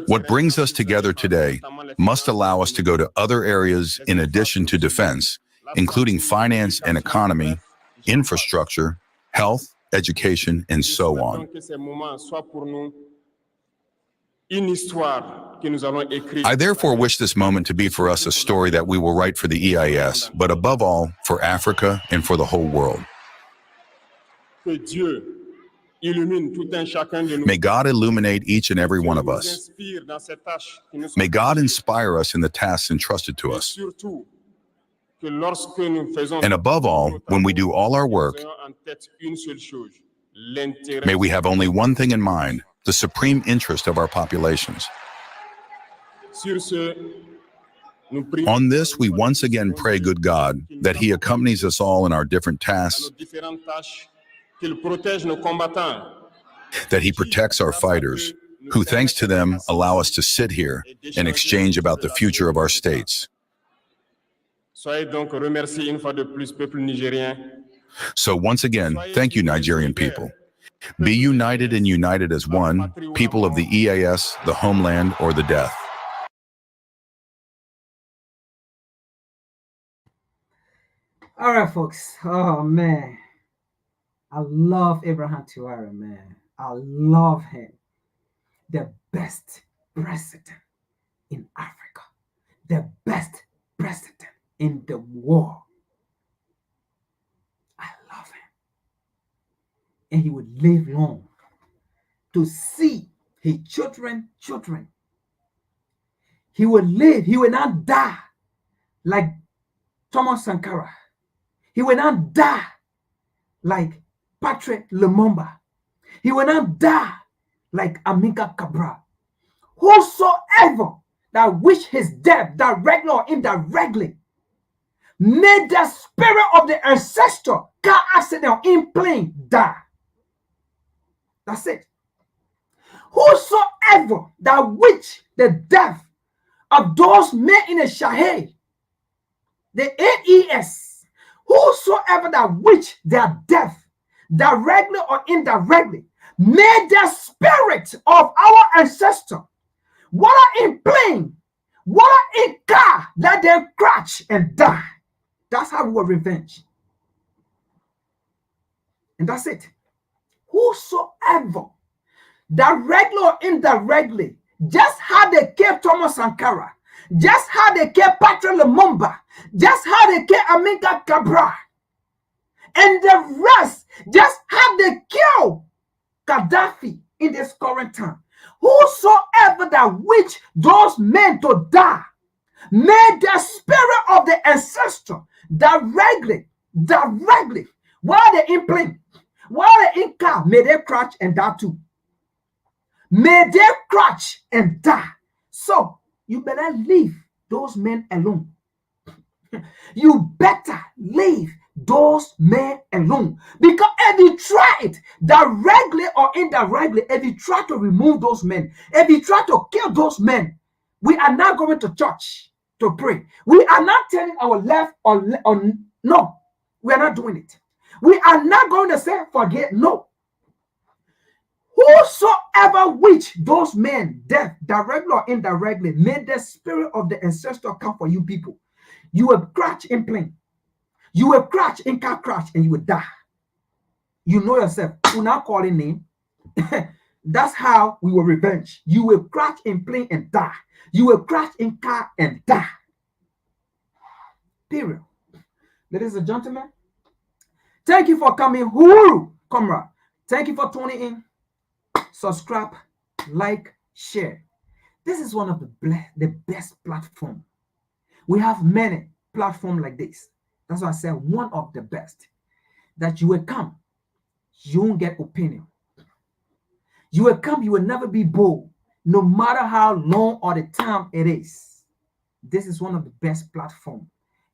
What brings us together today must allow us to go to other areas in addition to defense, including finance and economy, infrastructure, health, education, and so on. I therefore wish this moment to be for us a story that we will write for the EIS, but above all, for Africa and for the whole world. May God illuminate each and every one of us. May God inspire us in the tasks entrusted to us. And above all, when we do all our work, may we have only one thing in mind: the supreme interest of our populations. On this, we once again pray, good God, that He accompanies us all in our different tasks, that He protects our fighters, who, thanks to them, allow us to sit here and exchange about the future of our states. So once again, thank you, Nigerian people. Be united and united as one, people of the EAS, the homeland, or the death. All right, folks. Oh, man. I love Abraham Traore, man. I love him. The best president in Africa, the best president in the world. I love him. And he would live long to see his children. He will live. He will not die like Thomas Sankara. He will not die like Patrick Lumumba. He will not die like Amilcar Cabral. Whosoever that wish his death, directly or indirectly, may the spirit of the ancestor, car accident in plane, die. That's it. Whosoever that wish the death of those men in the Shahid, the NES, whosoever that wish their death, directly or indirectly, may the spirit of our ancestor, whether in plane, whether in car, let them crash and die. That's how we will revenge. And that's it. Whosoever, directly or indirectly, just how they killed Thomas Sankara, just how they killed Patrick Lumumba, just how they killed Amilcar Cabral, and the rest, just how they killed Gaddafi in this current time. Whosoever that wish those men to die, may the spirit of the ancestor directly, while they're in plane, while they're in car, may they crash and die too. May they crash and die. So you better leave those men alone. You better leave those men alone. Because if you try it directly or indirectly, if you try to remove those men, if you try to kill those men, we are not going to church to pray. We are not turning our left or no. We are not doing it. We are not going to say forget. No. Whosoever which those men death, directly or indirectly, may the spirit of the ancestor come for you people. You will crash in plane. You will crash in car crash and you will die. You know yourself. You're not calling name. That's how we will revenge. You will crash in plane and die. You will crash in car and die. Period. Ladies and gentlemen, thank you for coming. Huru, comrade. Thank you for tuning in. Subscribe, like, share. This is one of the best platform. We have many platforms like this. That's why I said one of the best. That you will come, you won't get opinion. You will come, you will never be bold, no matter how long or the time it is. This is one of the best platforms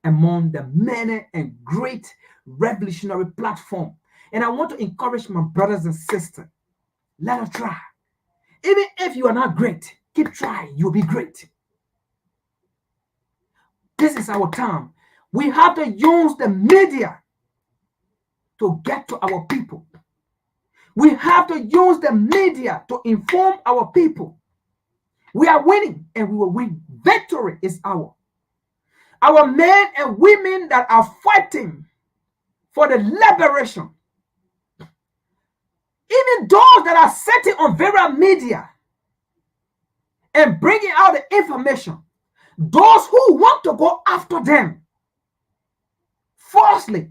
among the many and great revolutionary platform. And I want to encourage my brothers and sisters. Let us try. Even if you are not great, keep trying. You'll be great. This is our time. We have to use the media to get to our people. We have to use the media to inform our people. We are winning and we will win. Victory is ours. Our men and women that are fighting for the liberation, even those that are sitting on various media and bringing out the information, those who want to go after them falsely,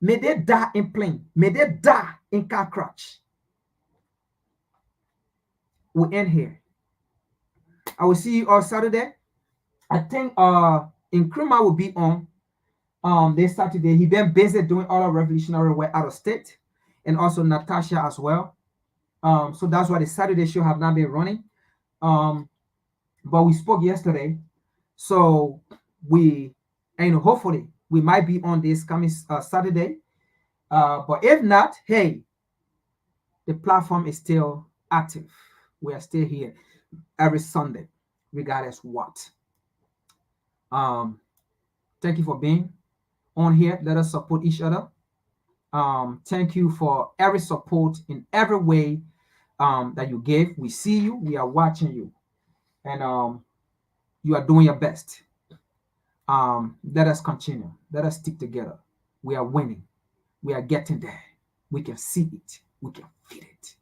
may they die in plane, may they die in car crash. We end here. I will see you on Saturday. I think Nkrumah will be on this Saturday. He been busy doing all of revolutionary work out of state, and also Natasha as well. So that's why the Saturday show have not been running. But we spoke yesterday, so hopefully we might be on this coming Saturday. But if not, hey, the platform is still active. We are still here every Sunday, regardless what. Thank you for being on here. Let us support each other. Thank you for every support in every way that you gave. We see you, we are watching you, and you are doing your best. Let us continue. Let us stick together. We are winning. We are getting there. We can see it. We can feel it.